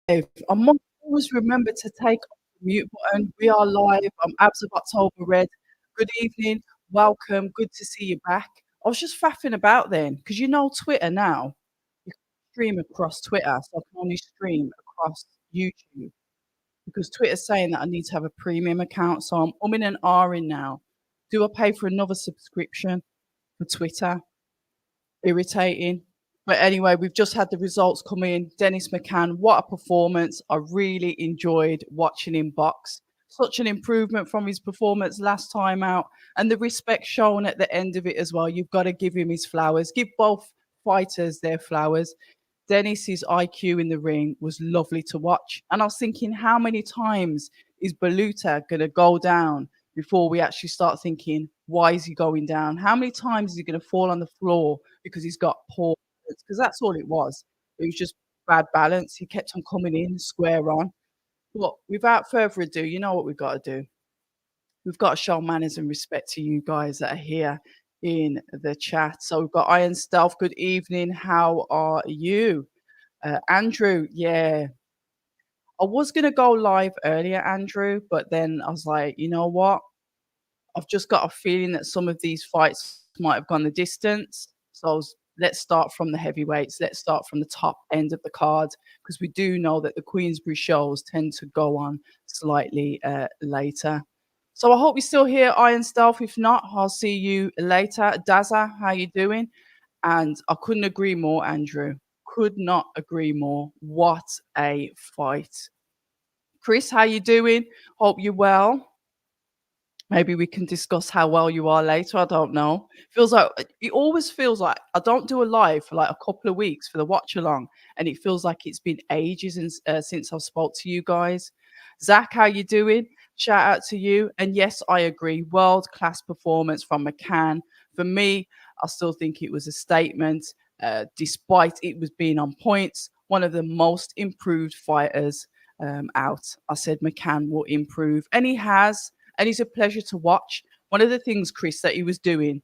I must always remember to take off the mute button. We are live. I'm Abs of October Red. Good evening. Welcome. Good to see you back. I was just faffing about then, because you know Twitter now. You can stream across Twitter, so I can only stream across YouTube because Twitter's saying that I need to have a premium account. So I'm umming and ahhing now. Do I pay for another subscription for Twitter? Irritating. But anyway, we've just had the results come in. Dennis McCann, what a performance. I really enjoyed watching him box. Such an improvement from his performance last time out. And the respect shown at the end of it as well. You've got to give him his flowers. Give both fighters their flowers. Dennis's IQ in the ring was lovely to watch. And I was thinking, how many times is Baluta going to go down before we actually start thinking, why is he going down? How many times is he going to fall on the floor because he's got poor balance? Because that's all it was. It was just bad balance. He kept on coming in square on. But without further ado, you know what we've got to do? We've got to show manners and respect to you guys that are here in the chat. So we've got Iron Stealth. Good evening. How are you? Andrew, yeah. I was going to go live earlier, Andrew, but then I was like, you know what? I've just got a feeling that some of these fights might have gone the distance. So let's start from the heavyweights. Let's start from the top end of the card because we do know that the Queensbury shows tend to go on slightly later. So I hope you're still here, Iron Stealth. If not, I'll see you later. Daza, how you doing? And I couldn't agree more, Andrew. Could not agree more. What a fight. Chris, how you doing? Hope you're well. Maybe we can discuss how well you are later. I don't know. Feels like it always feels like I don't do a live for like a couple of weeks for the watch along, and it feels like it's been ages since I've spoke to you guys. Zach, how you doing? Shout out to you. And yes, I agree. World class performance from McCann. For me, I still think it was a statement, despite it was being on points. One of the most improved fighters out. I said McCann will improve, and he has. And he's a pleasure to watch. One of the things, Chris, that he was doing,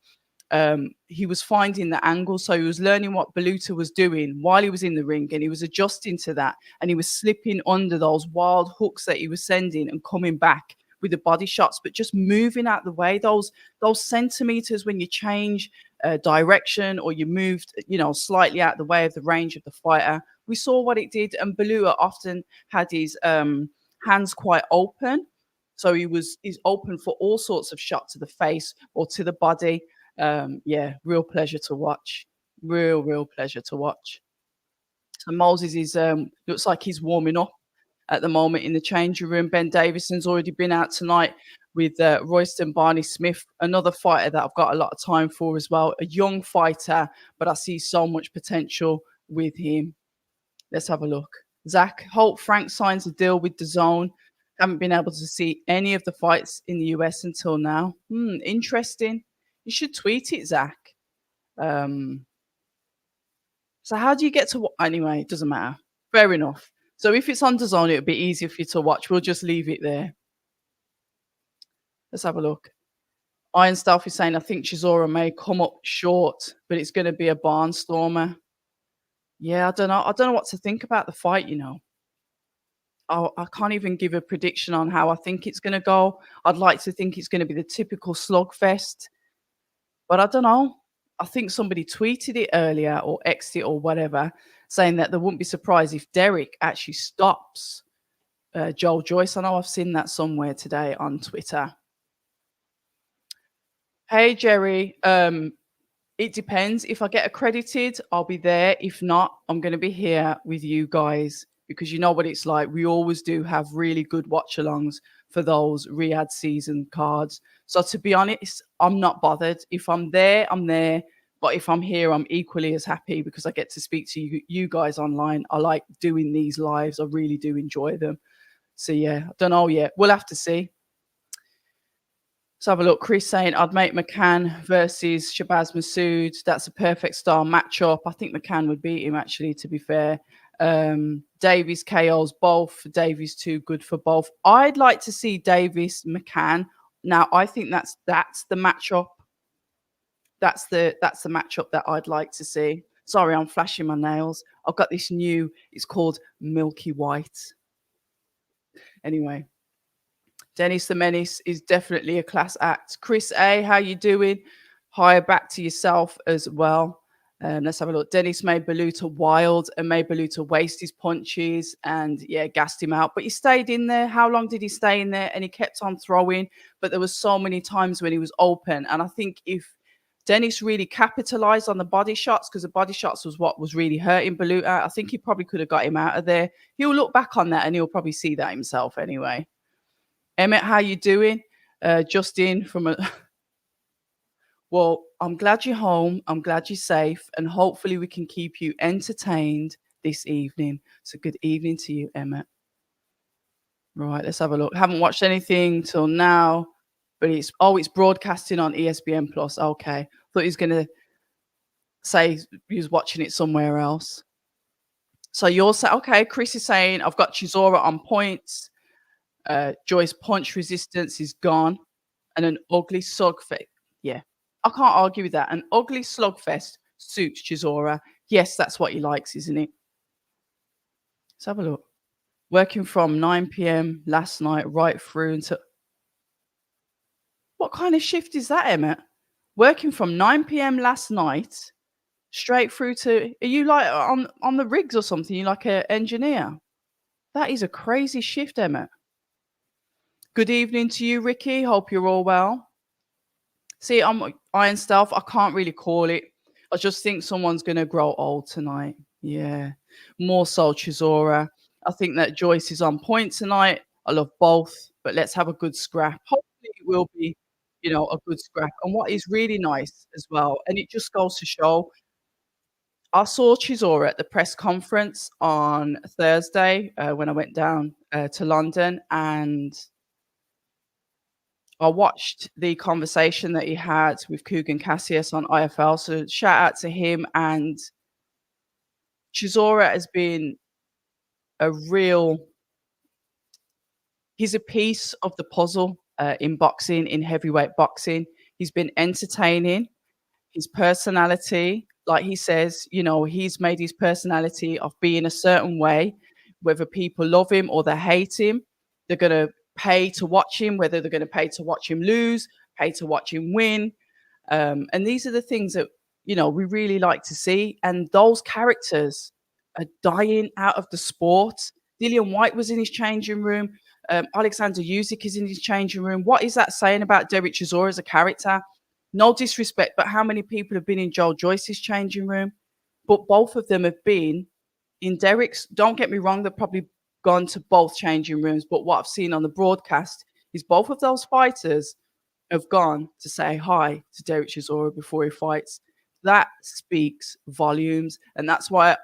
he was finding the angle. So he was learning what Baluta was doing while he was in the ring, and he was adjusting to that. And he was slipping under those wild hooks that he was sending and coming back with the body shots, but just moving out the way. Those centimeters when you change direction or you moved, slightly out the way of the range of the fighter. We saw what it did, and Baluta often had his hands quite open. So he's open for all sorts of shots to the face or to the body. Yeah, real pleasure to watch. Real pleasure to watch. So Moses is looks like he's warming up at the moment in the changing room. Ben Davison's already been out tonight with Royston Barney Smith, another fighter that I've got a lot of time for as well. A young fighter, but I see so much potential with him. Let's have a look. Zach Holt Frank signs a deal with DAZN. Haven't been able to see any of the fights in the US until now. Interesting. You should tweet it, Zach. So how do you get to anyway? It doesn't matter. Fair enough. So if it's on DAZN, it would be easier for you to watch. We'll just leave it there. Let's have a look. Iron Stealth is saying, I think Chisora may come up short, but it's going to be a barnstormer. Yeah, I don't know. I don't know what to think about the fight, I can't even give a prediction on how I think it's going to go. I'd like to think it's going to be the typical slugfest, but I don't know. I think somebody tweeted it earlier or X'd it or whatever, saying that they wouldn't be surprised if Derek actually stops Joel Joyce. I know I've seen that somewhere today on Twitter. Hey, Jerry. It depends. If I get accredited, I'll be there. If not, I'm going to be here with you guys. Because you know what it's like. We always do have really good watch-alongs for those Riyadh season cards. So to be honest, I'm not bothered. If I'm there, I'm there. But if I'm here, I'm equally as happy because I get to speak to you guys online. I like doing these lives. I really do enjoy them. So yeah, I don't know yet. We'll have to see. Let's have a look. Chris saying, I'd make McCann versus Shabazz Massoud. That's a perfect style matchup. I think McCann would beat him, actually, to be fair. Davies KOs both. Davies too good for both. I'd like to see Davies McCann. Now I think that's the matchup. That's the matchup that I'd like to see. Sorry, I'm flashing my nails. I've got this new it's called Milky White. Anyway, Dennis the Menace is definitely a class act. Chris A, how you doing? Hire back to yourself as well. Let's have a look. Dennis made Beluta wild and made Beluta waste his punches and yeah, gassed him out. But he stayed in there. How long did he stay in there? And he kept on throwing. But there was so many times when he was open. And I think if Dennis really capitalized on the body shots, because the body shots was what was really hurting Beluta, I think he probably could have got him out of there. He'll look back on that and he'll probably see that himself anyway. Emmett, how you doing? Just in from a well, I'm glad you're home. I'm glad you're safe, and hopefully we can keep you entertained this evening. So good evening to you, Emmett. Right, let's have a look. Haven't watched anything till now, but it's broadcasting on ESPN Plus. Okay. Thought he was gonna say he was watching it somewhere else. So you're saying okay, Chris is saying I've got Chisora on points. Joyce punch resistance is gone. And an ugly slugfest. Yeah, I can't argue with that. An ugly slugfest suits Chisora. Yes, that's what he likes, isn't it? Let's have a look. Working from 9 p.m. last night right through until. What kind of shift is that, Emmett? Working from 9 p.m. last night straight through to. Are you like on the rigs or something? You like an engineer? That is a crazy shift, Emmett. Good evening to you, Ricky. Hope you're all well. See, I'm Iron Stealth. I can't really call it. I just think someone's going to grow old tonight. Yeah. More so Chisora. I think that Joyce is on point tonight. I love both, but let's have a good scrap. Hopefully it will be, a good scrap. And what is really nice as well, and it just goes to show, I saw Chisora at the press conference on Thursday when I went down to London, and I watched the conversation that he had with Kugan Cassius on IFL. So shout out to him. And Chisora has been a real, he's a piece of the puzzle in boxing, in heavyweight boxing. He's been entertaining. His personality, like he says, he's made his personality of being a certain way, whether people love him or they hate him. They're going to pay to watch him, whether they're going to pay to watch him lose, pay to watch him win. And these are the things that, we really like to see. And those characters are dying out of the sport. Dillian White was in his changing room. Alexander Usyk is in his changing room. What is that saying about Derek Chisora as a character? No disrespect, but how many people have been in Joe Joyce's changing room? But both of them have been in Derek's. Don't get me wrong, they've probably gone to both changing rooms. But what I've seen on the broadcast is both of those fighters have gone to say hi to Derek Chisora before he fights. That speaks volumes. And that's why,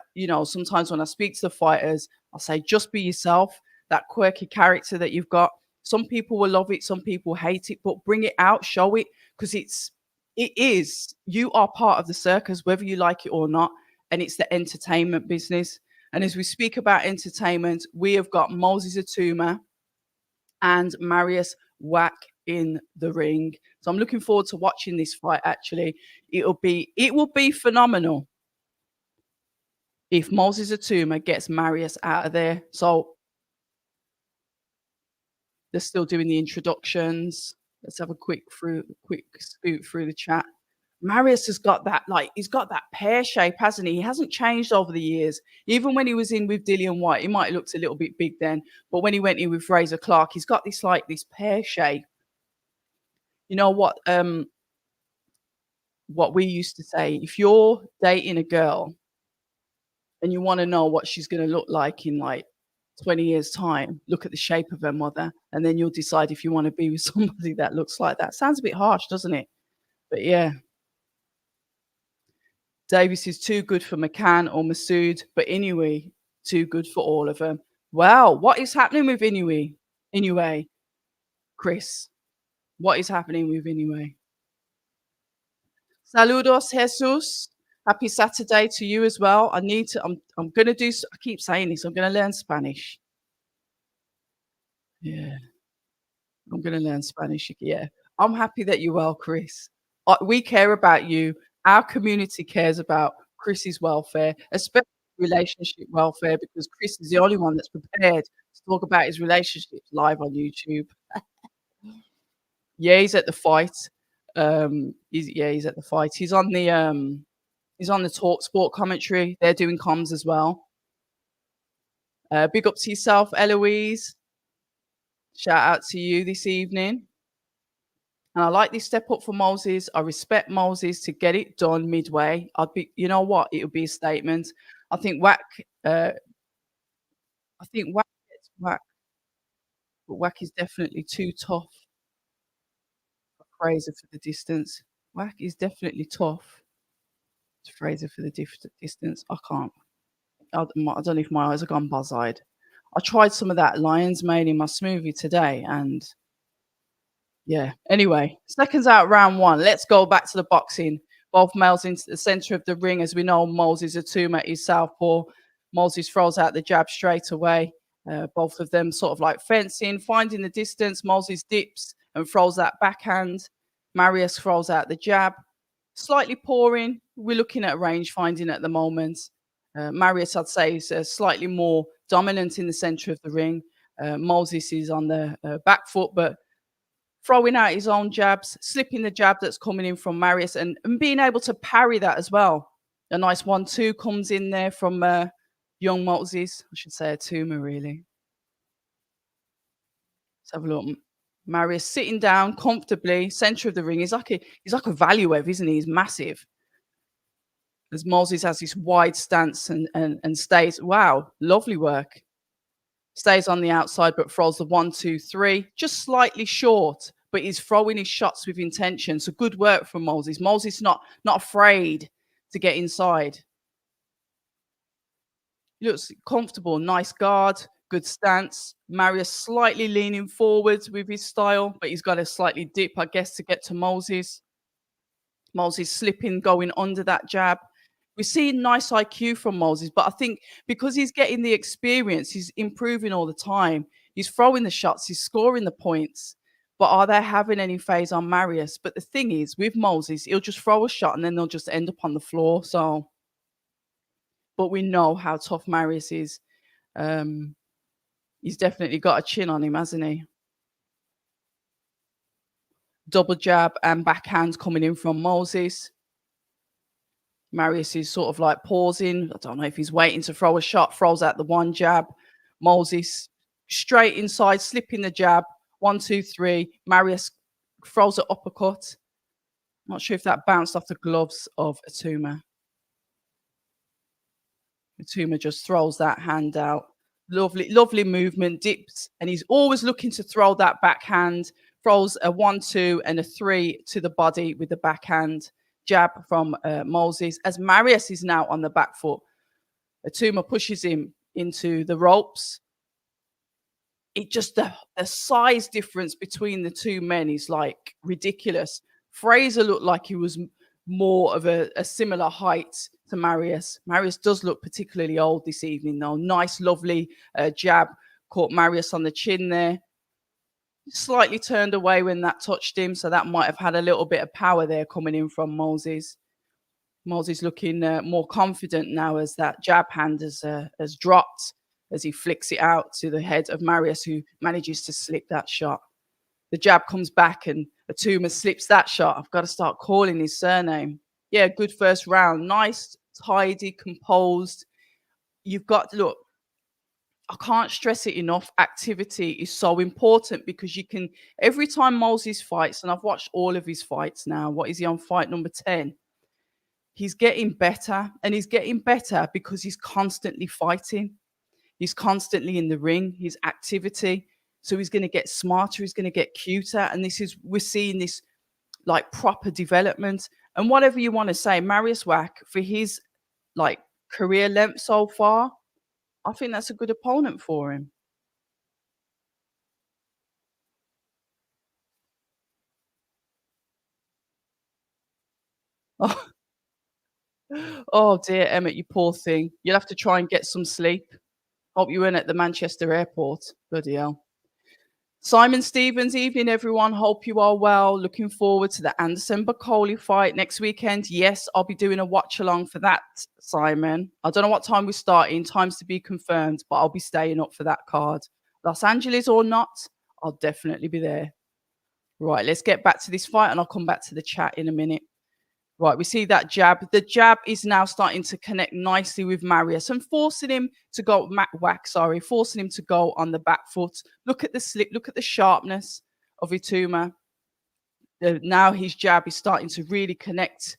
sometimes when I speak to the fighters, I'll say, just be yourself, that quirky character that you've got. Some people will love it, some people hate it, but bring it out, show it, because you are part of the circus, whether you like it or not. And it's the entertainment business. And as we speak about entertainment, we have got Moses Itauma and Marius Wach in the ring. So I'm looking forward to watching this fight. Actually, it will be phenomenal if Moses Itauma gets Marius out of there. So they're still doing the introductions. Let's have a quick scoot through the chat. Marius has got that, he's got that pear shape, hasn't he? He hasn't changed over the years. Even when he was in with Dillian White, he might have looked a little bit big then. But when he went in with Razor Clark, he's got this pear shape. You know what we used to say, if you're dating a girl and you want to know what she's going to look like in 20 years time, look at the shape of her mother, and then you'll decide if you want to be with somebody that looks like that. Sounds a bit harsh, doesn't it? But yeah. Davis is too good for McCann or Masood, but Inoue, too good for all of them. Wow, what is happening with Inoue? Chris, what is happening with Inoue? Saludos, Jesus. Happy Saturday to you as well. I'm going to do, I keep saying this, I'm going to learn Spanish. Yeah. I'm going to learn Spanish. Yeah. I'm happy that you're well, Chris. We care about you. Our community cares about Chris's welfare, especially relationship welfare, because Chris is the only one that's prepared to talk about his relationships live on YouTube. Yeah, he's at the fight. He's at the fight. He's on the talk sport commentary. They're doing comms as well. Big up to yourself, Eloise. Shout out to you this evening. And I like this step up for Moses. I respect Moses to get it done midway. I'd be, you know what? It would be a statement. I think Whack, uh, I think Whack gets Whack, but Whack is definitely too tough for Fraser for the distance. Whack is definitely tough to Fraser for the distance. I can't. I don't know if my eyes have gone buzz-eyed. I tried some of that lion's mane in my smoothie today, and yeah. Anyway, seconds out, round one. Let's go back to the boxing. Both males into the center of the ring. As we know, Moses Itauma is southpaw. Moses throws out the jab straight away. Both of them sort of like fencing, finding the distance. Moses dips and throws that backhand. Marius throws out the jab. Slightly pouring. We're looking at range finding at the moment. Marius, I'd say, is slightly more dominant in the center of the ring. Moses is on the back foot, but throwing out his own jabs, slipping the jab that's coming in from Marius, and being able to parry that as well. A nice 1-2 comes in there from young Moses. I should say a Tuma, really. Let's have a look. Marius sitting down comfortably, center of the ring. He's like a value wave, isn't he? He's massive. As Moses has this wide stance and stays. Wow, lovely work. Stays on the outside, but throws the 1-2-3, just slightly short, but he's throwing his shots with intention. So good work from Moses. Moses not afraid to get inside. He looks comfortable, nice guard, good stance. Marius slightly leaning forwards with his style, but he's got a slightly dip, I guess, to get to Moses. Moses slipping, going under that jab. We're seeing nice IQ from Moses, but I think because he's getting the experience, he's improving all the time. He's throwing the shots, he's scoring the points. But are they having any phase on Marius? But the thing is, with Moses, he'll just throw a shot and then they'll just end up on the floor. So, but we know how tough Marius is. He's definitely got a chin on him, hasn't he? Double jab and backhand coming in from Moses. Marius is sort of like pausing. I don't know if he's waiting to throw a shot, throws out the one jab. Moses straight inside, slipping the jab. 1-2-3. Marius throws an uppercut. Not sure if that bounced off the gloves of Itauma. Itauma just throws that hand out. Lovely, lovely movement, dips, and he's always looking to throw that backhand. Throws a 1-2 and a 3 to the body with the backhand. Jab from Moses. As Marius is now on the back foot, Itauma pushes him into the ropes. It just the size difference between the two men is like ridiculous. Fraser looked like he was more of a similar height to Marius. Marius does look particularly old this evening, though. Nice, lovely jab caught Marius on the chin there. Slightly turned away when that touched him, so that might have had a little bit of power there coming in from Moses. Moses looking more confident now as that jab hand has dropped as he flicks it out to the head of Marius, who manages to slip that shot. The jab comes back and Itauma slips that shot. I've got to start calling his surname. Yeah, good first round. Nice, tidy, composed. You've got, look, I can't stress it enough. Activity is so important because you can, every time Moses fights, and I've watched all of his fights now. What is he on fight number 10? He's getting better, and he's getting better because he's constantly fighting. He's constantly in the ring, his activity. So he's going to get smarter, he's going to get cuter. And we're seeing this like proper development. And whatever you want to say, Marius Wach, for his like career length so far, I think that's a good opponent for him. Oh, oh dear, Emmett, you poor thing. You'll have to try and get some sleep. Hope you weren't at the Manchester airport. Bloody hell. Simon Stevens, evening everyone. Hope you are well. Looking forward to the Anderson Bacoli fight next weekend. Yes, I'll be doing a watch along for that, Simon. I don't know what time we're starting, times to be confirmed, but I'll be staying up for that card. Los Angeles or not, I'll definitely be there. Right, let's get back to this fight and I'll come back to the chat in a minute. Right, we see that jab. The jab is now starting to connect nicely with Marius and forcing him to go, Wach, sorry, forcing him to go on the back foot. Look at the slip, look at the sharpness of Itauma. Now his jab is starting to really connect.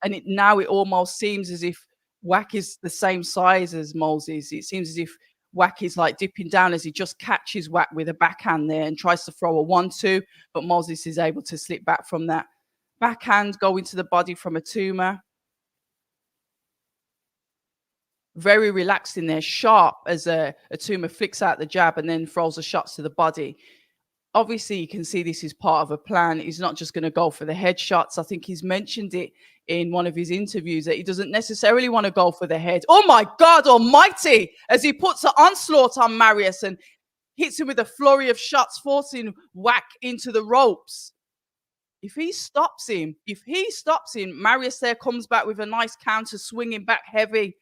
And now it almost seems as if Wach is the same size as Moses. It seems as if Wach is like dipping down as he just catches Wach with a backhand there and tries to throw a 1-2, but Moses is able to slip back from that. Backhand going to the body from Itauma. Very relaxed in there, sharp as Itauma flicks out the jab and then throws the shots to the body. Obviously, you can see this is part of a plan. He's not just going to go for the headshots. I think he's mentioned it in one of his interviews that he doesn't necessarily want to go for the head. Oh my God almighty! As he puts an onslaught on Marius and hits him with a flurry of shots, forcing Wach into the ropes. If he stops him, Marius there comes back with a nice counter, swinging back heavy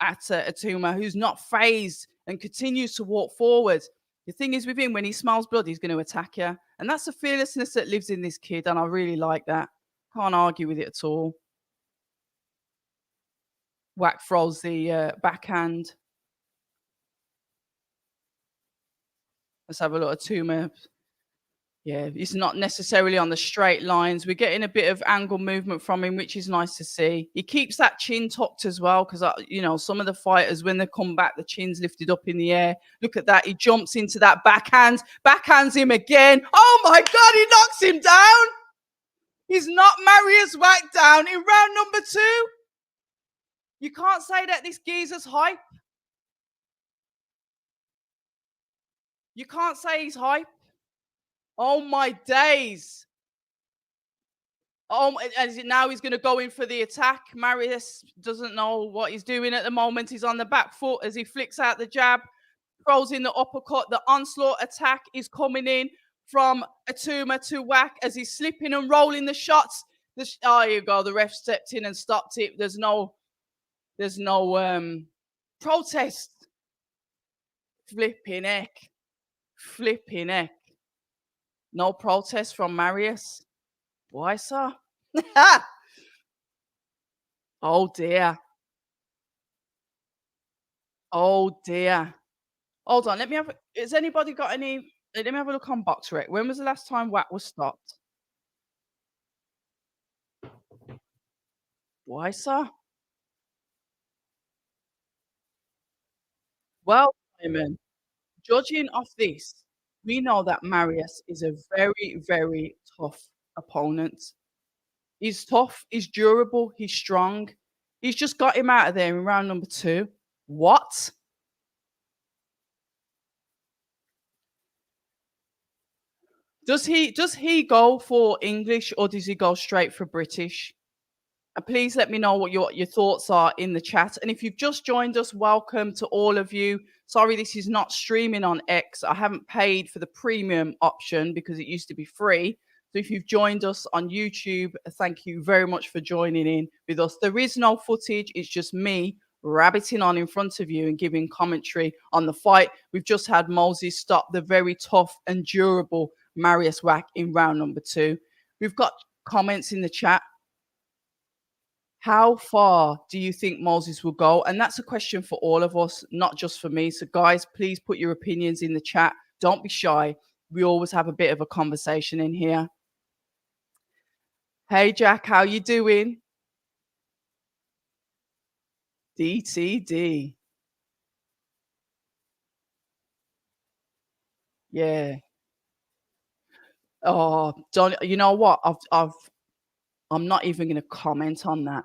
at Itauma, who's not phased and continues to walk forward. The thing is with him, when he smells blood, he's going to attack you. And that's the fearlessness that lives in this kid, and I really like that. Can't argue with it at all. Wach throws the backhand. Let's have a look at Itauma. Yeah, he's not necessarily on the straight lines. We're getting a bit of angle movement from him, which is nice to see. He keeps that chin tucked as well because, you know, some of the fighters, when they come back, the chin's lifted up in the air. Look at that. He jumps into that backhand, backhands him again. Oh, my God, he knocks him down. He's knocked Marius Wach down in round number 2. You can't say that this geezer's hype. You can't say he's hype. Oh, my days. Oh, and now he's going to go in for the attack. Marius doesn't know what he's doing at the moment. He's on the back foot as he flicks out the jab, throws in the uppercut. The onslaught attack is coming in from Itauma to Wach as he's slipping and rolling the shots. Oh, here you go. The ref stepped in and stopped it. There's no protest. Flipping heck. Flipping heck. No protest from Marius. Why, sir? Oh, dear. Oh, dear. Hold on. Let me have. Has anybody got any? Let me have a look on BoxRec. When was the last time Wach was stopped? Why, sir? Well, Simon, judging off this, we know that Marius is a very, very tough opponent. He's tough, he's durable, he's strong. He's just got him out of there in round number 2. What? Does he go for English or does he go straight for British? Please let me know what your thoughts are in the chat. And if you've just joined us, welcome to all of you. Sorry, this is not streaming on X. I haven't paid for the premium option because it used to be free. So if you've joined us on YouTube, thank you very much for joining in with us. There is no footage. It's just me rabbiting on in front of you and giving commentary on the fight. We've just had Moses stop the very tough and durable Marius Wach in round number 2. We've got comments in the chat. How far do you think Moses will go? And that's a question for all of us, not just for me. So guys, please put your opinions in the chat. Don't be shy. We always have a bit of a conversation in here. Hey, Jack, how you doing? DTD. Yeah. Oh, don't you know what? I'm not even going to comment on that.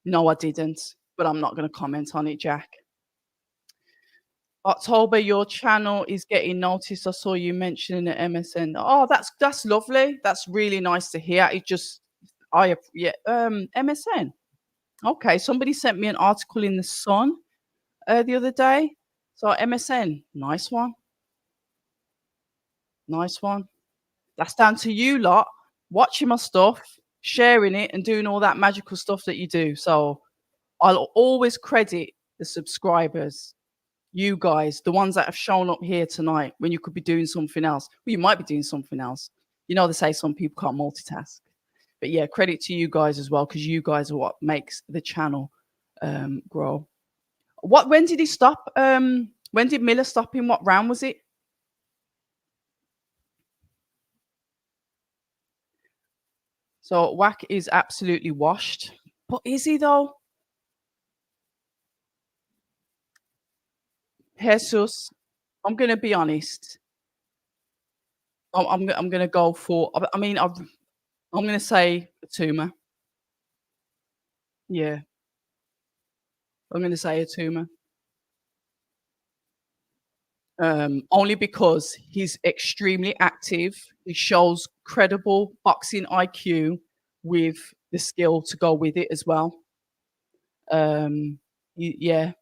No, I didn't, but I'm not going to comment on it, Jack. October, your channel is getting noticed. I saw you mentioning the MSN. Oh, that's lovely. That's really nice to hear. It just, MSN. Okay, somebody sent me an article in the Sun the other day. So MSN, nice one. Nice one. That's down to you lot watching my stuff, sharing it, and doing all that magical stuff that you do. So I'll always credit the subscribers, you guys, the ones that have shown up here tonight when you could be doing something else. Well, you might be doing something else. You know, they say some people can't multitask. But yeah, credit to you guys as well, because you guys are what makes the channel grow. When did he stop? When did Miller stop him? What round was it? So Wach is absolutely washed. But is he though? Jesus, I'm gonna be honest. I'm gonna go for. I mean, I'm gonna say Itauma. Yeah, I'm gonna say Itauma. Only because he's extremely active. He shows credible boxing IQ with the skill to go with it as well. Yeah.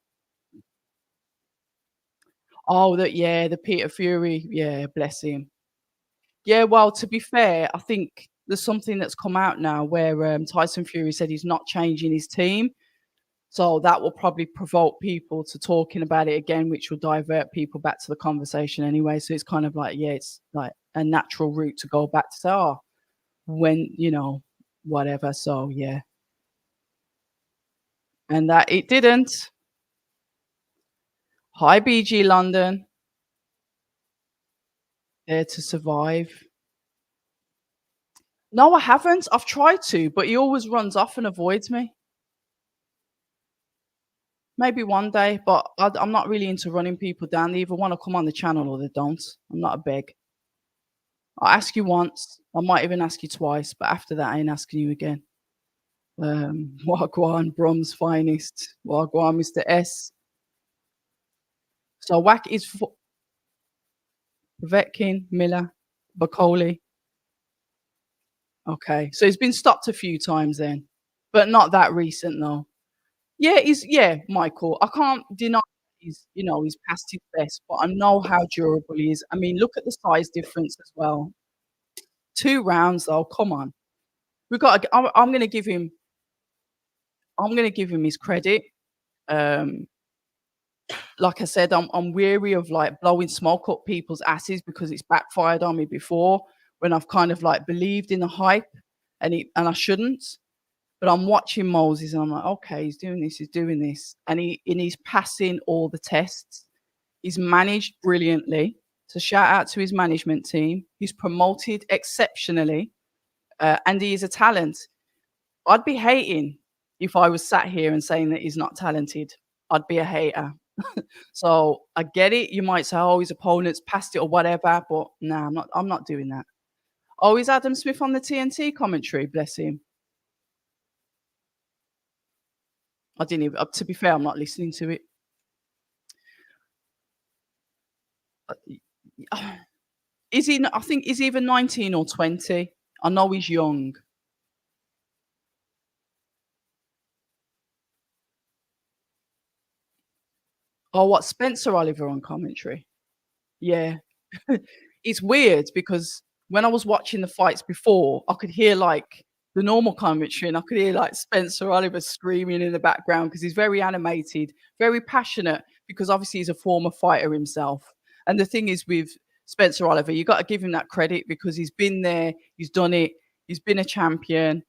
Oh, yeah, the Peter Fury. Yeah, bless him. Yeah, well, to be fair, I think there's something that's come out now where Tyson Fury said he's not changing his team. So that will probably provoke people to talking about it again, which will divert people back to the conversation anyway. So it's kind of like, yeah, it's like a natural route to go back to say, oh, when, whatever. So yeah. And that it didn't. Hi, BG London. There to survive. No, I haven't. I've tried to, but he always runs off and avoids me. Maybe one day, but I'm not really into running people down. They either want to come on the channel or they don't. I'm not a beg. I'll ask you once. I might even ask you twice, but after that, I ain't asking you again. Wagwan, Brum's finest. Wagwan, Mr. S. So Whack is for Vetkin, Miller, Bacoli. Okay, so he's been stopped a few times then, but not that recent though. Yeah, Michael. I can't deny he's past his best, but I know how durable he is. I mean, look at the size difference as well. 2 rounds though, come on. We got. I'm going to give him. I'm going to give him his credit. Um, like I said, I'm weary of like blowing smoke up people's asses because it's backfired on me before when I've kind of like believed in the hype and I shouldn't. But I'm watching Moses and I'm like, okay, he's doing this, and he's passing all the tests. He's managed brilliantly. So shout out to his management team. He's promoted exceptionally, and he is a talent. I'd be hating if I was sat here and saying that he's not talented. I'd be a hater. So I get it. You might say, "Oh, his opponent's passed it or whatever," but nah, I'm not. I'm not doing that. Oh, is Adam Smith on the TNT commentary? Bless him. I didn't even. To be fair, I'm not listening to it. Is he? I think is he even 19 or 20? I know he's young. Oh, what Spencer Oliver on commentary? Yeah. It's weird because when I was watching the fights before, I could hear like the normal commentary and I could hear like Spencer Oliver screaming in the background because he's very animated, very passionate because obviously he's a former fighter himself. And the thing is with Spencer Oliver, you got to give him that credit because he's been there, he's done it, he's been a champion.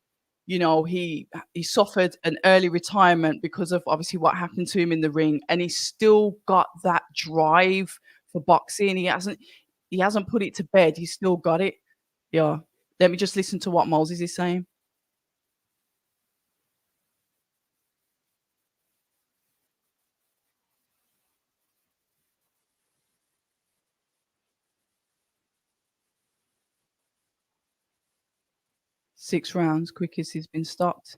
He suffered an early retirement because of obviously what happened to him in the ring, and he's still got that drive for boxing. He hasn't put it to bed. He's still got it. Yeah. Let me just listen to what Moses is saying. 6 rounds, quickest he's been stopped.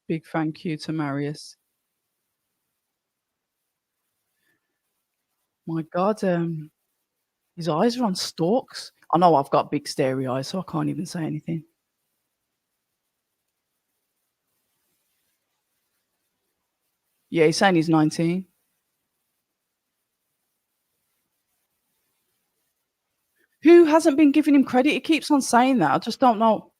Big thank you to Marius. My God, his eyes are on stalks. I know I've got big starey eyes, so I can't even say anything. Yeah, he's saying he's 19. Who hasn't been giving him credit? He keeps on saying that. I just don't know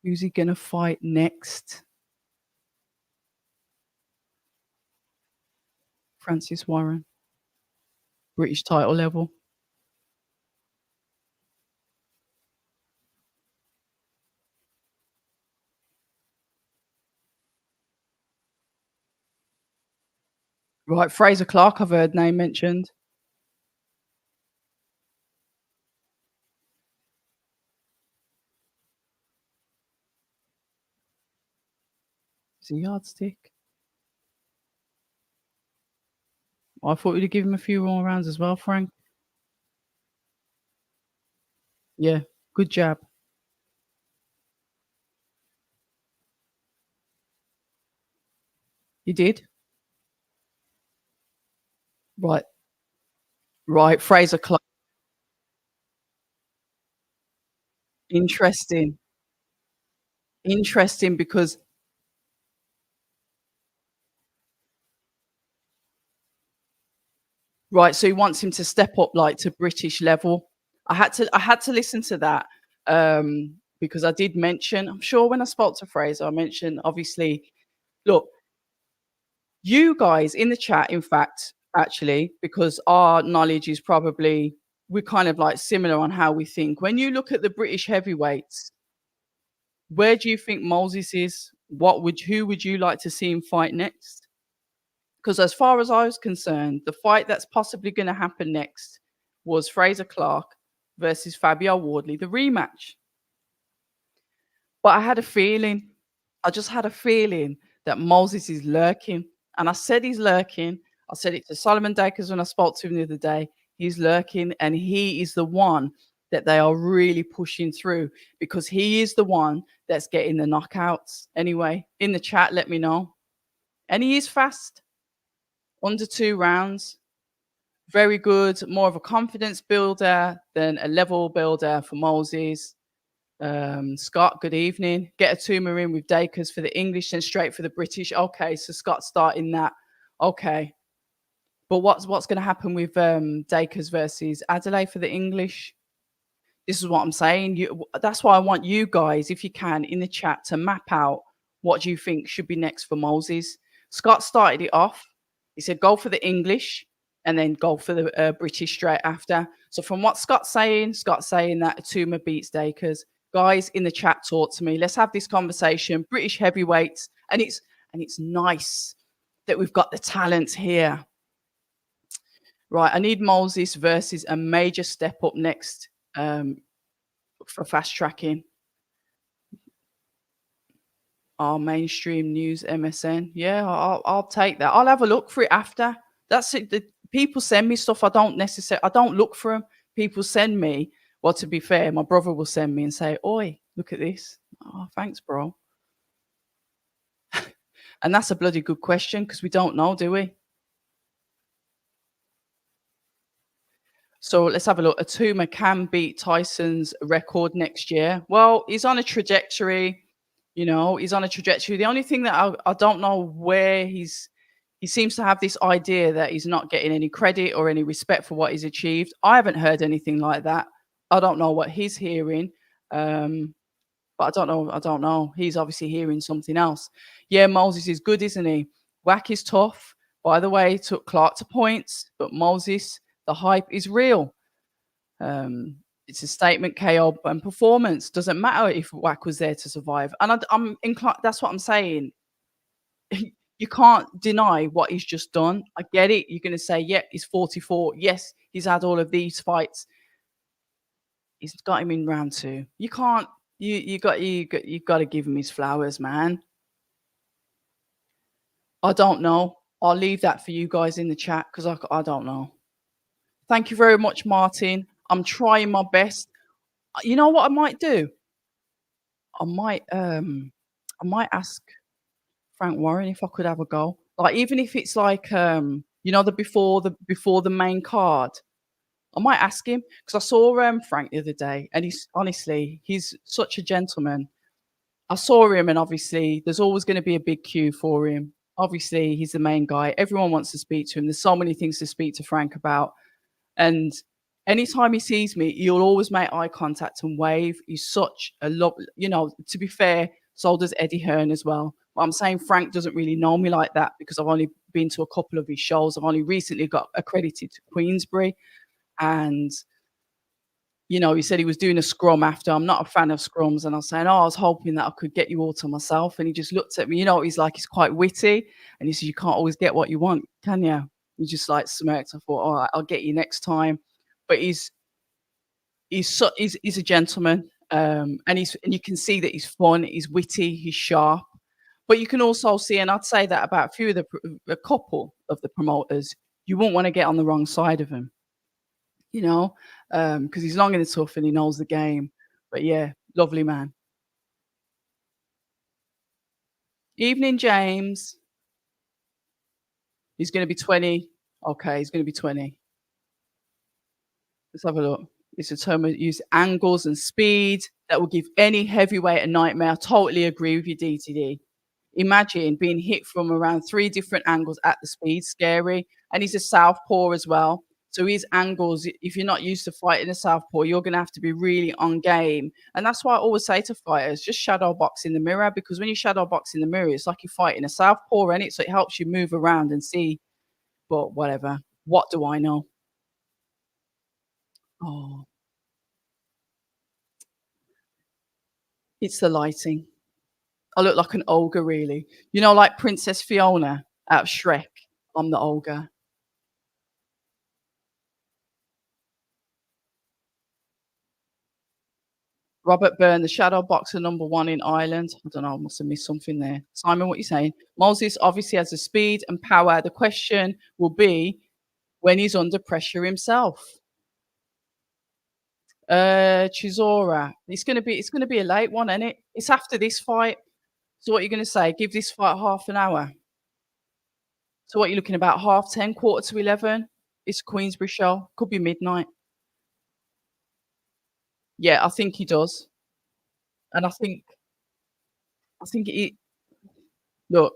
who's he gonna fight next. Francis Warren, British title level. Right, Fraser Clark, I've heard name mentioned. Is he yardstick? I thought we'd have given him a few more rounds as well, Frank. Yeah, good jab. You did? Right, right, Fraser Clark. Interesting. Interesting because right, so he wants him to step up, like, to British level. I had to listen to that, because I did mention I'm sure when I spoke to Fraser, I mentioned, obviously look, you guys in the chat, in fact, actually, because our knowledge is probably we're kind of, like, similar on how we think. When you look at the British heavyweights, where do you think Moses is? Who would you like to see him fight next? Because as far as I was concerned, the fight that's possibly gonna happen next was Fraser Clark versus Fabio Wardley, the rematch. But I had a feeling, I just had a feeling that Moses is lurking. And I said he's lurking. I said it to Solomon Dakers when I spoke to him the other day. He's lurking, and he is the one that they are really pushing through because he is the one that's getting the knockouts. Anyway, in the chat, let me know. And he is fast, under 2 rounds. Very good, more of a confidence builder than a level builder for Moses. Scott, good evening. Get a tumour in with Dakers for the English and straight for the British. Okay, so Scott's starting that. Okay. But what's going to happen with Dakers versus Adelaide for the English? This is what I'm saying. That's why I want you guys, if you can, in the chat to map out what you think should be next for Moses. Scott started it off. He said go for the English and then go for the British straight after. So from what Scott's saying that Atuma beats Dakers. Guys in the chat, talk to me. Let's have this conversation. British heavyweights, and it's nice that we've got the talent here. Right, I need Moses versus a major step up next. For fast tracking. Our mainstream news MSN. Yeah, I'll take that. I'll have a look for it after. That's it. The people send me stuff I don't look for them. People send me. Well, to be fair, my brother will send me and say, "Oi, look at this." Oh, thanks, bro. And that's a bloody good question because we don't know, do we? So let's have a look. Atuma can beat Tyson's record next year. Well, he's on a trajectory. He's on a trajectory. The only thing that I don't know where he seems to have this idea that he's not getting any credit or any respect for what he's achieved. I haven't heard anything like that. I don't know what he's hearing. But I don't know. I don't know. He's obviously hearing something else. Yeah, Moses is good, isn't he? Wach is tough. By the way, took Clark to points, but Moses, the hype is real. It's a statement KO and performance. Doesn't matter if Wach was there to survive. And I'm inclined. That's what I'm saying. You can't deny what he's just done. I get it. You're going to say, "Yep, he's 44. Yes, he's had all of these fights. He's got him in round two." You can't. You got to give him his flowers, man. I don't know. I'll leave that for you guys in the chat because I don't know. Thank you very much, Martin. I'm trying my best. You know what I might do? I might I might ask Frank Warren if I could have a go. Like even if it's like the before the main card. I might ask him because I saw Frank the other day, and he's honestly, he's such a gentleman. I saw him, and obviously, there's always going to be a big queue for him. Obviously, he's the main guy. Everyone wants to speak to him. There's so many things to speak to Frank about. And anytime he sees me, he'll always make eye contact and wave. He's such a love, to be fair, so does Eddie Hearn as well. But I'm saying Frank doesn't really know me like that because I've only been to a couple of his shows. I've only recently got accredited to Queensbury. And, he said he was doing a scrum after. I'm not a fan of scrums. And I was saying, oh, I was hoping that I could get you all to myself. And he just looked at me, he's like, he's quite witty. And he said, you can't always get what you want, can you? He just like smirked. I thought, all right, I'll get you next time. But he's a gentleman. And you can see that he's fun, he's witty, he's sharp. But you can also see, and I'd say that about a couple of the promoters, you won't want to get on the wrong side of him, because he's long and tough and he knows the game. But yeah, lovely man. Evening, James. He's going to be 20. Okay, he's going to be 20. Let's have a look. It's a term that use angles and speed that will give any heavyweight a nightmare. I totally agree with you, DTD. Imagine being hit from around 3 different angles at the speed. Scary. And he's a southpaw as well. So his angles, if you're not used to fighting a southpaw, you're going to have to be really on game. And that's why I always say to fighters, just shadow box in the mirror, because when you shadow box in the mirror, it's like you're fighting a southpaw, isn't it? So it helps you move around and see. But whatever. What do I know? Oh, it's the lighting. I look like an ogre, really. Like Princess Fiona out of Shrek. I'm the ogre. Robert Byrne, the shadow boxer #1 in Ireland. I don't know, I must have missed something there. Simon, what are you saying? Moses obviously has the speed and power. The question will be when he's under pressure himself. Chisora. It's gonna be a late one, isn't it? It's after this fight. So what are you gonna say? Give this fight half an hour. So what are you looking about? 10:30, 11:15? It's a Queensbury show. Could be midnight. Yeah, I think he does. And I think he look,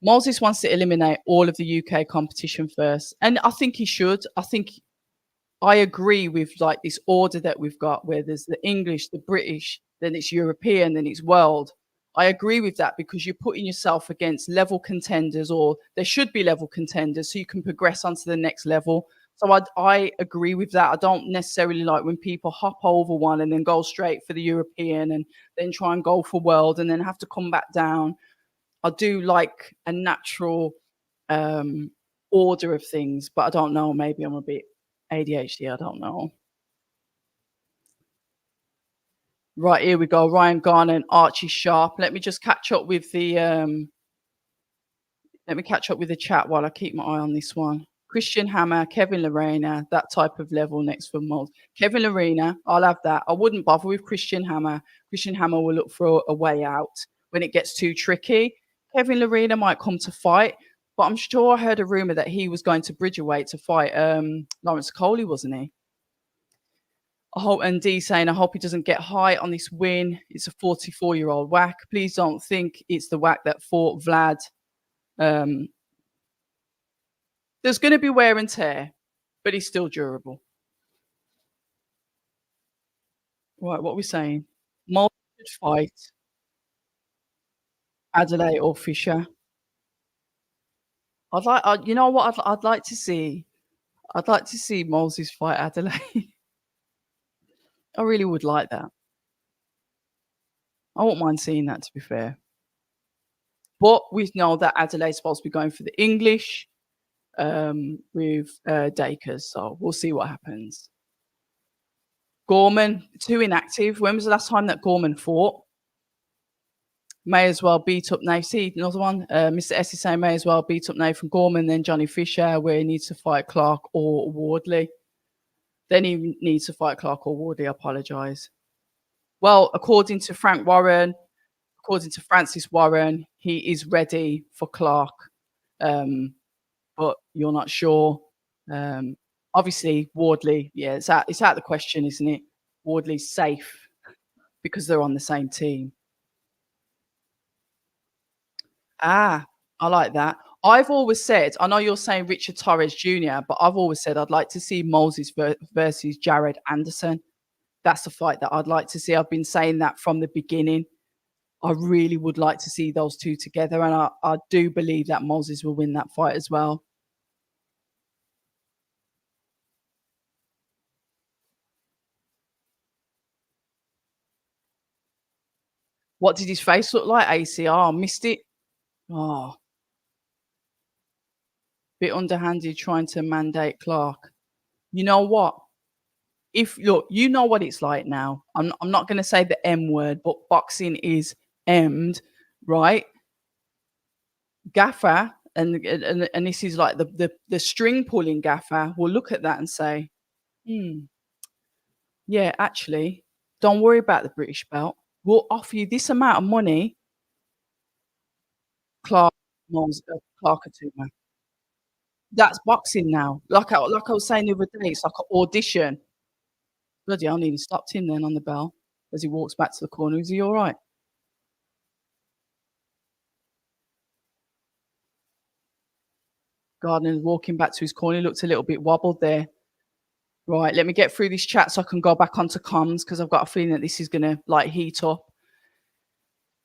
Moses wants to eliminate all of the UK competition first. And I think he should. I agree with like this order that we've got where there's the English, the British, then it's European, then it's world. I agree with that because you're putting yourself against level contenders, or there should be level contenders so you can progress onto the next level. So I agree with that. I don't necessarily like when people hop over one and then go straight for the European and then try and go for world and then have to come back down. I do like a natural order of things, but I don't know. Maybe I'm a bit ADHD. I don't know. Right, here we go. Ryan Garner and Archie Sharp. Let me catch up with the chat while I keep my eye on this one. Christian Hammer, Kevin Lorena, that type of level next for Mold. Kevin Lorena, I'll have that. I wouldn't bother with Christian Hammer. Christian Hammer will look for a way out when it gets too tricky. Kevin Lorena might come to fight, but I'm sure I heard a rumor that he was going to Bridgerweight to fight Lawrence Coley, wasn't he? I hope, and D saying, I hope he doesn't get high on this win. It's a 44-year-old Wach. Please don't think it's the Wach that fought Vlad. There's going to be wear and tear, but he's still durable. Right, what are we saying? Mulder should fight Adelaide or Fisher. You know what? I'd like to see. I'd like to see Moses fight Adelaide. I really would like that. I won't mind seeing that, to be fair. But we know that Adelaide's supposed to be going for the English with Dakers, so we'll see what happens. Gorman, 2 inactive. When was the last time that Gorman fought? May as well beat up Nate. See, another one. Mr. S is saying may as well beat up Nathan Gorman, then Johnny Fisher, where he needs to fight Clark or Wardley. Then he needs to fight Clark or Wardley. I apologise. Well, according to Francis Warren, he is ready for Clark, but you're not sure. Obviously, Wardley, yeah, it's out the question, isn't it? Wardley's safe because they're on the same team. Ah, I like that. I've always said, I know you're saying Richard Torres Jr., but I've always said I'd like to see Moses versus Jared Anderson. That's the fight that I'd like to see. I've been saying that from the beginning. I really would like to see those two together, and I do believe that Moses will win that fight as well. What did his face look like? ACR, missed it. Oh, bit underhanded trying to mandate Clark. You know what? If look, you know what it's like now. I'm not going to say the M word, but boxing is M'd, right? Gaffer, and this is like the string pulling gaffer will look at that and say, hmm, yeah, actually, don't worry about the British belt. We'll offer you this amount of money, Clark, Clark Atuma. That's boxing now. Like I was saying the other day, it's like an audition. Bloody hell, I nearly stopped him then on the bell as he walks back to the corner. Is he all right? Gardner walking back to his corner. He looked a little bit wobbled there. Right, let me get through this chat so I can go back onto comms because I've got a feeling that this is going to like heat up.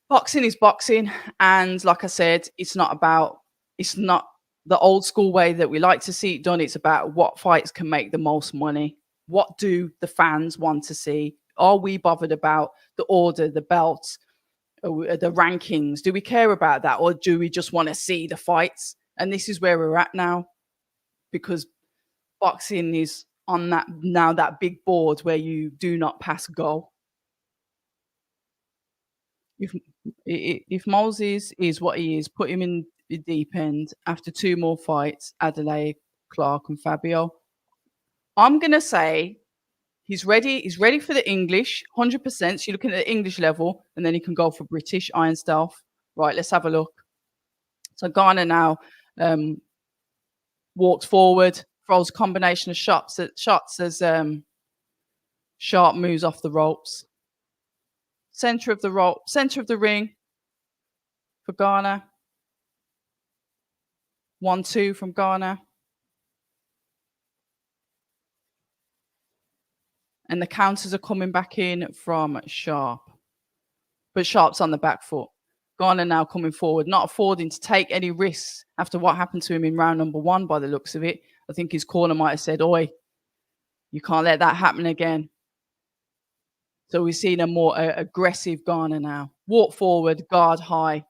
Boxing is boxing, and like I said, it's not the old school way that we like to see it done. It's about what fights can make the most money. What do the fans want to see? Are we bothered about the order, the belts, the rankings? Do we care about that, or do we just want to see the fights? And this is where we're at now, because boxing is on that now, that big board where you do not pass go. If if Moses is what he is, put him in the deep end after two more fights, Adelaide, Clark, and Fabio. I'm gonna say he's ready. He's ready for the English, 100%. So you're looking at the English level, and then he can go for British Iron Stealth. Right, let's have a look. So Garner now walks forward, throws a combination of shots as Sharp moves off the ropes. Center of the rope, center of the ring for Garner. 1-2 from Garner. And the counters are coming back in from Sharp. But Sharp's on the back foot. Garner now coming forward, not affording to take any risks after what happened to him in round number 1 by the looks of it. I think his corner might have said, oi, you can't let that happen again. So we've seen a more aggressive Garner now. Walk forward, guard high.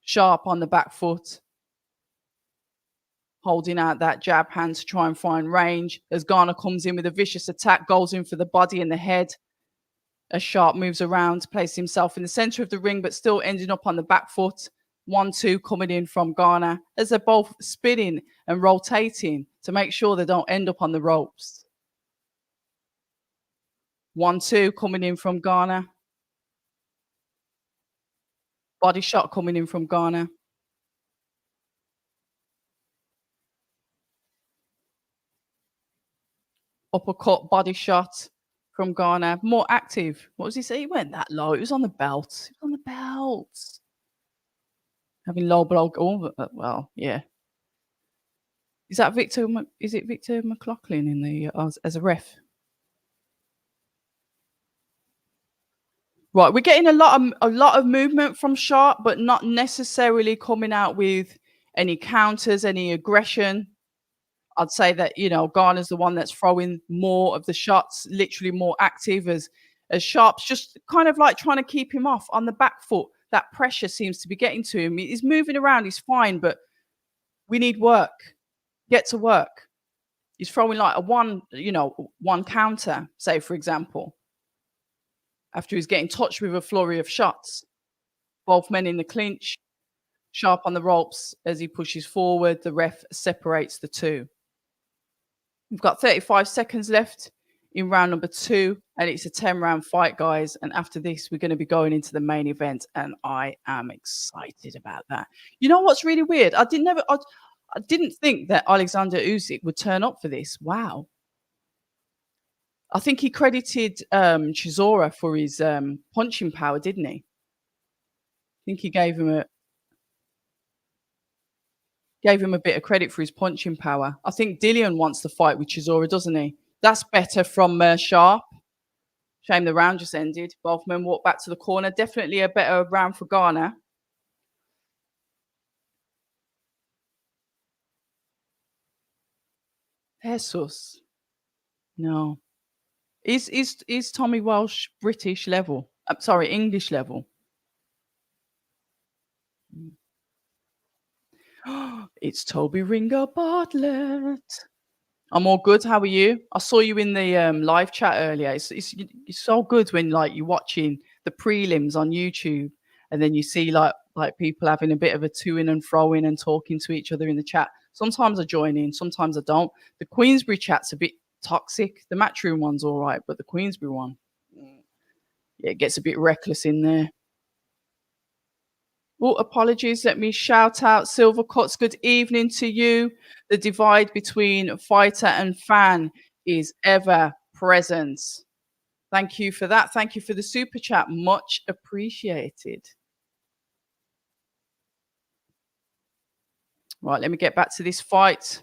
Sharp on the back foot. Holding out that jab hand to try and find range. As Garner comes in with a vicious attack, goes in for the body and the head. As Sharp moves around to place himself in the center of the ring, but still ending up on the back foot. 1-2 coming in from Garner as they're both spinning and rotating to make sure they don't end up on the ropes. 1-2 coming in from Garner. Body shot coming in from Garner. Uppercut, body shot from Garner. More active. What was he saying? He went that low. It was on the belt. It was on the belt. Having low blow. Oh, well, yeah. Is that Victor? Is it Victor McLaughlin in the as a ref? Right, we're getting a lot of movement from Sharp, but not necessarily coming out with any counters, any aggression. I'd say that, you know, Garner's the one that's throwing more of the shots, literally more active as Sharp's just kind of like trying to keep him off on the back foot. That pressure seems to be getting to him. He's moving around, he's fine, but we need work. Get to work. He's throwing like a one counter, say, for example, after he's getting touched with a flurry of shots. Both men in the clinch, Sharp on the ropes as he pushes forward. The ref separates the two. We've got 35 seconds left in round number 2, and it's a 10-round fight, guys. And after this, we're going to be going into the main event, and I am excited about that. You know what's really weird? I didn't think that Alexander Usyk would turn up for this. Wow. I think he credited, Chisora for his, punching power, didn't he? I think he gave him a bit of credit for his punching power. I think Dillian wants to fight with Chisora, doesn't he? That's better from, Sharp. Shame the round just ended. Both men walk back to the corner. Definitely a better round for Garner. Jesus. No. Is Tommy Walsh British level? I'm sorry, English level. It's Toby Ringo Bartlett. I'm all good. How are you? I saw you in the live chat earlier. It's so good when like you're watching the prelims on YouTube and then you see like people having a bit of a to in and fro in and talking to each other in the chat. Sometimes I join in, sometimes I don't. The Queensbury chat's a bit toxic. The Matchroom one's all right, but the Queensbury one, yeah, it gets a bit reckless in there. Oh, apologies. Let me shout out Silver Cuts. Good evening to you. The divide between fighter and fan is ever present. Thank you for that. Thank you for the super chat. Much appreciated. Right, let me get back to this fight.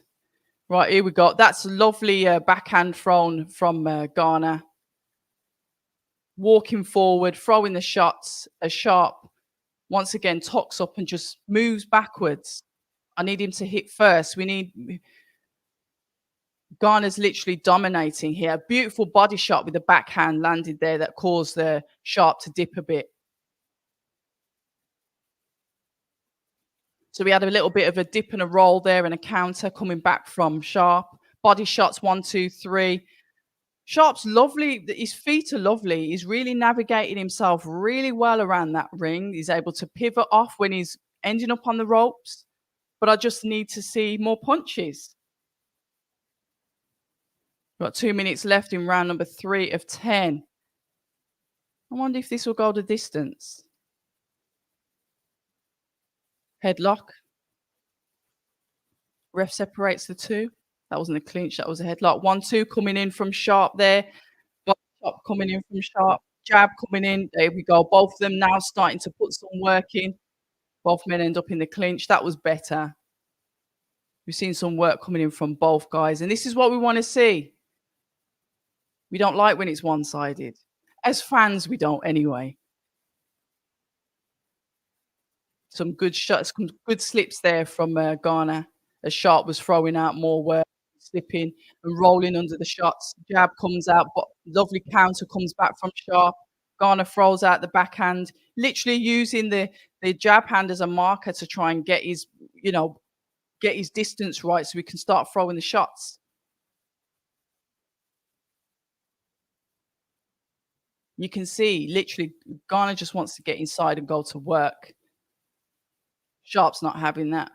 Right, here we go. That's a lovely backhand thrown from Garner. Walking forward, throwing the shots. A Sharp once again tucks up and just moves backwards. I need him to hit first. We need Garner's literally dominating here. Beautiful body shot with the backhand landed there that caused the Sharp to dip a bit. So we had a little bit of a dip and a roll there and a counter coming back from Sharp. Body shots 1, 2, 3. Sharp's lovely. His feet are lovely. He's really navigated himself really well around that ring. He's able to pivot off when he's ending up on the ropes. But I just need to see more punches. We've got 2 minutes left in round number 3 of 10. I wonder if this will go the distance. Headlock. Ref separates the two. That wasn't a clinch. That was a headlock. 1, 2 coming in from Sharp there. Shot coming in from Sharp. Jab coming in. There we go. Both of them now starting to put some work in. Both men end up in the clinch. That was better. We've seen some work coming in from both guys. And this is what we want to see. We don't like when it's one-sided. As fans, we don't anyway. Some good shots, some good slips there from Garner. As Sharp was throwing out more work, slipping and rolling under the shots. Jab comes out, but lovely counter comes back from Sharp. Garner throws out the backhand, literally using the jab hand as a marker to try and get his, get his distance right so we can start throwing the shots. You can see, literally, Garner just wants to get inside and go to work. Sharp's not having that.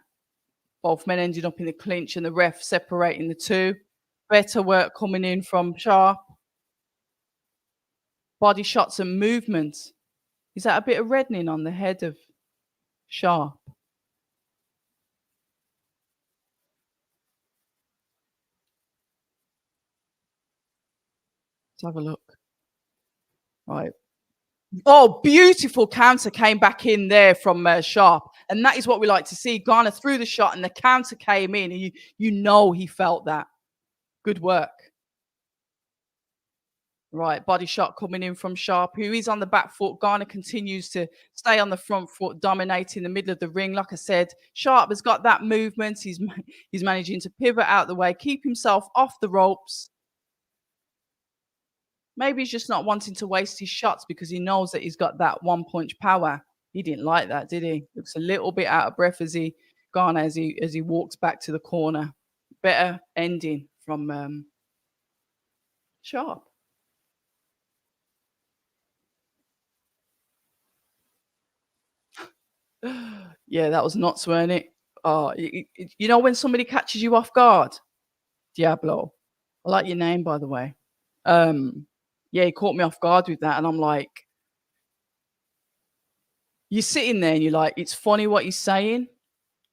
Both men ended up in the clinch and the ref separating the two. Better work coming in from Sharp. Body shots and movement. Is that a bit of reddening on the head of Sharp? Let's have a look. Right. Oh, beautiful counter came back in there from Sharp. And that is what we like to see. Garner threw the shot and the counter came in. And you know he felt that. Good work. Right, body shot coming in from Sharp, who is on the back foot. Garner continues to stay on the front foot, dominating the middle of the ring. Like I said, Sharp has got that movement. He's managing to pivot out the way, keep himself off the ropes. Maybe he's just not wanting to waste his shots because he knows that he's got that one-punch power. He didn't like that, did he? Looks a little bit out of breath as Garner as he walks back to the corner. Better ending from Sharp. Yeah, that was nuts, weren't it? Oh, you know when somebody catches you off guard? Diablo. I like your name, by the way. Yeah, he caught me off guard with that, and I'm like, you're sitting there and you're like, it's funny what he's saying,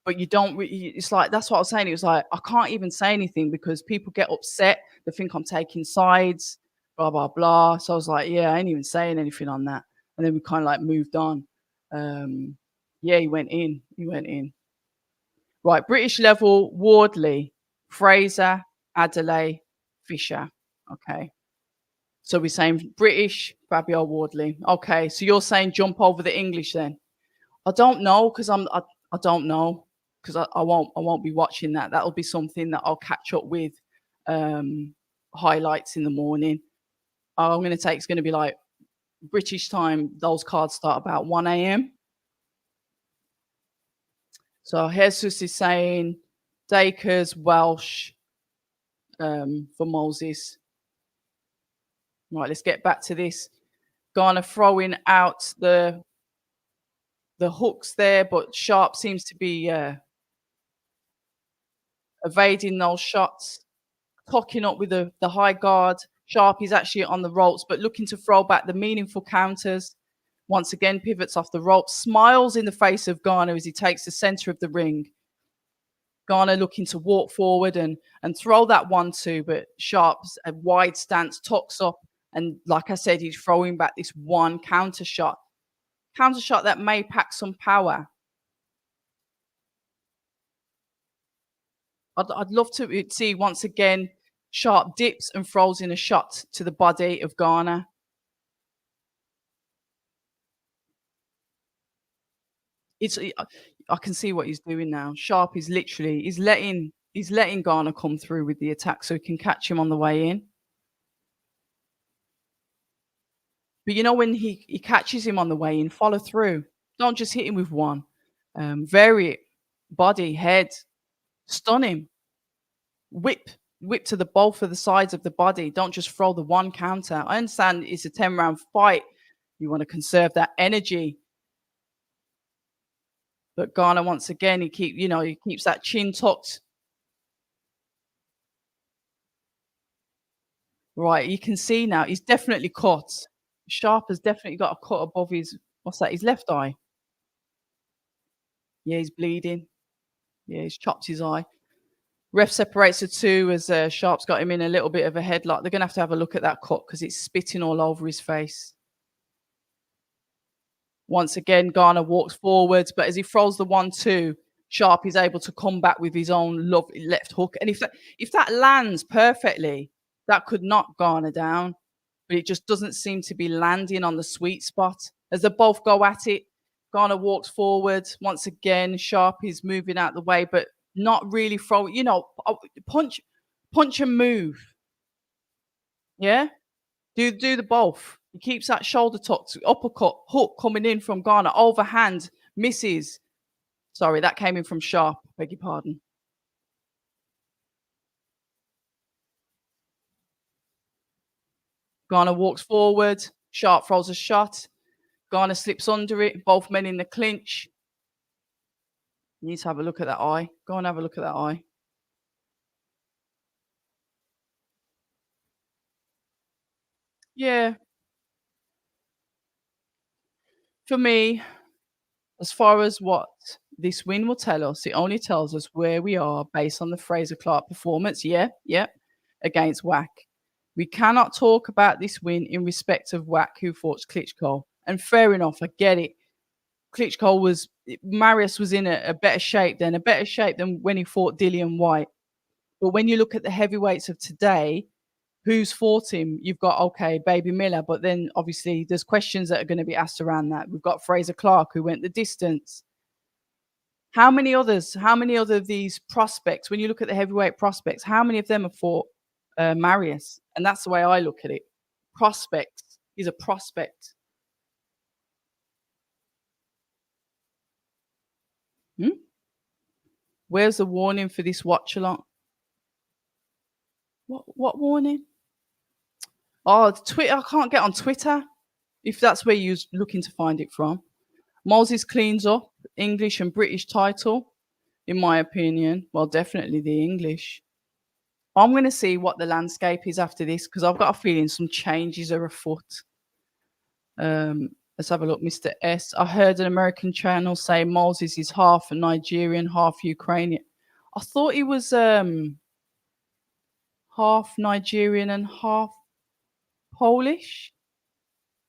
but you don't it's like that's what I was saying. It was like, I can't even say anything because people get upset. They think I'm taking sides, blah, blah, blah. So I was like, yeah, I ain't even saying anything on that. And then we kind of like moved on. Um, yeah, he went in. He went in. Right, British level, Wardley, Fraser, Adelaide, Fisher. Okay. So we're saying British, Fabio Wardley. Okay. So you're saying jump over the English then? I don't know because I don't know because I won't be watching that. That'll be something that I'll catch up with um highlights in the morning. All I'm gonna take is gonna be like British time, those cards start about 1 a.m. So Jesus is saying Dakers, Welsh, for Moses. Right, let's get back to this. Garner throwing out the hooks there, but Sharp seems to be evading those shots, cocking up with the high guard. Sharp is actually on the ropes, but looking to throw back the meaningful counters. Once again, pivots off the ropes, smiles in the face of Garner as he takes the center of the ring. Garner looking to walk forward and throw that 1-2, but Sharp's a wide stance, tucks up, and like I said, he's throwing back this one counter shot that may pack some power. I'd love to see once again Sharp dips and throws in a shot to the body of Garner. It's I can see what he's doing now. Sharp is literally he's letting Garner come through with the attack so he can catch him on the way in. But you know when he catches him on the way in, follow through. Don't just hit him with one. Vary it, body, head, stun him, whip, whip to the both of the sides of the body. Don't just throw the one counter. I understand it's a 10-round fight. You want to conserve that energy. But Garner, once again, he keeps that chin tucked. Right, you can see now he's definitely cut. Sharp has definitely got a cut above his what's that? His left eye. Yeah, he's bleeding. Yeah, he's chopped his eye. Ref separates the two as Sharp's got him in a little bit of a headlock. They're going to have a look at that cut because it's spitting all over his face. Once again, Garner walks forwards, but as he throws the 1-2, Sharp is able to come back with his own lovely left hook. And if that lands perfectly, that could knock Garner down. But it just doesn't seem to be landing on the sweet spot. As they both go at it, Garner walks forward. Once again, Sharp is moving out the way, but not really throwing, punch and move. Yeah? Do the both. He keeps that shoulder tucked, uppercut, hook coming in from Garner, overhand, misses. Sorry, that came in from Sharp. Beg your pardon. Garner walks forward. Sharp throws a shot. Garner slips under it. Both men in the clinch. You need to have a look at that eye. Go and have a look at that eye. Yeah. For me, as far as what this win will tell us, it only tells us where we are based on the Fraser Clark performance. Yeah, yeah, against Wach. We cannot talk about this win in respect of Wach, who fought Klitschko. And fair enough, I get it. Marius was in a better shape than when he fought Dillian White. But when you look at the heavyweights of today, who's fought him? You've got, okay, Baby Miller, but then obviously there's questions that are going to be asked around that. We've got Fraser Clark, who went the distance. How many others? How many other of these prospects, when you look at the heavyweight prospects, how many of them have fought Marius? And that's the way I look at it. Prospects. He's a prospect. Hmm? Where's the warning for this watch a lot? What warning? Oh, Twitter. I can't get on Twitter if that's where you're looking to find it from. Moses cleans up English and British title, in my opinion. Well, definitely the English. I'm going to see what the landscape is after this because I've got a feeling some changes are afoot. Let's have a look, Mr. S. I heard an American channel say Moses is half Nigerian, half Ukrainian. I thought he was half Nigerian and half Polish.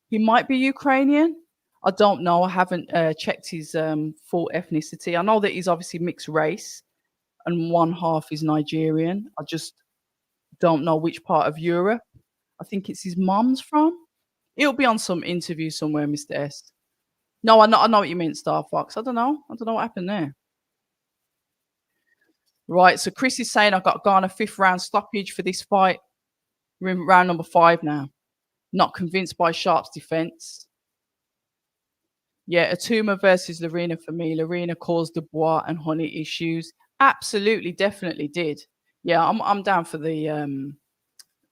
He might be Ukrainian. I don't know. I haven't checked his full ethnicity. I know that he's obviously mixed race and one half is Nigerian. I just don't know which part of Europe. I think it's his mum's from. It'll be on some interview somewhere, Mr. S. No, I know what you mean, Star Fox. I don't know. I don't know what happened there. Right, so Chris is saying I got Garner fifth round stoppage for this fight. We're in round number 5 now. Not convinced by Sharp's defense. Yeah, Itauma versus Lorena for me. Lorena caused Dubois and Honey issues. Absolutely, definitely did. Yeah, I'm down for the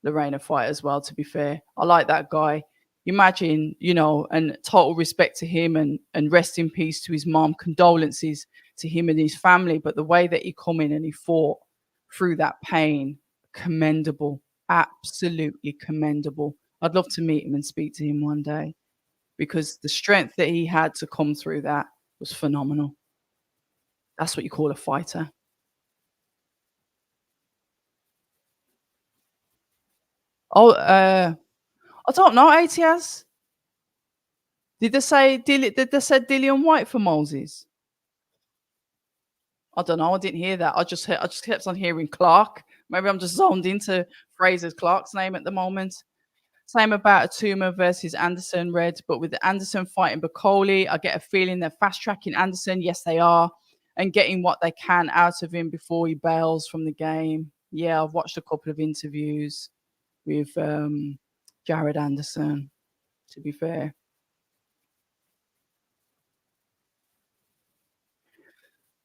Lorena fight as well, to be fair. I like that guy. Imagine, and total respect to him and rest in peace to his mom. Condolences to him and his family. But the way that he come in and he fought through that pain, commendable. Absolutely commendable. I'd love to meet him and speak to him one day because the strength that he had to come through that was phenomenal. That's what you call a fighter. Oh, I don't know, ATS. Did they say Dillian White for Moses? I don't know. I didn't hear that. I just kept on hearing Clark. Maybe I'm just zoned into Fraser Clark's name at the moment. Same about Itauma versus Anderson, Red. But with Anderson fighting Bacoli, I get a feeling they're fast tracking Anderson. Yes, they are, and getting what they can out of him before he bails from the game. Yeah, I've watched a couple of interviews with Jared Anderson. To be fair.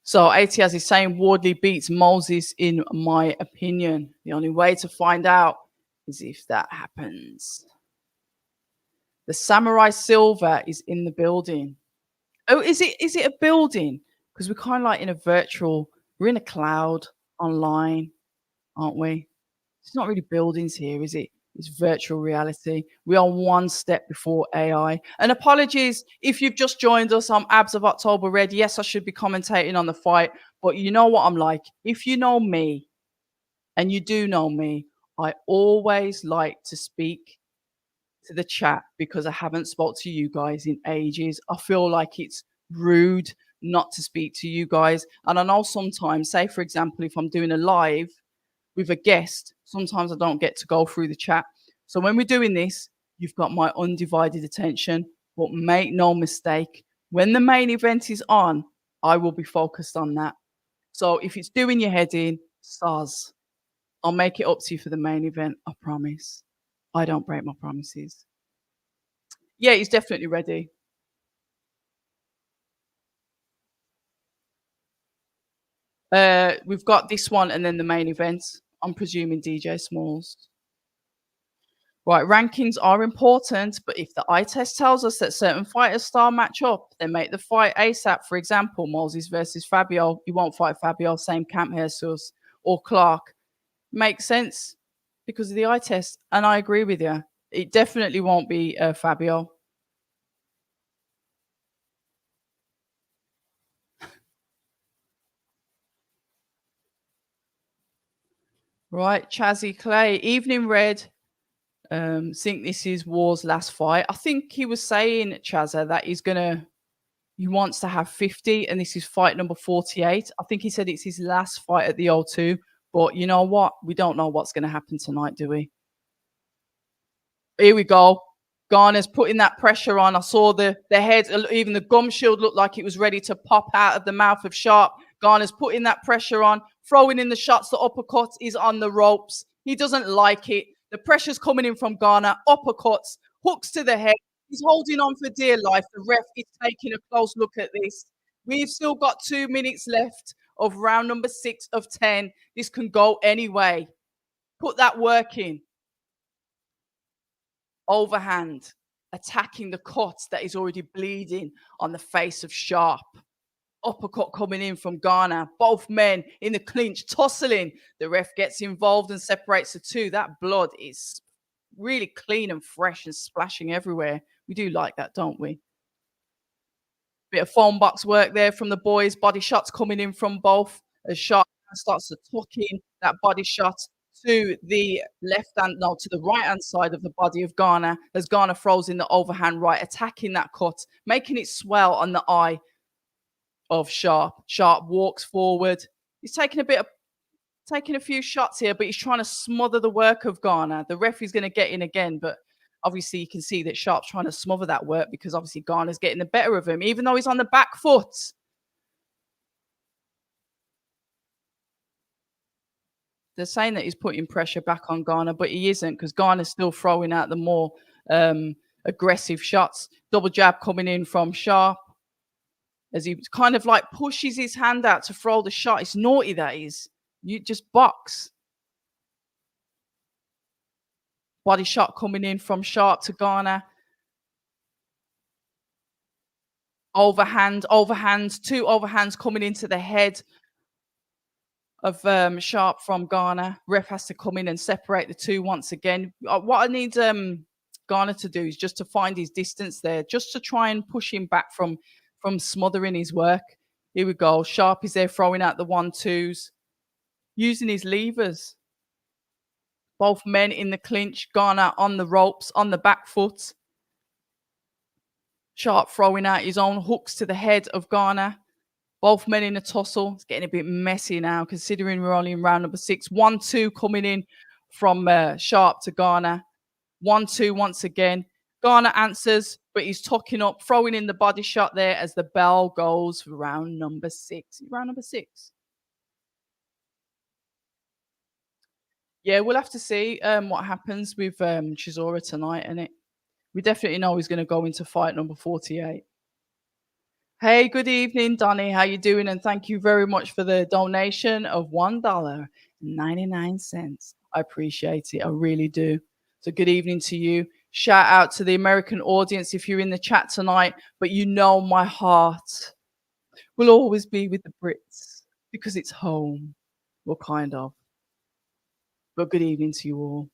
So ATS is saying Wardley beats Moses, in my opinion. The only way to find out is if that happens. The Samurai Silver is in the building. Oh, is it a building? Because we're kind of like in a virtual, we're in a cloud online, aren't we? It's not really buildings here, is it? It's virtual reality. We are one step before AI. And apologies if you've just joined us. I'm Abs of October Red. Yes, I should be commentating on the fight, but you know what I'm like. If you know me, and you do know me, I always like to speak to the chat because I haven't spoke to you guys in ages. I feel like it's rude not to speak to you guys. And I know sometimes, say for example, if I'm doing a live with a guest, sometimes I don't get to go through the chat. So when we're doing this, you've got my undivided attention. But make no mistake, when the main event is on, I will be focused on that. So if it's doing your head in, soz. I'll make it up to you for the main event. I promise. I don't break my promises. Yeah, he's definitely ready. We've got this one and then the main event. I'm presuming DJ Smalls. Right, rankings are important, but if the eye test tells us that certain fighters star match up, then make the fight ASAP. For example, Moses versus Fabio. You won't fight Fabio, same camp, Jesus, or Clark. Makes sense because of the eye test. And I agree with you. It definitely won't be Fabio. Right, Chazzy Clay. Evening Red. Think this is War's last fight. I think he was saying, Chazza, that he wants to have 50 and this is fight number 48. I think he said it's his last fight at the O2. But you know what? We don't know what's going to happen tonight, do we? Here we go. Garner's putting that pressure on. I saw the head, even the gum shield looked like it was ready to pop out of the mouth of Sharp. Garner's putting that pressure on, throwing in the shots. The uppercut is on the ropes. He doesn't like it. The pressure's coming in from Garner. Uppercuts, hooks to the head. He's holding on for dear life. The ref is taking a close look at this. We've still got 2 minutes left of round number 6 of 10. This can go any way. Put that work in. Overhand, attacking the cut that is already bleeding on the face of Sharp. Uppercut coming in from Garner. Both men in the clinch, tussling. The ref gets involved and separates the two. That blood is really clean and fresh and splashing everywhere. We do like that, don't we? Bit of phone box work there from the boys. Body shots coming in from both as Sharp starts to tuck in that body shot to the left hand, no, to the right hand side of the body of Garner as Garner throws in the overhand right, attacking that cut, making it swell on the eye of Sharp. Sharp walks forward. He's taking a few shots here, but he's trying to smother the work of Garner. The referee's going to get in again, but obviously you can see that Sharp's trying to smother that work because obviously Garner's getting the better of him, even though he's on the back foot. They're saying that he's putting pressure back on Garner, but he isn't because Garner's still throwing out the more um, aggressive shots. Double jab coming in from Sharp as he kind of like pushes his hand out to throw the shot. It's naughty, that is. You just box. Body shot coming in from Sharp to Garner. Overhand, two overhands coming into the head of Sharp from Garner. Ref has to come in and separate the two once again. What I need Garner to do is just to find his distance there, just to try and push him back from smothering his work. Here we go. Sharp is there throwing out the 1-2s, using his levers. Both men in the clinch. Garner on the ropes, on the back foot. Sharp throwing out his own hooks to the head of Garner. Both men in a tussle. It's getting a bit messy now, considering we're only in round number 6. 1-2 coming in from Sharp to Garner. 1-2 once again. Garner answers, but he's tucking up, throwing in the body shot there as the bell goes for round number 6. Round number 6. Yeah, we'll have to see what happens with Chisora tonight, innit? We definitely know he's going to go into fight number 48. Hey, good evening, Donnie. How you doing? And thank you very much for the donation of $1.99. I appreciate it. I really do. So good evening to you. Shout out to the American audience if you're in the chat tonight. But you know my heart will always be with the Brits because it's home. Well, kind of. But good evening to you all.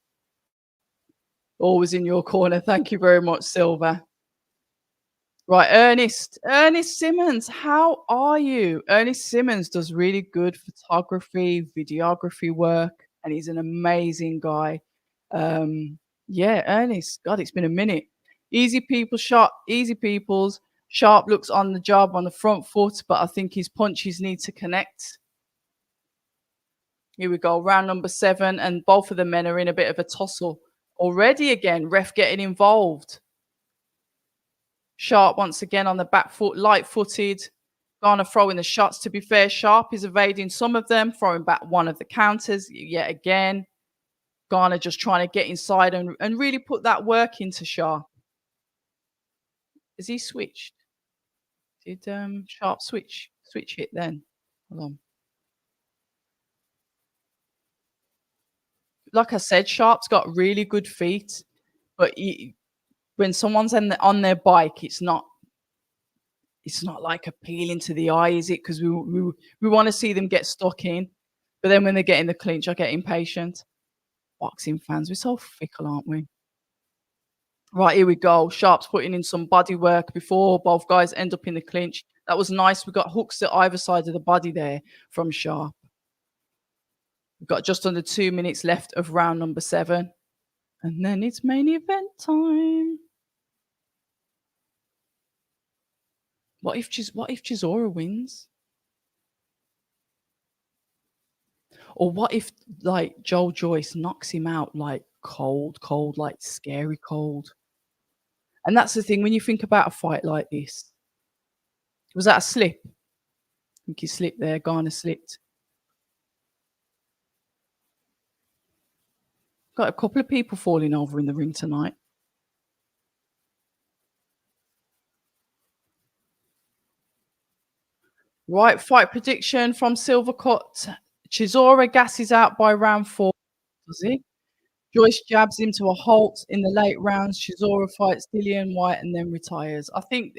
Always in your corner. Thank you very much, Silver. Right, Ernest Simmons, how are you? Ernest Simmons does really good photography, videography work, and he's an amazing guy. Yeah, Ernest, God, it's been a minute. Easy people shot, easy peoples. Sharp looks on the job on the front foot, but I think his punches need to connect. Here we go, round number 7, and both of the men are in a bit of a tussle already again. Ref getting involved. Sharp once again on the back foot, light-footed. Garner throwing the shots. To be fair, Sharp is evading some of them, throwing back one of the counters yet again. Garner just trying to get inside and really put that work into Sharp. Has he switched? Did Sharp switch it then? Hold on. Like I said, Sharp's got really good feet, but when someone's on their bike, it's not like appealing to the eye, is it? Because we want to see them get stuck in, but then when they get in the clinch, I get impatient. Boxing fans, we're so fickle, aren't we? Right, here we go. Sharp's putting in some body work before both guys end up in the clinch. That was nice. We got hooks to either side of the body there from Sharp. We've got just under 2 minutes left of round number 7. And then it's main event time. What if Chisora wins? Or what if like Joyce knocks him out like cold, like scary cold? And that's the thing when you think about a fight like this. Was that a slip? I think he slipped there. Garner slipped. Got a couple of people falling over in the ring tonight. Right, fight prediction from Silvercut. Chisora gasses out by round 4. Does he? Joyce jabs him to a halt in the late rounds. Chisora fights Dillian White and then retires. I think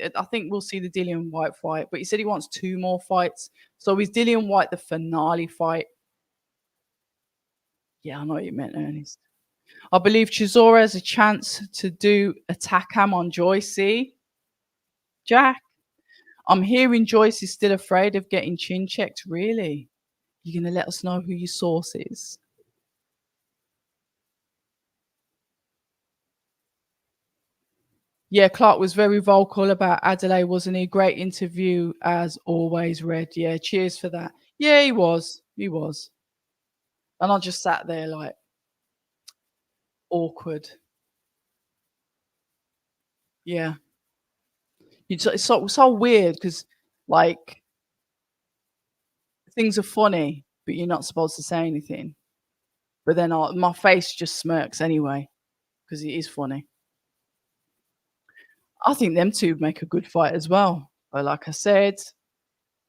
we'll see the Dillian White fight, but he said he wants 2 more fights. So is Dillian White the finale fight? Yeah, I know what you meant, Ernest. I believe Chisora has a chance to do a Takam on Joyce. See, Jack. I'm hearing Joyce is still afraid of getting chin checked. Really? You're gonna let us know who your source is? Yeah, Clark was very vocal about Adelaide, wasn't he? Great interview as always, Red. Yeah, cheers for that. Yeah, he was. He was. And I just sat there like awkward. Yeah. It's so weird because like things are funny, but you're not supposed to say anything. But then my face just smirks anyway because it is funny. I think them two make a good fight as well. But like I said,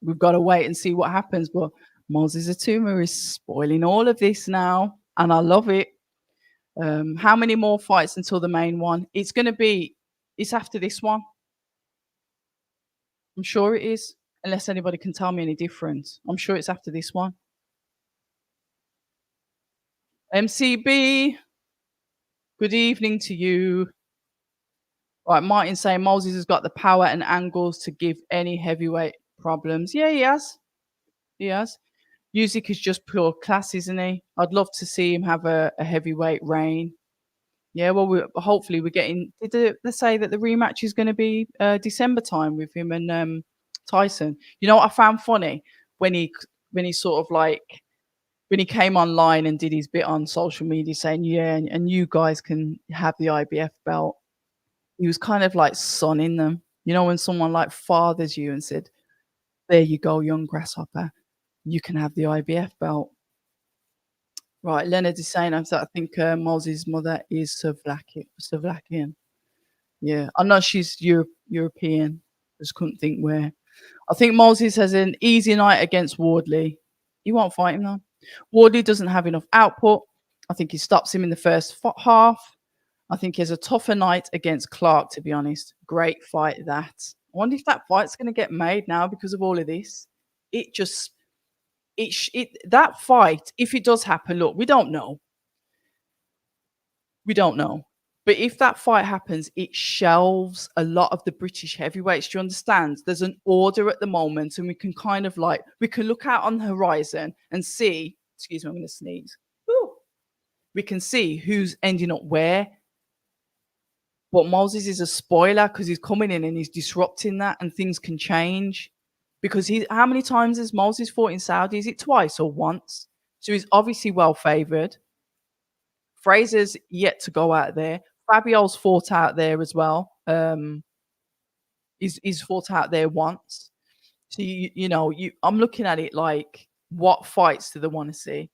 we've got to wait and see what happens. But Moses Itauma is spoiling all of this now, and I love it. How many more fights until the main one? It's after this one. I'm sure it is, unless anybody can tell me any different. I'm sure it's after this one. MCB, good evening to you. Right, Martin saying Moses has got the power and angles to give any heavyweight problems. Yeah, he has. He has. Usyk is just pure class, isn't he? I'd love to see him have a heavyweight reign. Yeah, well, hopefully we're getting. They say that the rematch is going to be December time with him and Tyson? You know what I found funny when he sort of like when he came online and did his bit on social media saying, yeah, and you guys can have the IBF belt. He was kind of like sonning them. You know, when someone like fathers you and said, there you go, young grasshopper, you can have the IBF belt. Right, Leonard is saying, I think Moses' mother is Slovakian. Yeah, I know she's European. Just couldn't think where. I think Moses has an easy night against Wardley. He won't fight him though. Wardley doesn't have enough output. I think he stops him in the first half. I think he has a tougher night against Clark, to be honest. Great fight that. I wonder if that fight's going to get made now because of all of this. It just, that fight, if it does happen, look, we don't know. We don't know. But if that fight happens, it shelves a lot of the British heavyweights. Do you understand? There's an order at the moment, and we can kind of like, we can look out on the horizon and see, excuse me, I'm going to sneeze. Ooh. We can see who's ending up where. But Moses is a spoiler because he's coming in and he's disrupting that, and things can change. Because how many times has Moses fought in Saudi? Is it twice or once? So he's obviously well favored. Fraser's yet to go out there. Fabio's fought out there as well. He's fought out there once. So I'm looking at it like, what fights do they want to see?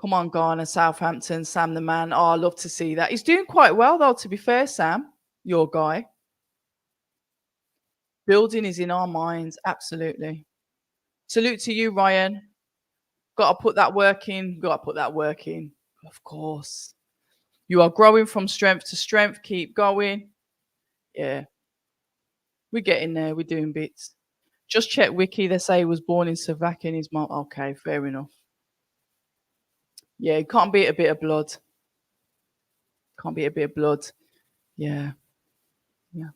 Come on, Garner, Southampton, Sam the man. Oh, I love to see that. He's doing quite well though, to be fair, Sam, your guy. Building is in our minds, absolutely. Salute to you, Ryan. Got to put that work in. Got to put that work in. Of course. You are growing from strength to strength. Keep going. Yeah. We're getting there. We're doing bits. Just check Wiki. They say he was born in Slovakia and his mom. Okay, fair enough. Yeah, it can't beat a bit of blood. Can't beat a bit of blood. Yeah. Yeah.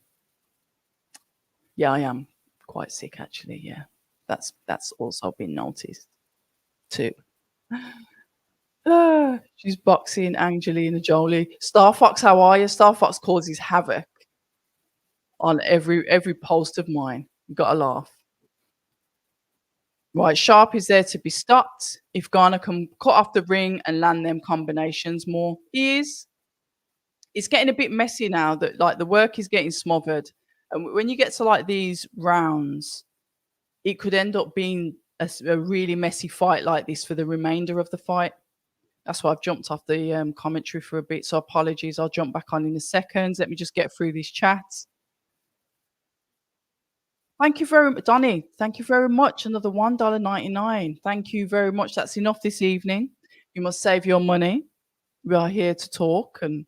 Yeah, I am quite sick actually. Yeah. That's also been noticed too. She's boxing Angelina Jolie. Star Fox, how are you? Star Fox causes havoc on every post of mine. You gotta laugh. Right, Sharp is there to be stopped. If Garner can cut off the ring and land them combinations more, he is. It's getting a bit messy now that like the work is getting smothered. And when you get to like these rounds, it could end up being a really messy fight like this for the remainder of the fight. That's why I've jumped off the commentary for a bit. So apologies. I'll jump back on in a second. Let me just get through these chats. Thank you very much, Donny. Thank you very much. Another $1.99. Thank you very much. That's enough this evening. You must save your money. We are here to talk and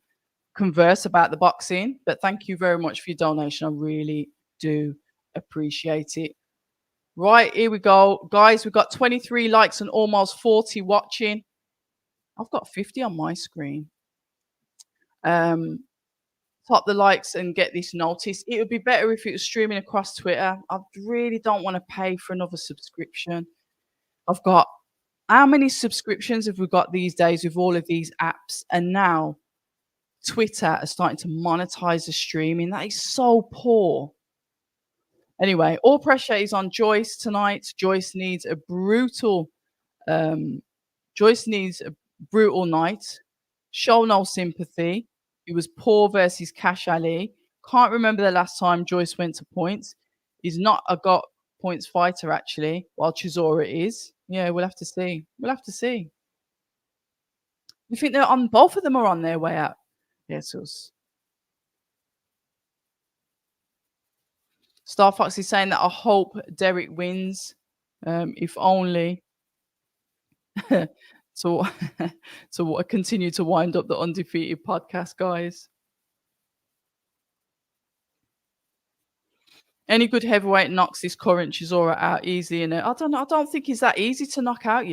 converse about the boxing. But thank you very much for your donation. I really do appreciate it. Right, here we go. Guys, we've got 23 likes and almost 40 watching. I've got 50 on my screen. Um, Tap the likes and get this notice. It would be better if it was streaming across Twitter. I really don't want to pay for another subscription. I've got how many subscriptions have we got these days with all of these apps? And now Twitter is starting to monetize the streaming. That is so poor. Anyway, all pressure is on Joyce tonight. Um, Joyce needs a brutal night. Show no sympathy. It was poor versus Cash Ali. Can't remember the last time Joyce went to points. He's not a got points fighter actually, while Chisora is. Yeah, we'll have to see. We'll have to see. You think they're on both of them are on their way out? Yes, Star Fox is saying that I hope Derek wins. If only. So so continue to wind up the undefeated podcast, guys. Any good heavyweight knocks this current Chisora out easy, and I don't know. I don't think he's that easy to knock out.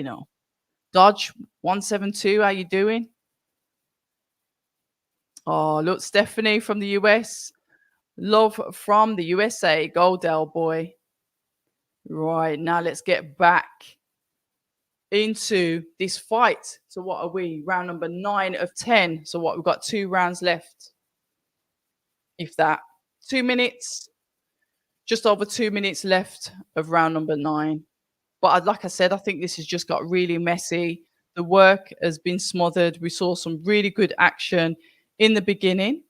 Dodge 172. How you doing? Oh, look, Stephanie from the US. Love from the USA. Go Del boy. Right now, let's get back into this fight. So what are we? Round number 9 of 10. So what? We've got 2 rounds left. If that, 2 minutes. Just over 2 minutes left of round number 9. But like I said, I think this has just got really messy. The work has been smothered. We saw some really good action in the beginning.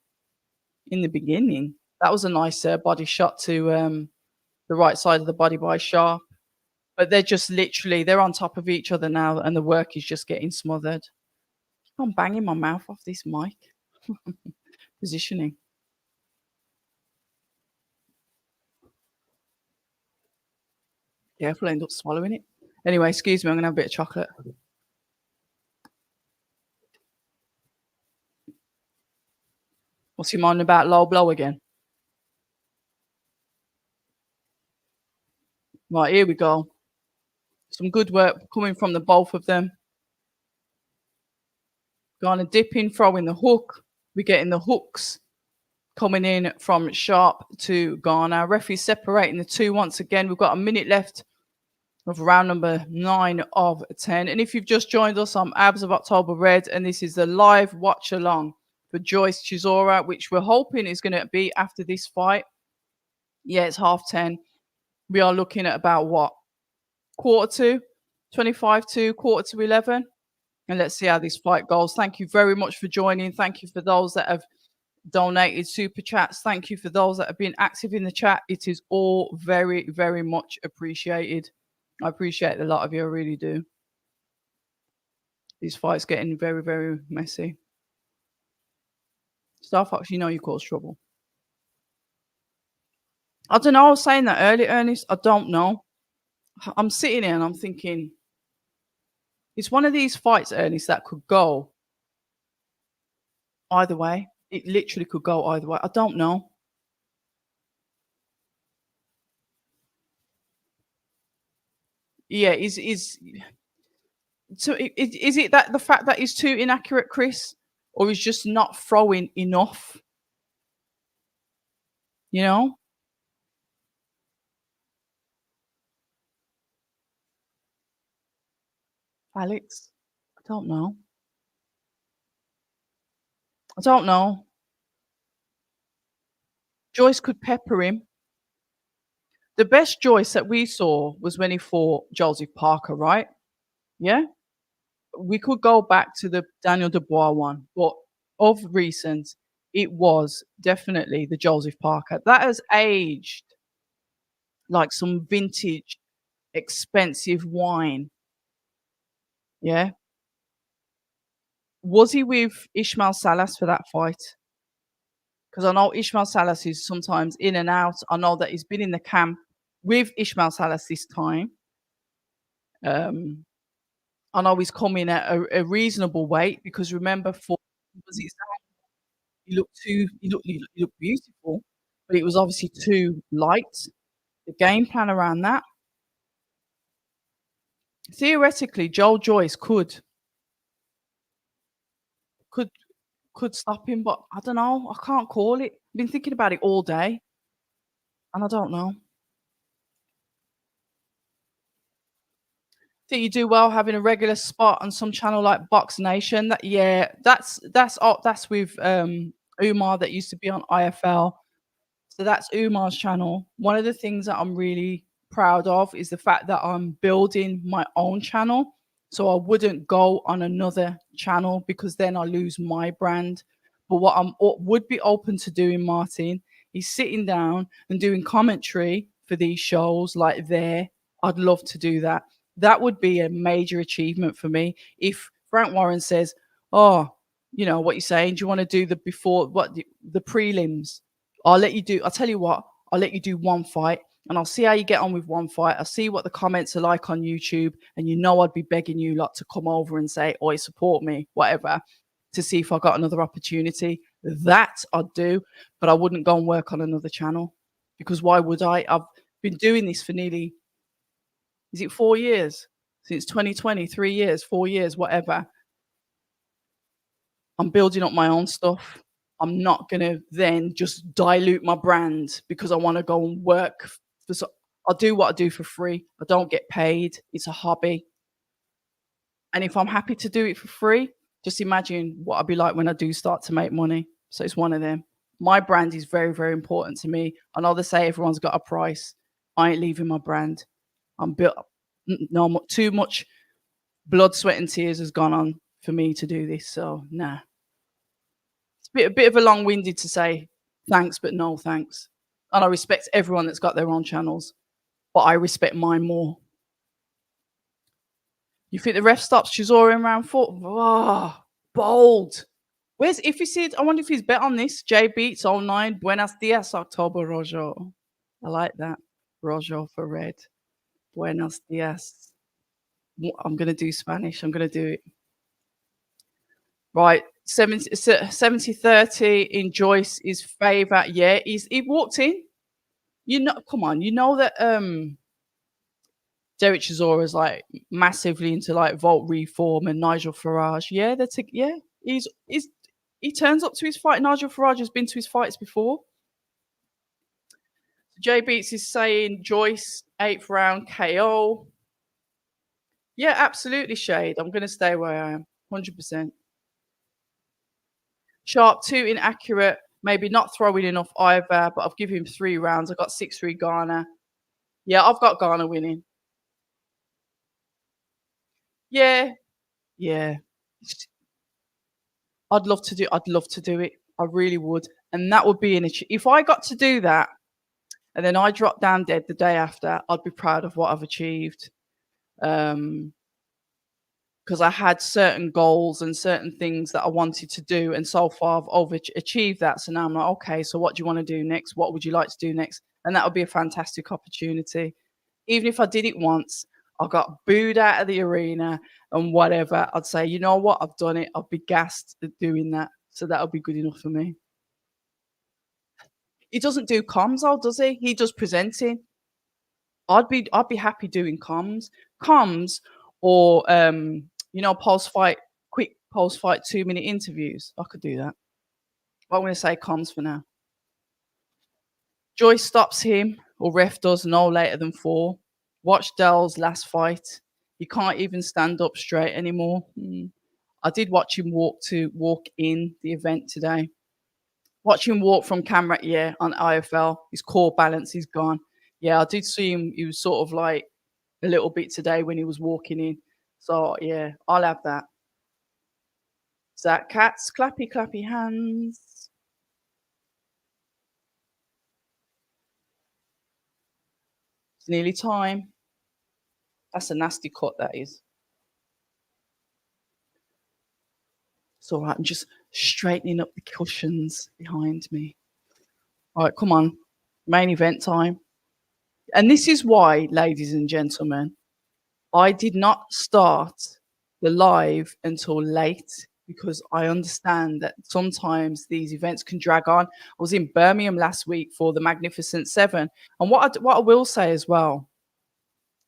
That was a nice body shot to the right side of the body by Sharp. But they're just literally, they're on top of each other now, and the work is just getting smothered. I'm banging my mouth off this mic. Positioning. Careful, I end up swallowing it. Anyway, excuse me, I'm going to have a bit of chocolate. What's he moaning about? Low blow again? Right, here we go. Some good work coming from the both of them. Garner dipping, throwing the hook. We're getting the hooks coming in from Sharp to Garner. Referee separating the two once again. We've got a minute left of round number 9 of 10. And if you've just joined us, I'm Abs of October Red, and this is the live watch along for Joyce Chisora, which we're hoping is going to be after this fight. Yeah, it's 10:30. We are looking at about what? Quarter to 25 to quarter to 11. And let's see how this fight goes. Thank you very much for joining. Thank you for those that have donated super chats. Thank you for those that have been active in the chat. It is all very, very much appreciated. I appreciate a lot of you. I really do. These fights getting very, very messy. Star Fox, you know you cause trouble. I don't know. I was saying that earlier, Ernest. I don't know. I'm sitting here and I'm thinking, it's one of these fights, Ernest, that could go either way. It literally could go either way. I don't know. Yeah, is it that the fact that he's too inaccurate, Chris, or he's just not throwing enough? You know, Alex. I don't know. I don't know. Joyce could pepper him. The best Joyce that we saw was when he fought Joseph Parker, right? Yeah. We could go back to the Daniel Dubois one, but of recent, it was definitely the Joseph Parker. That has aged like some vintage, expensive wine. Yeah. Was he with Ishmael Salas for that fight? Because I know Ishmael Salas is sometimes in and out. I know that he's been in the camp with Ishmael Salas this time. I know he's coming at a reasonable weight because remember, for was it he looked beautiful, but it was obviously too light. The game plan around that. Theoretically, Joel Joyce could could stop him, but I don't know. I can't call it. Been thinking about it all day, and I don't know. Think you do well having a regular spot on some channel like Box Nation. That yeah, that's with Umar that used to be on IFL. So that's Umar's channel. One of the things that I'm really proud of is the fact that I'm building my own channel. So I wouldn't go on another channel because then I lose my brand. But what would be open to doing, Martin, is sitting down and doing commentary for these shows like there. I'd love to do that. That would be a major achievement for me. If Frank Warren says, "Oh, you know what you're saying? Do you want to do the before what the prelims?" I'll tell you what, I'll let you do one fight and I'll see how you get on with one fight. I'll see what the comments are like on YouTube. And you know, I'd be begging you lot to come over and say, "Oi, support me," whatever, to see if I got another opportunity. That I'd do, but I wouldn't go and work on another channel because why would I? I've been doing this for nearly, is it 4 years? Since 2020, 3 years, 4 years, whatever. I'm building up my own stuff. I'm not gonna then just dilute my brand because I wanna go and work for I do what I do for free. I don't get paid. It's a hobby. And if I'm happy to do it for free, just imagine what I'd be like when I do start to make money. So it's one of them. My brand is very, very important to me. I know they say everyone's got a price. I ain't leaving my brand. I'm built no too much blood, sweat, and tears has gone on for me to do this. So nah. A bit of a long-winded to say thanks, but no thanks. And I respect everyone that's got their own channels, but I respect mine more. You think the ref stops Chisora in round 4? Oh, bold. Where's if you see it? I wonder if he's bet on this. J Beats 09. Buenos dias, October Rojo. I like that. Rojo for red. Buenos dias. I'm gonna do Spanish. I'm gonna do it. Right, 70-30 in Joyce's favour. Yeah, he walked in. You know, come on, you know that Derek Chisora is like massively into like Volt Reform and Nigel Farage. Yeah, yeah. He turns up to his fight. Nigel Farage has been to his fights before. Jay Beats is saying Joyce 8th round KO. Yeah, absolutely, Shade. I'm gonna stay where I am, 100%. Sharp, too inaccurate, maybe not throwing enough either, but I've given him 3 rounds. I got 6-3 Garner. Yeah, I've got Garner winning. Yeah, yeah. I'd love to do it. I really would. And that would be if I got to do that and then I dropped down dead the day after, I'd be proud of what I've achieved. Because I had certain goals and certain things that I wanted to do, and so far I've overachieved that. So now I'm like, okay, so what do you want to do next? What would you like to do next? And that would be a fantastic opportunity. Even if I did it once, I got booed out of the arena and whatever, I'd say, you know what, I've done it. I'd be gassed at doing that. So that would be good enough for me. He doesn't do comms, though, does he? He does presenting. I'd be happy doing comms, or post fight, quick post fight 2-minute interviews. I could do that. But I'm going to say comms for now. Joyce stops him, or ref does, no later than 4. Watch Dell's last fight. He can't even stand up straight anymore. I did watch him walk in the event today. Watch him walk from camera, yeah, on IFL. His core balance is gone. Yeah, I did see him. He was sort of like a little bit today when he was walking in. So yeah, I'll have that. Zach Cats, clappy, clappy hands. It's nearly time. That's a nasty cut, that is. It's all right. I'm just straightening up the cushions behind me. All right, come on. Main event time. And this is why, ladies and gentlemen, I did not start the live until late, because I understand that sometimes these events can drag on. I was in Birmingham last week for the Magnificent Seven. And what I will say as well,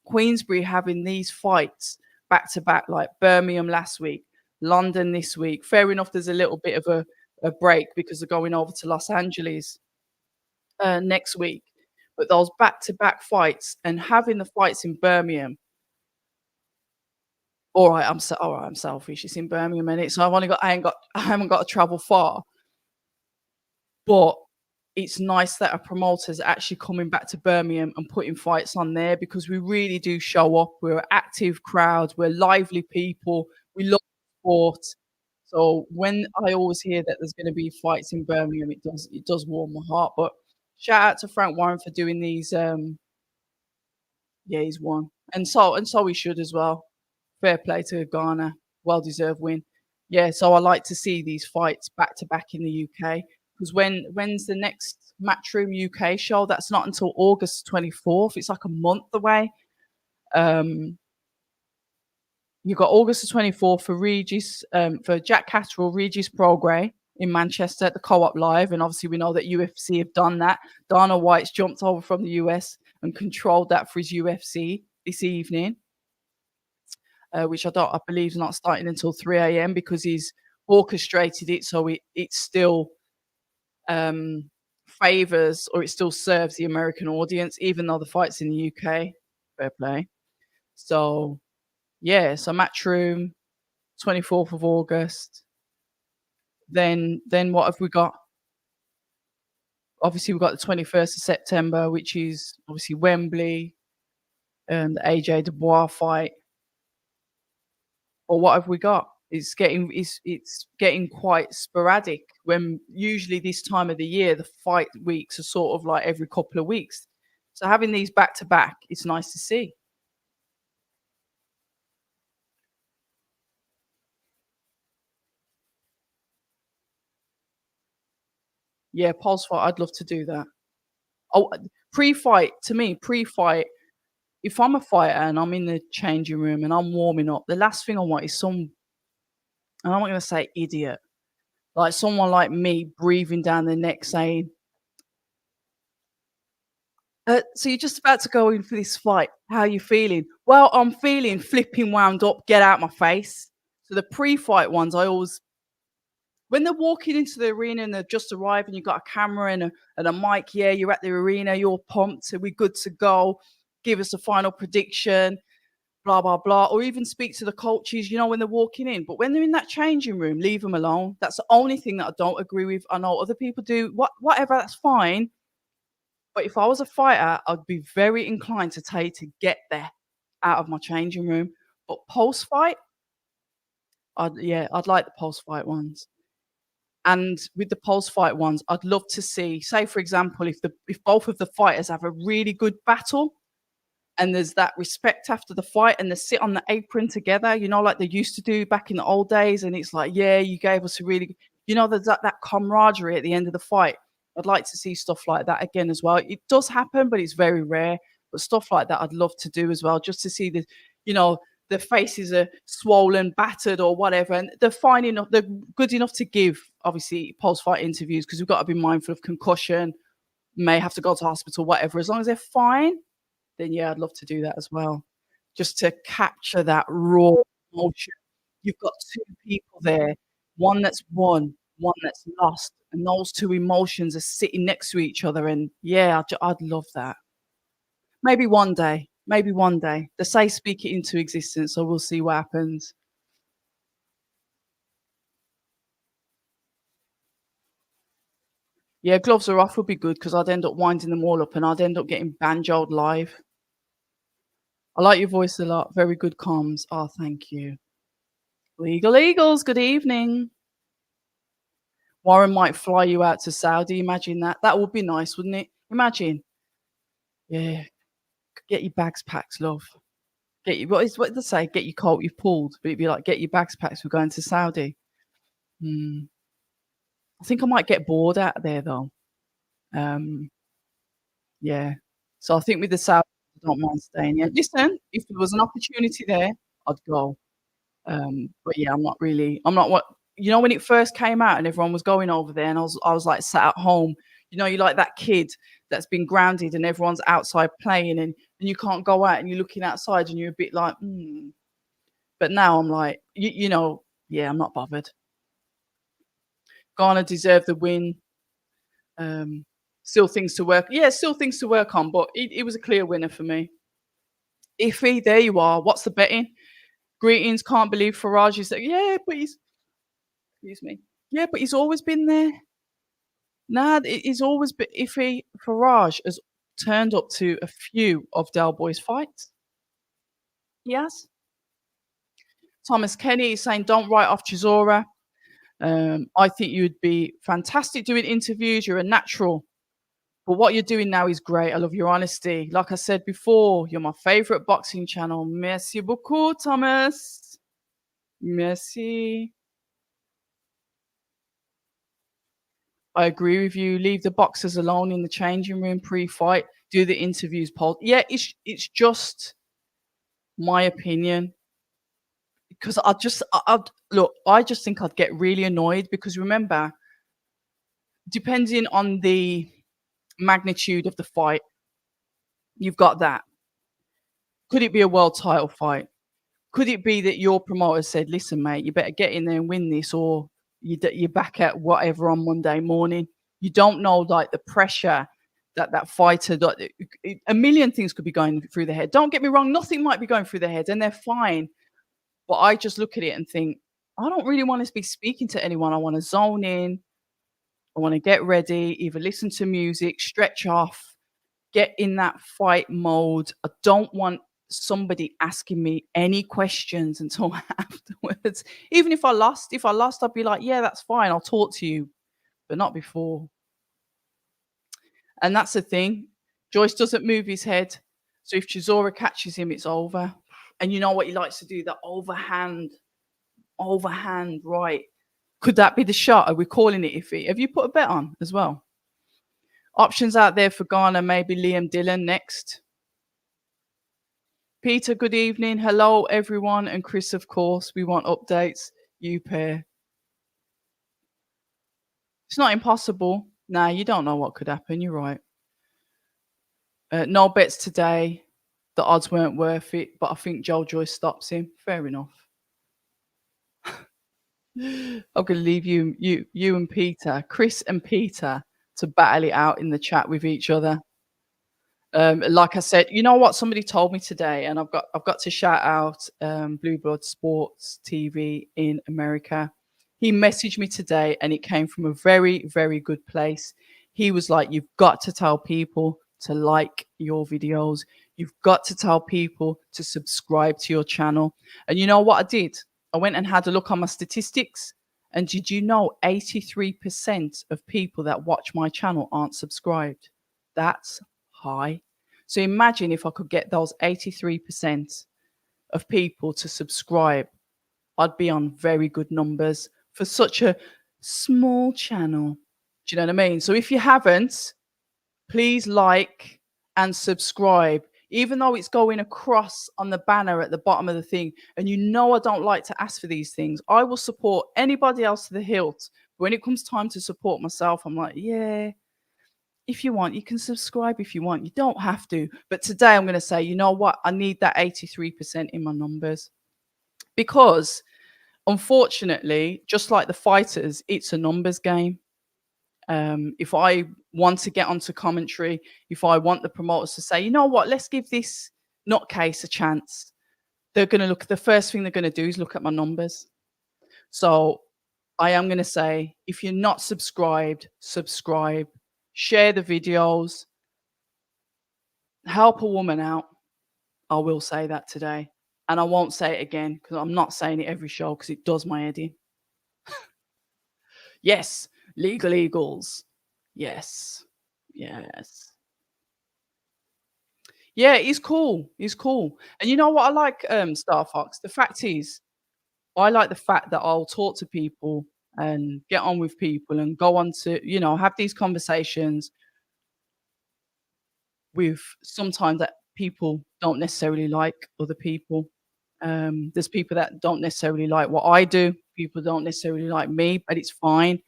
Queensbury having these fights back to back, like Birmingham last week, London this week. Fair enough, there's a little bit of a break because they're going over to Los Angeles next week. But those back to back fights and having the fights in Birmingham. All right, I'm selfish. It's in Birmingham, innit? So I haven't got to travel far. But it's nice that a promoter's actually coming back to Birmingham and putting fights on there because we really do show up. We're an active crowd, we're lively people, we love sport. So when I always hear that there's gonna be fights in Birmingham, it does warm my heart. But shout out to Frank Warren for doing these, yeah, he's won. And so he should as well. Fair play to Garner, well deserved win. Yeah, so I like to see these fights back to back in the UK. Because when's the next Matchroom UK show? That's not until August 24th. It's like a month away. Um, you've got August the 24th for Regis, for Jack Catterall, Regis Prograis in Manchester at the Co-op Live. And obviously we know that UFC have done that. Dana White's jumped over from the US and controlled that for his UFC this evening. Which I believe is not starting until 3 a.m. because he's orchestrated it so it still favors or it still serves the American audience, even though the fight's in the UK. Fair play. So yeah, so Matchroom, 24th of August. Then what have we got? Obviously, we've got the 21st of September, which is obviously Wembley, the AJ Dubois fight. Or what have we got? It's getting quite sporadic when usually this time of the year the fight weeks are sort of like every couple of weeks. So having these back to back, it's nice to see. Yeah, pulse fight, I'd love to do that. Oh, pre-fight, to me, pre-fight, if I'm a fighter and I'm in the changing room and I'm warming up, the last thing I want is some, and I'm not gonna say idiot, like someone like me breathing down the neck saying, so you're just about to go in for this fight. How are you feeling? Well, I'm feeling flipping wound up. Get out my face. So the pre-fight ones, I always, when they're walking into the arena and they've just arrived and you've got a camera and a mic, yeah, you're at the arena, you're pumped, so we're good to go. Give us a final prediction, blah, blah, blah. Or even speak to the coaches, when they're walking in. But when they're in that changing room, leave them alone. That's the only thing that I don't agree with. I know other people do. Whatever, that's fine. But if I was a fighter, I'd be very inclined to tell you to get there out of my changing room. But post-fight, I'd like the post-fight ones. And with the post-fight ones, I'd love to see, say for example, if both of the fighters have a really good battle and there's that respect after the fight and they sit on the apron together, like they used to do back in the old days, and it's like, yeah, you gave us a really, there's that camaraderie at the end of the fight. I'd like to see stuff like that again as well. It does happen, but it's very rare. But stuff like that I'd love to do as well, just to see the faces are swollen, battered, or whatever, and they're fine enough, they're good enough to give, obviously, post-fight interviews because we've got to be mindful of concussion, may have to go to hospital, whatever. As long as they're fine, then yeah, I'd love to do that as well, just to capture that raw emotion. You've got two people there, one that's won, one that's lost, and those two emotions are sitting next to each other. And yeah, I'd love that. Maybe one day. Maybe one day. They say speak it into existence, so we'll see what happens. Yeah, gloves are off would be good because I'd end up winding them all up and I'd end up getting banjoed live. I like your voice a lot. Very good comms. Oh, thank you. Legal Eagles, good evening. Warren might fly you out to Saudi. Imagine that. That would be nice, wouldn't it? Imagine. Yeah. Get your bags packed, love. What did they say? Get your coat you've pulled. But it'd be like, get your bags packed, we're going to Saudi. Hmm. I think I might get bored out there though. Um, yeah. So I think with the Saudi, I don't mind staying. Yeah. Listen, if there was an opportunity there, I'd go. But yeah, I'm not what, when it first came out and everyone was going over there and I was like sat at home, you're like that kid that's been grounded and everyone's outside playing and and you can't go out and you're looking outside and you're a bit like, "Hmm." But now I'm like, yeah, I'm not bothered. Garner deserved the win. Um, Still things to work still things to work on, but it was a clear winner for me. Iffy, there you are. What's the betting? Greetings, can't believe Farage is like, yeah, but he's excuse me. Yeah, but he's always been there. Nah, he's always been Iffy. Farage has turned up to a few of Del Boy's fights. He has. Thomas Kenny is saying, don't write off Chisora. I think you'd be fantastic doing interviews. You're a natural. But what you're doing now is great. I love your honesty. Like I said before, you're my favorite boxing channel. Merci beaucoup, Thomas. Merci. I agree with you. Leave the boxers alone in the changing room pre-fight. Do the interviews, Paul. Yeah, it's just my opinion because I'd look. I just think I'd get really annoyed because remember, depending on the magnitude of the fight, you've got that. Could it be a world title fight? Could it be that your promoter said, "Listen, mate, you better get in there and win this, or you're back at whatever on Monday morning." You don't know, like the pressure that that fighter. A million things could be going through their head. Don't get me wrong; nothing might be going through their head, and they're fine. But I just look at it and think, I don't really want to be speaking to anyone. I want to zone in. I want to get ready, either listen to music, stretch off, get in that fight mode. I don't want somebody asking me any questions until afterwards. Even if I lost, I'd be like, yeah, that's fine. I'll talk to you, but not before. And that's the thing. Joyce doesn't move his head. So if Chisora catches him, it's over. And you know what he likes to do? That overhand, right. Could that be the shot? Are we calling it iffy? Have you put a bet on as well? Options out there for Garner, maybe Liam Dillon next. Peter, good evening. Hello, everyone. And Chris, of course, we want updates. You pair. It's not impossible. Nah, you don't know what could happen. You're right. No bets today. The odds weren't worth it, but I think Joe Joyce stops him. Fair enough. I'm going to leave you and Peter, Chris and Peter, to battle it out in the chat with each other. Like I said, you know what? Somebody told me today, and I've got to shout out Blue Blood Sports TV in America. He messaged me today, and it came from a very, very good place. He was like, "You've got to tell people to like your videos. You've got to tell people to subscribe to your channel." And you know what I did? I went and had a look on my statistics. And did you know 83% of people that watch my channel aren't subscribed? That's high. So imagine if I could get those 83% of people to subscribe, I'd be on very good numbers for such a small channel. Do you know what I mean? So if you haven't, please like and subscribe, even though it's going across on the banner at the bottom of the thing. And you know I don't like to ask for these things. I will support anybody else to the hilt. But when it comes time to support myself, I'm like, yeah, if you want, you can subscribe if you want. You don't have to. But today I'm going to say, you know what? I need that 83% in my numbers. Because unfortunately, just like the fighters, it's a numbers game. If I want to get onto commentary, if I want the promoters to say, you know what, let's give this nutcase a chance, they're going to look, the first thing they're going to do is look at my numbers. So I am going to say, if you're not subscribed, subscribe, share the videos, help a woman out. I will say that today. And I won't say it again because I'm not saying it every show because it does my head in. Yes, legal eagles. Yes. Yes. Yeah, he's cool. He's cool. And you know what I like, Star Fox? The fact is, I like the fact that I'll talk to people and get on with people and go on to, have these conversations with sometimes that people don't necessarily like other people. There's people that don't necessarily like what I do. People don't necessarily like me, but it's fine.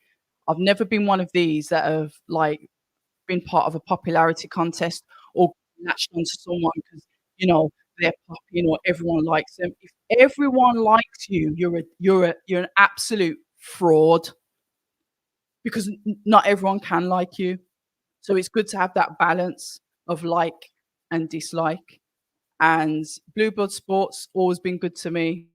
I've never been one of these that have like been part of a popularity contest or latched onto someone because, you know, they're popping or everyone likes them. If everyone likes you, you're an absolute fraud because not everyone can like you. So it's good to have that balance of like and dislike. And Blue Blood Sports always been good to me.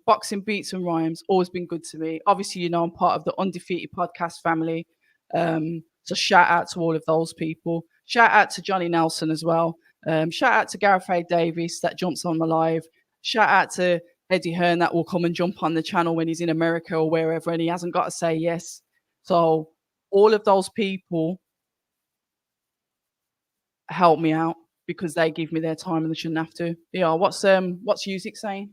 Boxing Beats and Rhymes always been good to me. Obviously, you know, I'm part of the Undefeated podcast family. So shout out to all of those people. Shout out to Johnny Nelson as well. Shout out to Gareth A. Davis that jumps on my live. Shout out to Eddie Hearn that will come and jump on the channel when he's in America or wherever and he hasn't got to say yes. So all of those people help me out because they give me their time and they shouldn't have to. Yeah, what's Music saying?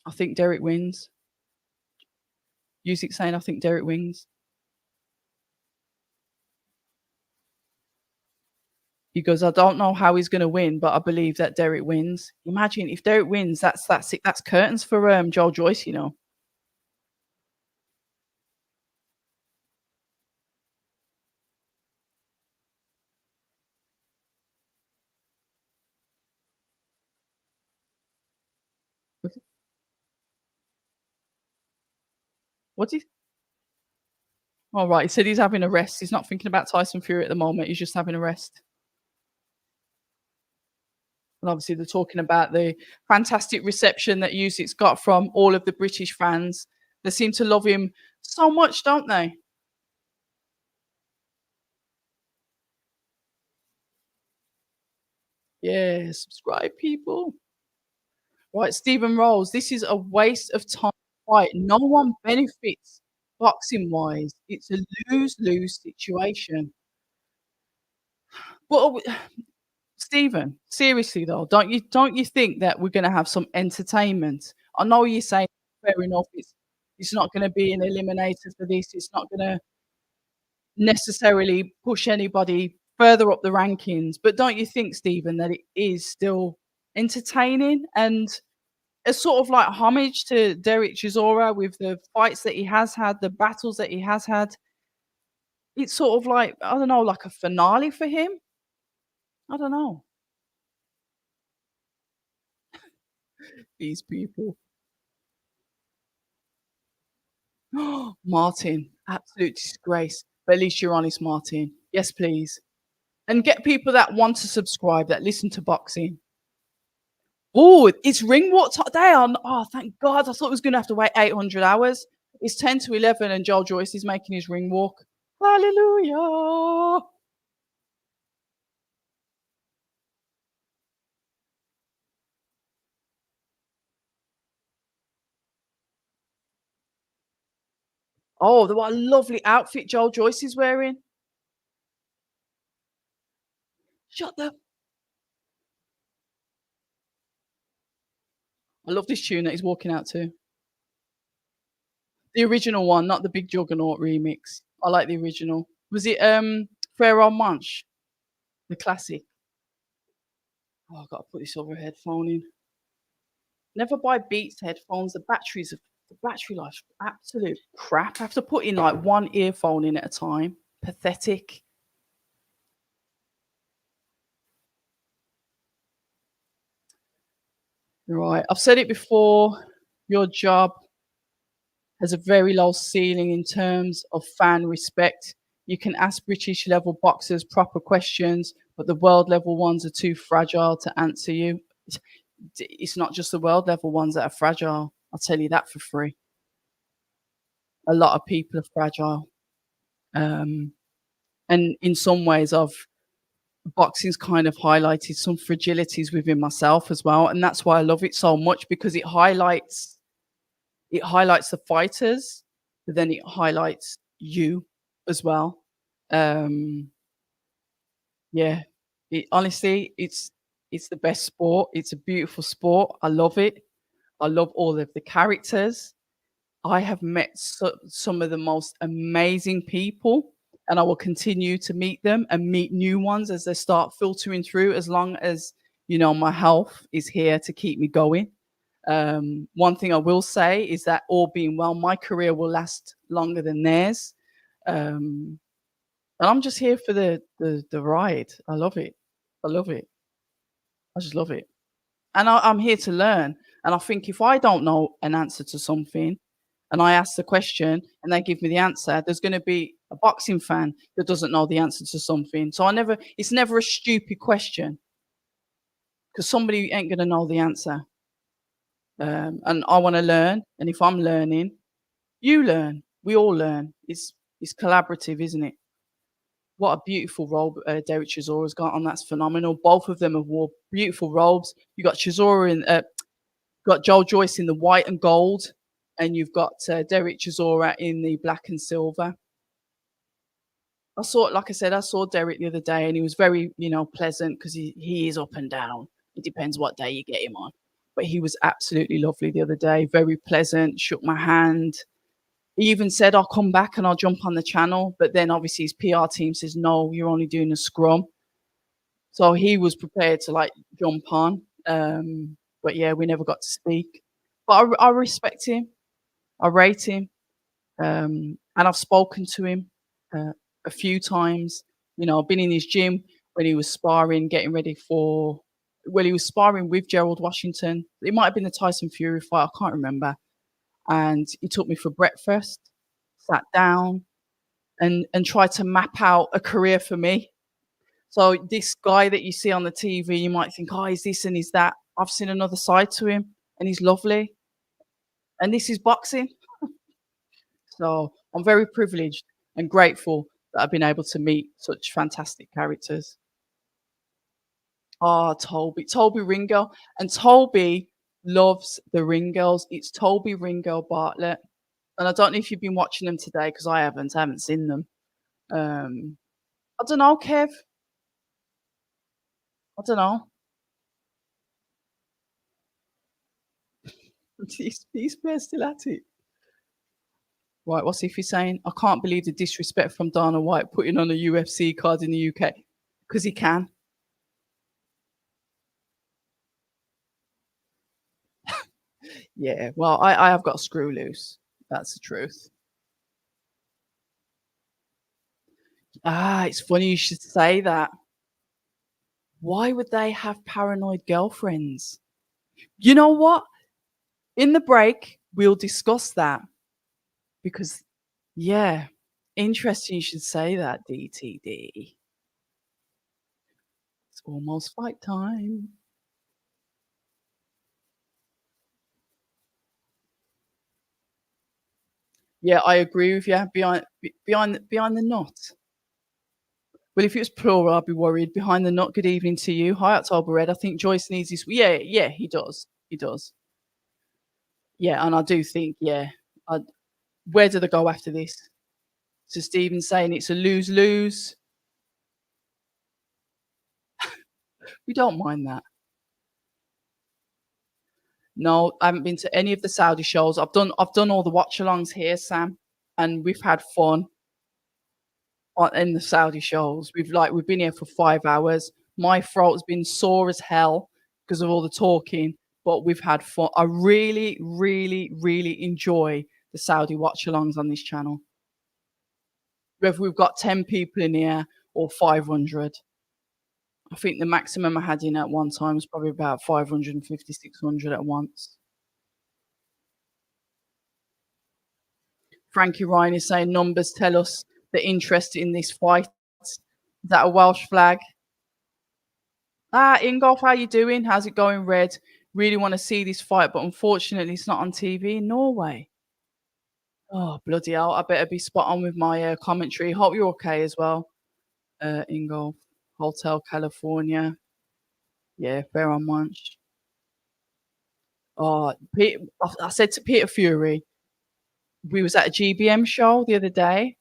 I think Derek wins. Music saying I think Derek wins. He goes, I don't know how he's going to win, but I believe that Derek wins. Imagine if Derek wins, that's it. That's curtains for Joel Joyce. You know, what's he? All right, he said he's having a rest. He's not thinking about Tyson Fury at the moment. He's just having a rest. And obviously, they're talking about the fantastic reception that Usyk's got from all of the British fans. They seem to love him so much, don't they? Yeah, subscribe, people. Right, Stephen Rolls, this is a waste of time fight. No one benefits boxing wise. It's a lose-lose situation. But Stephen, seriously though, don't you think that we're gonna have some entertainment? I know you're saying fair enough, it's not gonna be an eliminator for this, it's not gonna necessarily push anybody further up the rankings. But don't you think, Stephen, that it is still entertaining and a sort of like homage to Derek Chisora with the fights that he has had, the battles that he has had. It's sort of like, I don't know, like a finale for him. I don't know. These people. Martin, absolute disgrace. But at least you're honest, Martin. Yes, please. And get people that want to subscribe, that listen to boxing. Oh, it's ring walk day on. Oh, thank God. I thought it was going to have to wait 800 hours. It's 10 to 11 and Joel Joyce is making his ring walk. Hallelujah. Oh, what a lovely outfit Joel Joyce is wearing. Shut the. I love this tune that he's walking out to. The original one, not the Big Juggernaut remix. I like the original. Was it Frere on Manche? The classic. Oh, I've got to put this other headphone in. Never buy Beats headphones. The battery life's absolute crap. I have to put in like one earphone in at a time. Pathetic. Right. I've said it before. Your job has a very low ceiling in terms of fan respect. You can ask British level boxers proper questions, but the world level ones are too fragile to answer you. It's not just the world level ones that are fragile. I'll tell you that for free. A lot of people are fragile. Um, and in some ways, boxing's kind of highlighted some fragilities within myself as well. And that's why I love it so much because it highlights the fighters, but then it highlights you as well. Um, yeah, honestly, it's the best sport. It's a beautiful sport. I love it. I love all of the characters. I have met some of the most amazing people, and I will continue to meet them and meet new ones as they start filtering through. As long as my health is here to keep me going. One thing I will say is that all being well, my career will last longer than theirs. Um, and I'm just here for the ride. I love it. I love it. I just love it. And I'm here to learn. And I think if I don't know an answer to something and I ask the question and they give me the answer, there's going to be a boxing fan that doesn't know the answer to something. So it's never a stupid question because somebody ain't going to know the answer. And I want to learn. And if I'm learning, you learn. We all learn. It's collaborative, isn't it? What a beautiful robe Derek Chisora's got on. That's phenomenal. Both of them have wore beautiful robes. You got Chisora in got Joel Joyce in the white and gold, and you've got Derek Chisora in the black and silver. Like I said, I saw Derek the other day, and he was very, pleasant because he is up and down. It depends what day you get him on, but he was absolutely lovely the other day. Very pleasant. Shook my hand. He even said, "I'll come back and I'll jump on the channel," but then obviously his PR team says, "No, you're only doing a scrum." So he was prepared to like jump on. But yeah, we never got to speak. But I respect him. I rate him. And I've spoken to him a few times. I've been in his gym when he was sparring, getting ready for. Well, he was sparring with Gerald Washington. It might have been the Tyson Fury fight. I can't remember. And he took me for breakfast, sat down, and tried to map out a career for me. So this guy that you see on the TV, you might think, "Oh, he's this and he's that." I've seen another side to him, and he's lovely. And this is boxing. So I'm very privileged and grateful that I've been able to meet such fantastic characters. Oh, Toby Ringo. And Toby loves the Ringos. It's Toby Ringo Bartlett. And I don't know if you've been watching them today because I haven't. I haven't seen them. I don't know, Kev. I don't know. He's still at it. Right, what's if he's saying? I can't believe the disrespect from Dana White putting on a UFC card in the UK. Because he can. Yeah, well, I have got a screw loose. That's the truth. It's funny you should say that. Why would they have paranoid girlfriends? You know what? In the break, we'll discuss that because, yeah, interesting you should say that, DTD. It's almost fight time. Yeah, I agree with you. Behind the knot. Well, if it was plural, I'd be worried. Behind the knot. Good evening to you. Hi, October Red. I think Joyce needs his. Yeah, he does. He does. Yeah, and I do think, yeah. Where do they go after this? So Stephen saying it's a lose lose. We don't mind that. No, I haven't been to any of the Saudi shows. I've done all the watch-alongs here, Sam, and we've had fun in the Saudi shows. We've been here for 5 hours. My throat's been sore as hell because of all the talking, but we've had fun. I really, really, really enjoy the Saudi watch-alongs on this channel. Whether we've got 10 people in here or 500. I think the maximum I had in at one time was probably about 550, 600 at once. Frankie Ryan is saying numbers tell us the interest in this fight. Is that a Welsh flag? Ingolf, how you doing? How's it going, Red? Really want to see this fight, but unfortunately it's not on TV in Norway. Oh, bloody hell. I better be spot on with my commentary. Hope you're okay as well, Ingolf. Hotel California. Yeah, fair on munch. Oh, I said to Peter Fury, we was at a GBM show the other day,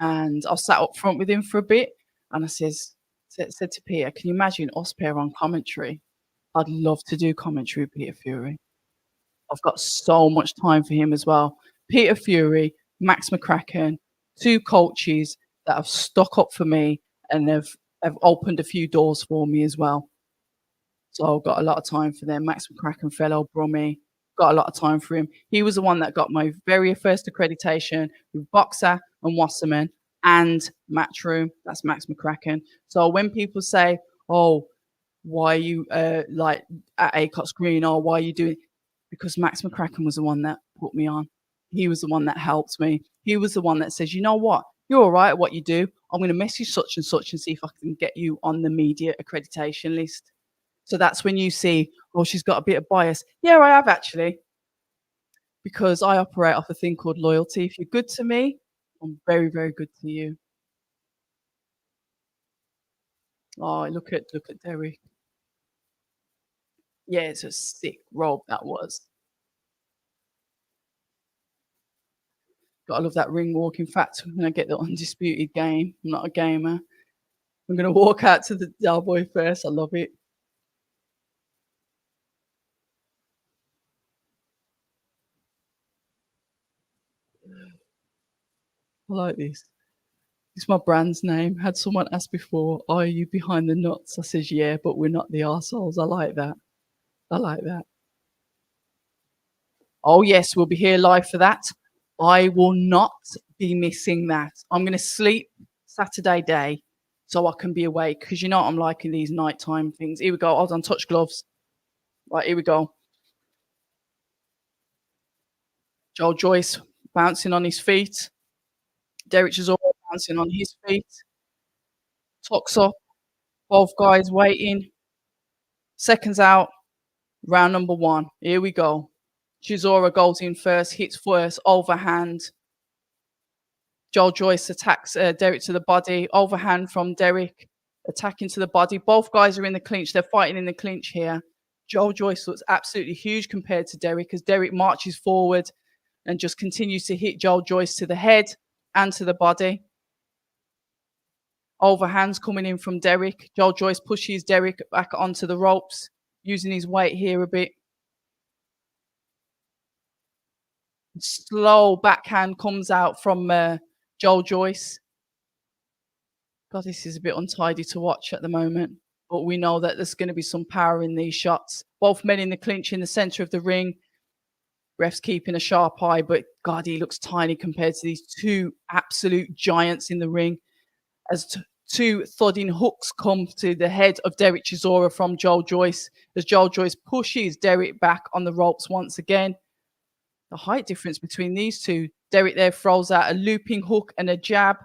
and I sat up front with him for a bit, and I said to Peter, "Can you imagine us pair on commentary? I'd love to do commentary with Peter Fury. I've got so much time for him as well. Peter Fury, Max McCracken, two coaches that have stuck up for me and have opened a few doors for me as well. So I've got a lot of time for them. Max McCracken, fellow Brummy, got a lot of time for him. He was the one that got my very first accreditation with boxer and wasserman and matchroom. That's Max McCracken. So when people say, "Oh, why are you like at ACOT's Green?" or "Why are you doing?" Because Max McCracken was the one that put me on. He was the one that helped me. He was the one that says, "You know what? You're all right at what you do. I'm going to message such and such and see if I can get you on the media accreditation list." So that's when you see, "Oh, she's got a bit of bias." Yeah, I have actually, because I operate off a thing called loyalty. If you're good to me, I'm very, very good to you. Oh, look at Derek. Yeah, it's a sick rob that was. Gotta love that ring walk. In fact, when I get the undisputed game, I'm not a gamer. I'm gonna walk out to the Cowboy first. I love it. I like this. It's my brand's name. Had someone ask before, "Are you behind the nuts?" I says, "Yeah, but we're not the arseholes." I like that. I like that. Oh, yes, we'll be here live for that. I will not be missing that. I'm gonna sleep Saturday day so I can be awake because you know what I'm like in these nighttime things. Here we go. Hold on, touch gloves. Right, here we go. Joel Joyce bouncing on his feet. Derek Chisora bouncing on his feet. Tucks up. Both guys waiting. Seconds out. Round number one. Here we go. Chisora goes in first, hits first, overhand. Joel Joyce attacks Derek to the body. Overhand from Derek, attacking to the body. Both guys are in the clinch. They're fighting in the clinch here. Joel Joyce looks absolutely huge compared to Derek as Derek marches forward and just continues to hit Joel Joyce to the head and to the body. Overhands coming in from Derek. Joel Joyce pushes Derek back onto the ropes, using his weight here a bit. Slow backhand comes out from Joel Joyce. God, this is a bit untidy to watch at the moment, but we know that there's going to be some power in these shots. Both men in the clinch in the center of the ring. Ref's keeping a sharp eye, but God, he looks tiny compared to these two absolute giants in the ring. As two thudding hooks come to the head of Derek Chisora from Joel Joyce, as Joel Joyce pushes Derek back on the ropes once again. The height difference between these two. Derek there throws out a looping hook and a jab,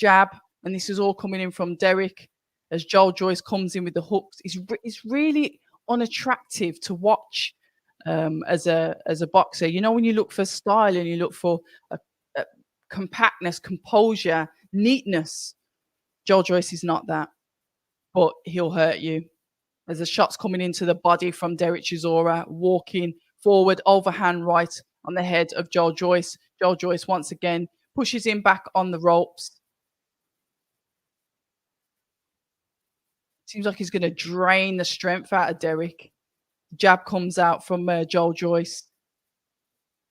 and this is all coming in from Derek as Joel Joyce comes in with the hooks. It's really unattractive to watch as a boxer. You know, when you look for style and you look for a compactness, composure, neatness, Joel Joyce is not that, but he'll hurt you. As the shots coming into the body from Derek Chisora, walking forward, overhand right on the head of Joel Joyce. Joel Joyce once again pushes him back on the ropes. Seems like he's going to drain the strength out of Derek. Jab comes out from Joel Joyce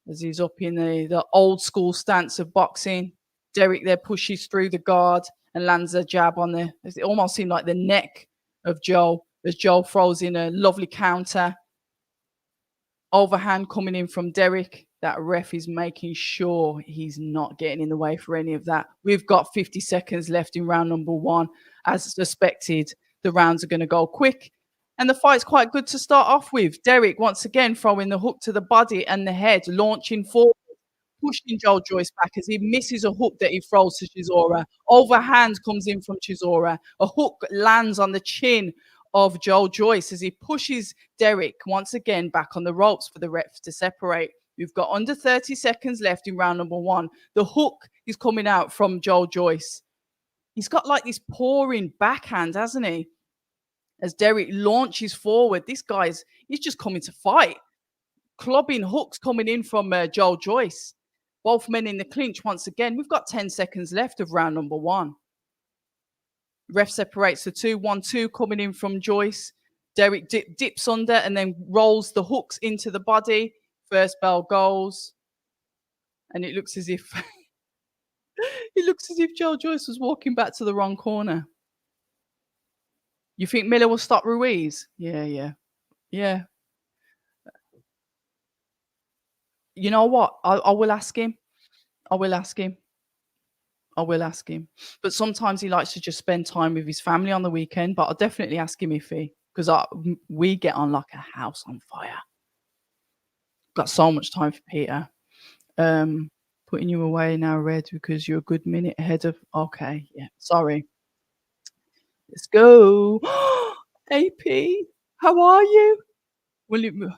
as he's up in the old school stance of boxing. Derek there pushes through the guard and lands a jab on it almost seemed like the neck of Joel as Joel throws in a lovely counter. Overhand coming in from Derek. That ref is making sure he's not getting in the way for any of that. We've got 50 seconds left in round number one. As suspected, the rounds are going to go quick. And the fight's quite good to start off with. Derek once again throwing the hook to the body and the head, launching forward, pushing Joel Joyce back as he misses a hook that he throws to Chisora. Overhand comes in from Chisora. A hook lands on the chin of Joel Joyce as he pushes Derek once again back on the ropes for the refs to separate. We've got under 30 seconds left in round number one. The hook is coming out from Joel Joyce. He's got like this pouring backhand, hasn't he? As Derek launches forward, he's just coming to fight. Clubbing hooks coming in from Joel Joyce. Both men in the clinch once again. We've got 10 seconds left of round number one. Ref separates the two. 1-2 coming in from Joyce. Derek dips under and then rolls the hooks into the body. First bell goes. And it looks as if Joel Joyce was walking back to the wrong corner. You think Miller will stop Ruiz? Yeah. You know what? I will ask him. I will ask him. I will ask him. But sometimes he likes to just spend time with his family on the weekend, but I'll definitely ask him if he, because we get on like a house on fire. Got so much time for Peter. Um, Putting you away now, Red, because you're a good minute ahead of. Okay, yeah. Sorry. Let's go. AP, how are you? Will you?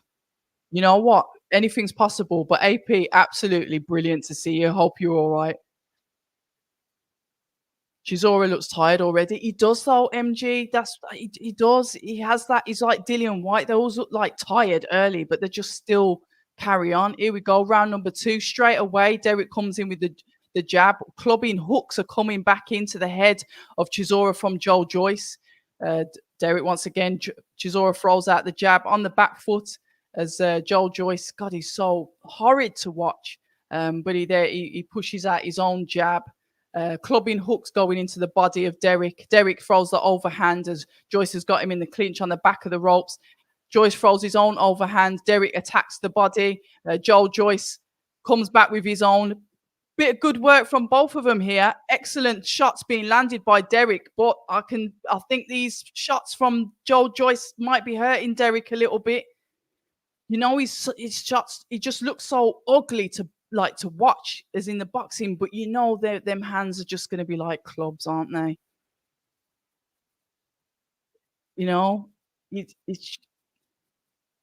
You know what? Anything's possible, but AP, absolutely brilliant to see you. Hope you're all right. Chisora looks tired already. He does though, MG. He does. He has that. He's like Dillian White. They always look like tired early, but they just still carry on. Here we go. Round number two. Straight away, Derek comes in with the jab. Clubbing hooks are coming back into the head of Chisora from Joel Joyce. Derek once again. Chisora throws out the jab on the back foot as Joel Joyce. God, he's so horrid to watch. But he pushes out his own jab. Clubbing hooks going into the body of Derek. Derek throws the overhand as Joyce has got him in the clinch on the back of the ropes. Joyce throws his own overhand. Derek attacks the body. Joel Joyce comes back with his own. Bit of good work from both of them here. Excellent shots being landed by Derek, but I think these shots from Joel Joyce might be hurting Derek a little bit. You know, his shots, he just looks so ugly to watch as in the boxing, but you know them hands are just going to be like clubs, aren't they? You know, it, it's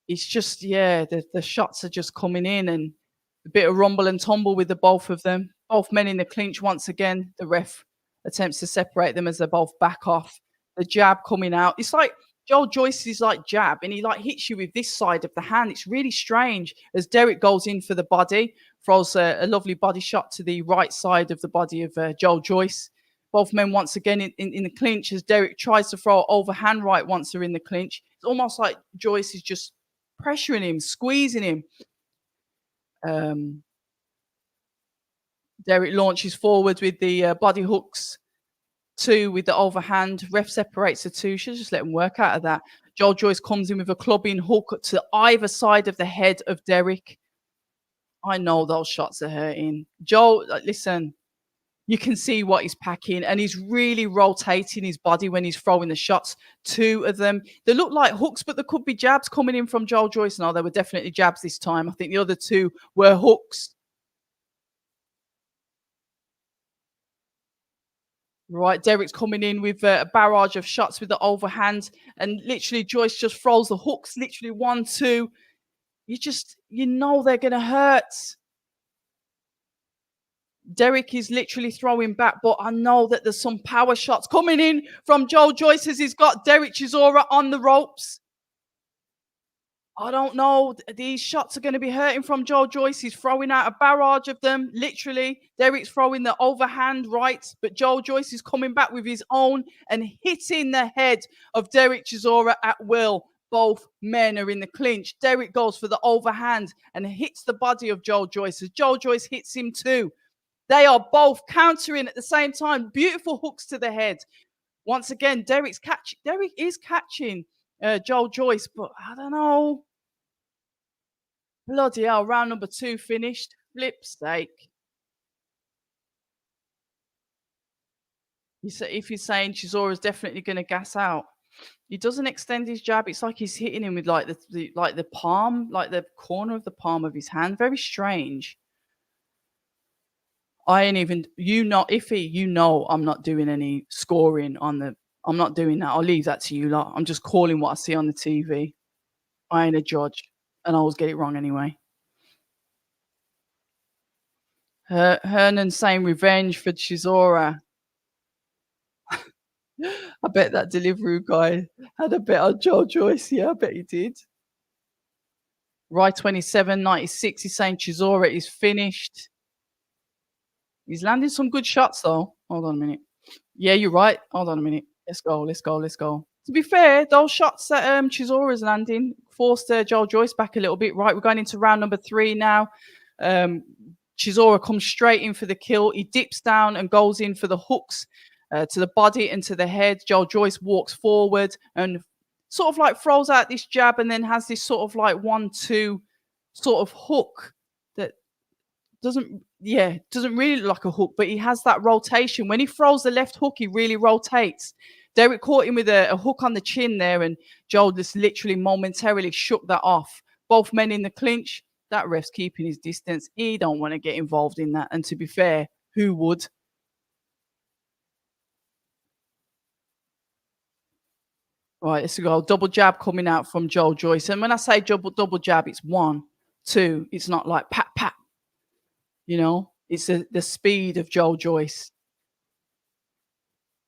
it's just, yeah, the shots are just coming in, and a bit of rumble and tumble with the both of them. Both men in the clinch once again. The ref attempts to separate them as they both back off. The jab coming out. It's like Joel Joyce's like jab, and he like hits you with this side of the hand. It's really strange as Derek goes in for the body, throws a lovely body shot to the right side of the body of Joel Joyce. Both men once again in the clinch as Derek tries to throw overhand right once they're in the clinch. It's almost like Joyce is just pressuring him, squeezing him. Um, Derek launches forward with the body hooks, two with the overhand. Ref separates the two. Should just let him work out of that. Joel Joyce comes in with a clubbing hook to either side of the head of Derek. I know those shots are hurting. Joel, listen, you can see what he's packing, and he's really rotating his body when he's throwing the shots. Two of them, they look like hooks, but there could be jabs coming in from Joel Joyce. No, they were definitely jabs this time. I think the other two were hooks. Right, Derek's coming in with a barrage of shots with the overhand, and literally Joyce just throws the hooks, literally 1, 2. You know they're going to hurt. Derek is literally throwing back, but I know that there's some power shots coming in from Joel Joyce as he's got Derek Chisora on the ropes. I don't know. These shots are going to be hurting from Joel Joyce. He's throwing out a barrage of them. Literally, Derek's throwing the overhand right, but Joel Joyce is coming back with his own and hitting the head of Derek Chisora at will. Both men are in the clinch. Derek goes for the overhand and hits the body of Joel Joyce as Joel Joyce hits him too. They are both countering at the same time. Beautiful hooks to the head. Once again, Derek is catching Joel Joyce, but I don't know. Bloody hell, round number 2 finished. Flip's sake. If he's saying Chisora's definitely going to gas out, he doesn't extend his jab. It's like he's hitting him with like the palm, like the corner of the palm of his hand. Very strange. I ain't even, Iffy, I'm not doing any scoring I'm not doing that. I'll leave that to you lot. I'm just calling what I see on the TV. I ain't a judge, and I always get it wrong anyway. Hernan saying revenge for Chisora. I bet that delivery guy had a bet on Joel Joyce. Yeah, I bet he did. Right 27.96. He's saying Chisora is finished. He's landing some good shots though. Hold on a minute. Yeah, you're right. Hold on a minute. Let's go. To be fair, those shots that Chisora's landing forced Joel Joyce back a little bit. Right, we're going into round number 3 now. Chisora comes straight in for the kill. He dips down and goes in for the hooks to the body and to the head. Joel Joyce walks forward and sort of like throws out this jab and then has this sort of like 1-2 sort of hook that doesn't really look like a hook, but he has that rotation. When he throws the left hook, he really rotates. Derek caught him with a hook on the chin there, and Joel just literally momentarily shook that off. Both men in the clinch. That ref's keeping his distance. He don't want to get involved in that. And to be fair, who would? Right, let's go. Double jab coming out from Joel Joyce. And when I say double jab, it's one, two. It's not like pat pat. It's the speed of Joel Joyce.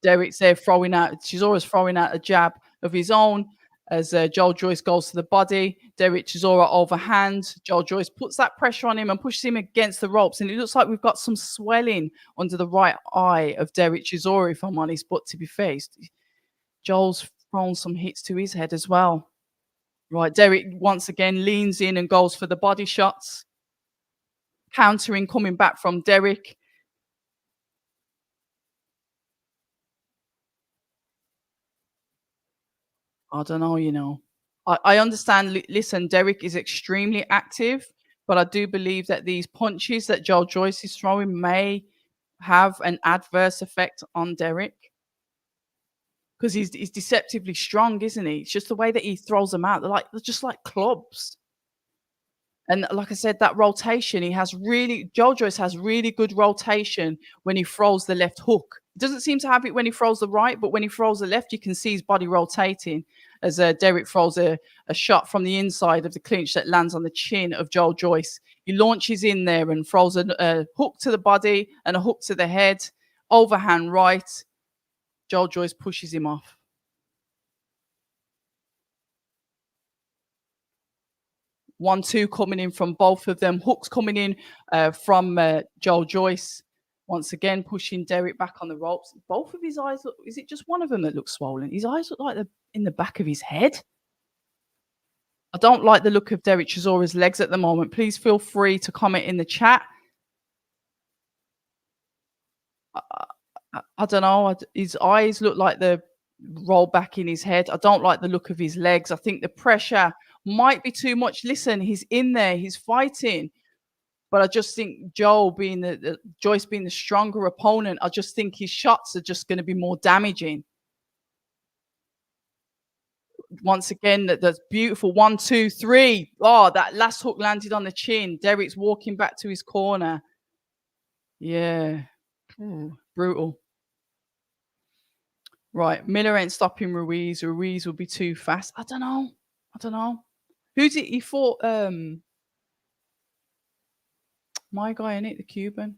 Derek's there throwing out, Chisora's throwing out a jab of his own as Joel Joyce goes to the body. Derek Chisora overhand. Joel Joyce puts that pressure on him and pushes him against the ropes. And it looks like we've got some swelling under the right eye of Derek Chisora, if I'm honest. But to be fair, Joel's thrown some hits to his head as well. Right, Derek once again leans in and goes for the body shots. Countering coming back from Derek. I don't know. I understand. Listen, Derek is extremely active, but I do believe that these punches that Joel Joyce is throwing may have an adverse effect on Derek because he's deceptively strong, isn't he? It's just the way that he throws them out. They're just like clubs. And like I said, that rotation, Joe Joyce has really good rotation when he throws the left hook. He doesn't seem to have it when he throws the right, but when he throws the left, you can see his body rotating as Derek throws a shot from the inside of the clinch that lands on the chin of Joel Joyce. He launches in there and throws a hook to the body and a hook to the head, overhand right. Joel Joyce pushes him off. 1-2 coming in from both of them. Hooks coming in from Joel Joyce. Once again, pushing Derek back on the ropes. Both of his eyes look, is it just one of them that looks swollen? His eyes look like they're in the back of his head. I don't like the look of Derek Chisora's legs at the moment. Please feel free to comment in the chat. I don't know. His eyes look like they're rolled back in his head. I don't like the look of his legs. I think the pressure might be too much. Listen, he's in there. He's fighting. But I just think Joel being Joyce being the stronger opponent, I just think his shots are just going to be more damaging. Once again, that's beautiful. 1, 2, 3. Oh, that last hook landed on the chin. Derek's walking back to his corner. Yeah. Ooh, brutal. Right. Miller ain't stopping Ruiz. Ruiz will be too fast. I don't know. Who's it? He fought my guy in it, the Cuban.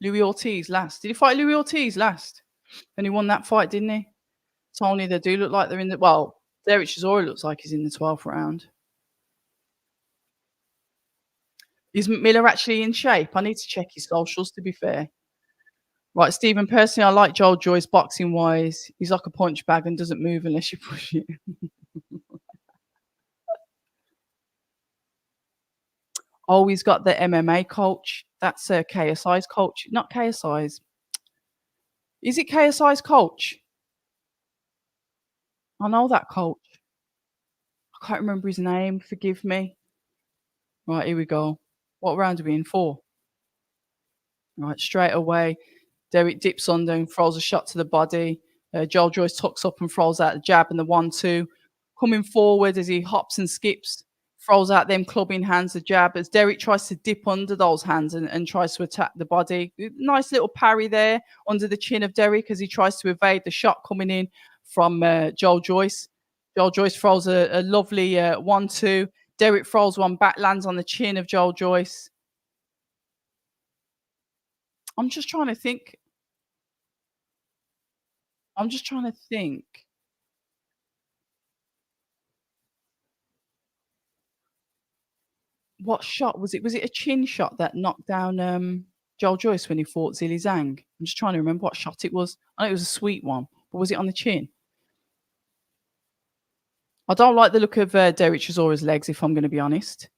Louis Ortiz last. Did he fight Louis Ortiz last? And he won that fight, didn't he? Tony, they do look like they're in the Derek Chisora looks like he's in the 12th round. Is Miller actually in shape? I need to check his socials, to be fair. Right, Stephen, personally, I like Joel Joyce boxing-wise. He's like a punch bag and doesn't move unless you push it. Oh, he's got the MMA coach. That's KSI's coach. Not KSI's. Is it KSI's coach? I know that coach. I can't remember his name. Forgive me. Right, here we go. What round are we in? 4. Right, straight away. Derek dips under and throws a shot to the body. Joel Joyce tucks up and throws out the jab and the 1-2. Coming forward as he hops and skips, throws out them clubbing hands, the jab, as Derek tries to dip under those hands and tries to attack the body. Nice little parry there under the chin of Derek as he tries to evade the shot coming in from Joel Joyce. Joel Joyce throws a lovely 1-2. Derek throws one back, lands on the chin of Joel Joyce. I'm just trying to think. What shot was it? Was it a chin shot that knocked down Joel Joyce when he fought Zilly Zhang? I'm just trying to remember what shot it was. I know it was a sweet one, but was it on the chin? I don't like the look of Derek Chisora's legs, if I'm going to be honest.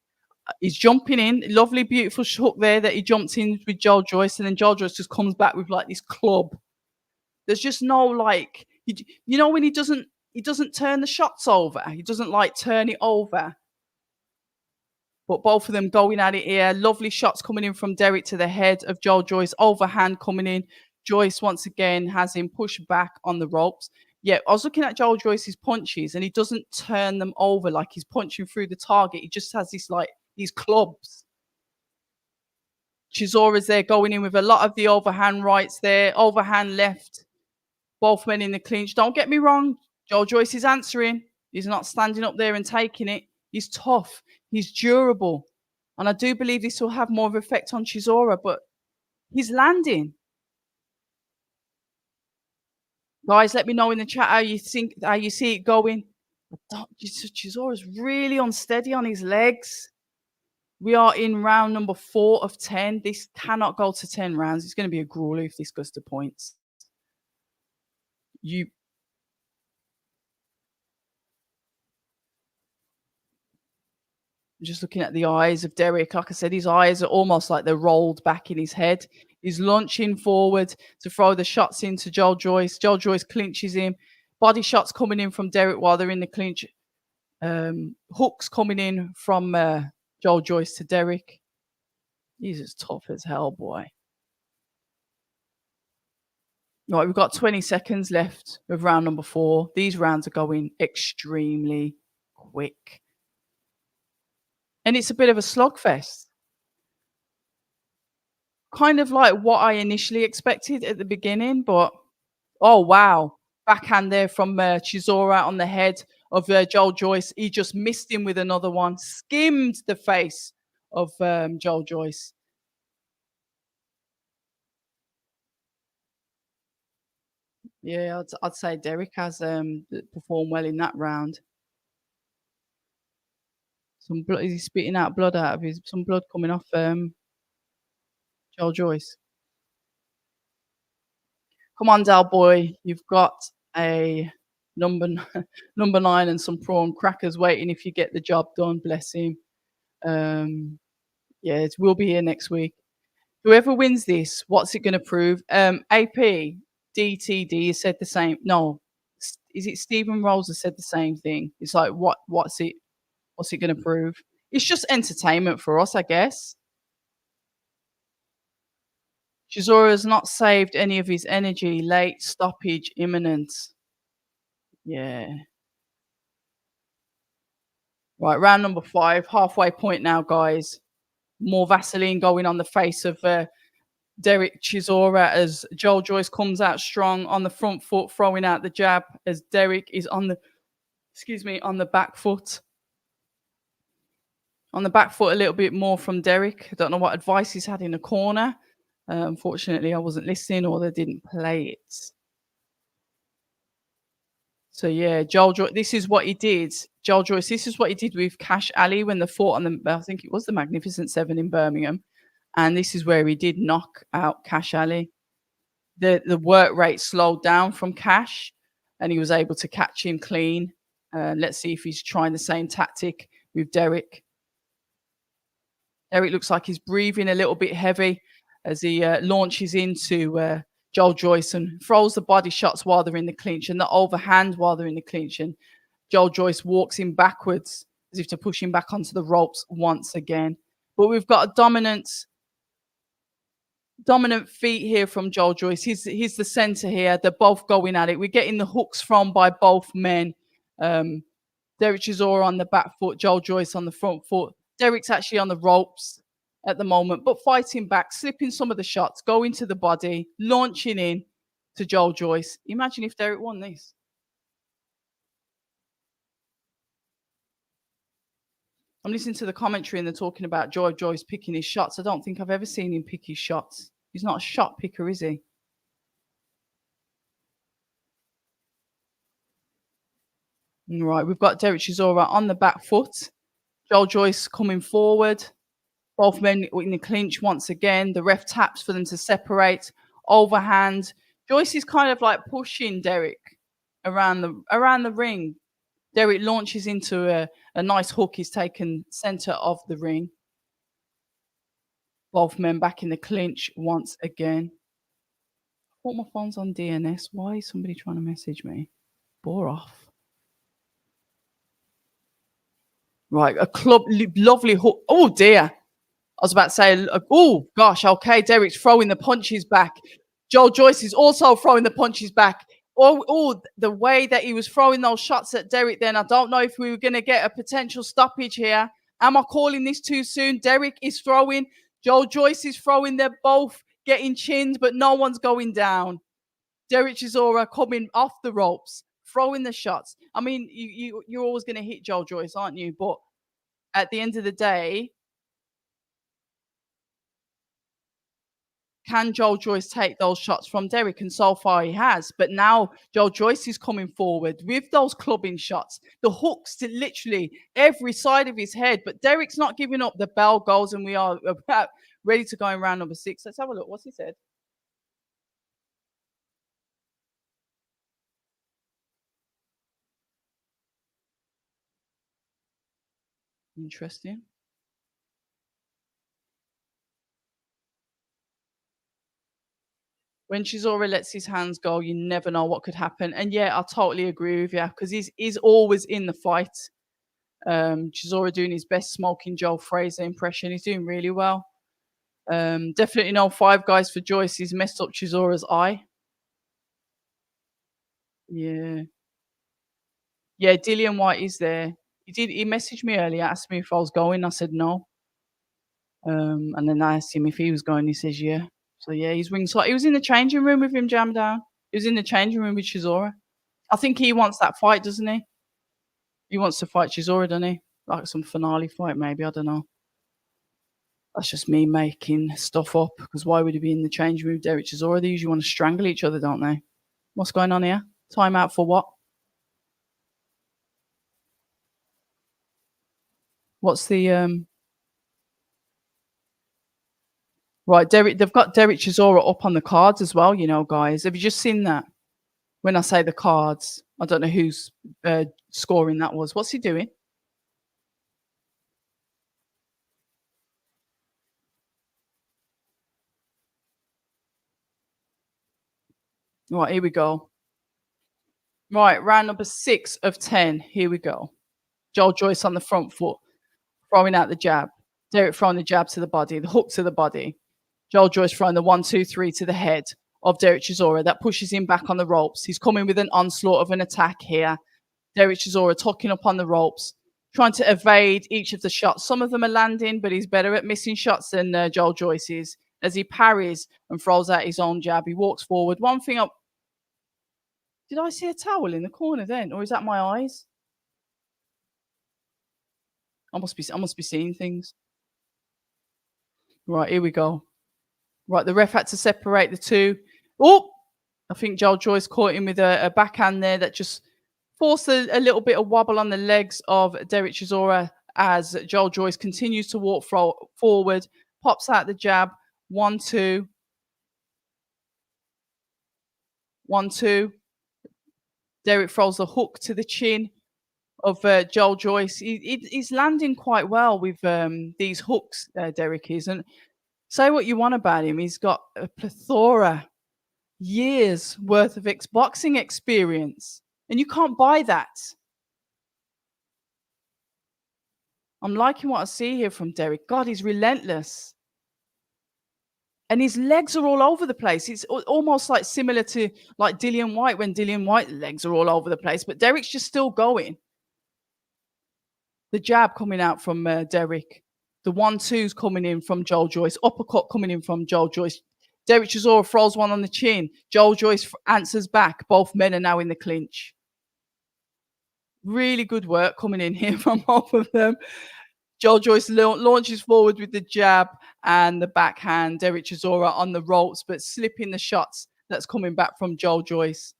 He's jumping in. Lovely, beautiful hook there that he jumped in with Joel Joyce, and then Joel Joyce just comes back with like this club. There's just no like, when he doesn't turn the shots over. He doesn't like turn it over. But both of them going at it here. Lovely shots coming in from Derek to the head of Joel Joyce. Overhand coming in. Joyce once again has him pushed back on the ropes. Yeah, I was looking at Joel Joyce's punches and he doesn't turn them over like he's punching through the target. He just has this like these clubs. Chisora's there going in with a lot of the overhand rights there. Overhand left. Both men in the clinch. Don't get me wrong. Joel Joyce is answering. He's not standing up there and taking it. He's tough. He's durable. And I do believe this will have more of an effect on Chisora, but he's landing. Guys, let me know in the chat how you see it going. Chisora's really unsteady on his legs. We are in round number 4 of 10. This cannot go to 10 rounds. It's going to be a grueler if this goes to points. You just looking at the eyes of Derek. Like I said, his eyes are almost like they're rolled back in his head. He's launching forward to throw the shots into Joel Joyce. Joel Joyce clinches him. Body shots coming in from Derek while they're in the clinch. Hooks coming in from Joel Joyce to Derek. He's as tough as hell, boy. Right, we've got 20 seconds left of round number 4. These rounds are going extremely quick. And it's a bit of a slugfest. Kind of like what I initially expected at the beginning, but oh, wow. Backhand there from Chisora on the head of Joel Joyce. He just missed him with another one. Skimmed the face of Joel Joyce. Yeah, I'd say Derek has performed well in that round. Some blood. He's spitting out blood out of his. Some blood coming off Joel Joyce. Come on, Dal boy. You've got a number 9 and some prawn crackers waiting if you get the job done. Bless him. Yeah, we'll be here next week. Whoever wins this, what's it going to prove? AP DTD has said the same. No, is it Stephen Rolls has said the same thing? It's like what's it going to prove? It's just entertainment for us, I guess. Chisora has not saved any of his energy. Late stoppage imminent. Yeah. Right, round number 5, halfway point now, guys. More Vaseline going on the face of Derek Chisora as Joel Joyce comes out strong on the front foot, throwing out the jab as Derek is on the back foot. On the back foot a little bit more from Derek. I don't know what advice he's had in the corner. Unfortunately, I wasn't listening or they didn't play it. So yeah, Joel Joyce, this is what he did. Joel Joyce, this is what he did with Cash Ali when they fought on the, I think it was the Magnificent 7 in Birmingham. And this is where he did knock out Cash Ali. The work rate slowed down from Cash and he was able to catch him clean. Let's see if he's trying the same tactic with Derek. Derek looks like he's breathing a little bit heavy as he launches into Joel Joyce and throws the body shots while they're in the clinch and the overhand while they're in the clinch. And Joel Joyce walks him backwards as if to push him back onto the ropes once again. But we've got a dominant feet here from Joel Joyce. He's the center here. They're both going at it. We're getting the hooks from by both men. Derek Chisora on the back foot, Joel Joyce on the front foot. Derek's actually on the ropes at the moment, but fighting back, slipping some of the shots, going to the body, launching in to Joel Joyce. Imagine if Derek won this. I'm listening to the commentary and they're talking about Joel Joyce picking his shots. I don't think I've ever seen him pick his shots. He's not a shot picker, is he? Right, we've got Derek Chisora on the back foot. Joel Joyce coming forward. Both men in the clinch once again. The ref taps for them to separate. Overhand. Joyce is kind of like pushing Derek around the ring. Derek launches into a nice hook. He's taken center of the ring. Both men back in the clinch once again. I thought my phone's on DNS. Why is somebody trying to message me? Bore off. Right, a club lovely hook. Oh dear. I was about to say, oh gosh, okay, Derek's throwing the punches back. Joel Joyce is also throwing the punches back. Oh, the way that he was throwing those shots at Derek then, I don't know if we were going to get a potential stoppage here. Am I calling this too soon? Derek is throwing. Joel Joyce is throwing. They're both getting chinned, but no one's going down. Derek Chisora coming off the ropes, throwing the shots. I mean, you're always going to hit Joel Joyce, aren't you? But at the end of the day, can Joel Joyce take those shots from Derek? And so far he has. But now Joel Joyce is coming forward with those clubbing shots, the hooks to literally every side of his head. But Derek's not giving up. The bell goes, and we are about ready to go in round number 6. Let's have a look. What's he said? Interesting. When Chisora lets his hands go, you never know what could happen. And yeah, I totally agree with you because he's always in the fight. Chisora doing his best smoking Joel Fraser impression. He's doing really well. Definitely no five guys for Joyce. He's messed up Chisora's eye. Yeah. Yeah, Dillian White is there. He messaged me earlier, asked me if I was going. I said no. And then I asked him if he was going. He says yeah. So yeah, he's ringside. He was in the changing room with him, Jam Down. He was in the changing room with Chisora. I think he wants that fight, doesn't he? He wants to fight Chisora, doesn't he? Like some finale fight, maybe. I don't know. That's just me making stuff up. Because why would he be in the changing room with Derek Chisora? They usually want to strangle each other, don't they? What's going on here? Time out for what? What's the right, Derek? They've got Derek Chisora up on the cards as well, you know, guys. Have you just seen that? When I say the cards, I don't know whose scoring that was. What's he doing? Right, here we go. Right, round number 6 of 10. Here we go. Joel Joyce on the front foot, throwing out the jab. Derek throwing the jab to the body, the hook to the body. Joel Joyce throwing the 1-2-3 to the head of Derek Chisora. That pushes him back on the ropes. He's coming with an onslaught of an attack here. Derek Chisora tucking up on the ropes, trying to evade each of the shots. Some of them are landing, but he's better at missing shots than Joel Joyce is. As he parries and throws out his own jab, he walks forward. One thing up. Did I see a towel in the corner then, or is that my eyes? I must be seeing things. Right, here we go. Right, the ref had to separate the two. Oh, I think Joel Joyce caught him with a backhand there that just forced a little bit of wobble on the legs of Derek Chisora as Joel Joyce continues to walk forward, pops out the jab, 1-2, 1-2. Derek throws the hook to the chin of Joel Joyce. He's landing quite well with these hooks, Derek is. And say what you want about him, he's got a plethora, years worth of boxing experience. And you can't buy that. I'm liking what I see here from Derek. God, he's relentless. And his legs are all over the place. It's almost like similar to like Dillian White when Dillian White's legs are all over the place. But Derek's just still going. The jab coming out from Derek. The 1-2's coming in from Joel Joyce. Uppercut coming in from Joel Joyce. Derek Chisora throws one on the chin. Joel Joyce answers back. Both men are now in the clinch. Really good work coming in here from both of them. Joel Joyce launches forward with the jab and the backhand. Derek Chisora on the ropes, but slipping the shots that's coming back from Joel Joyce.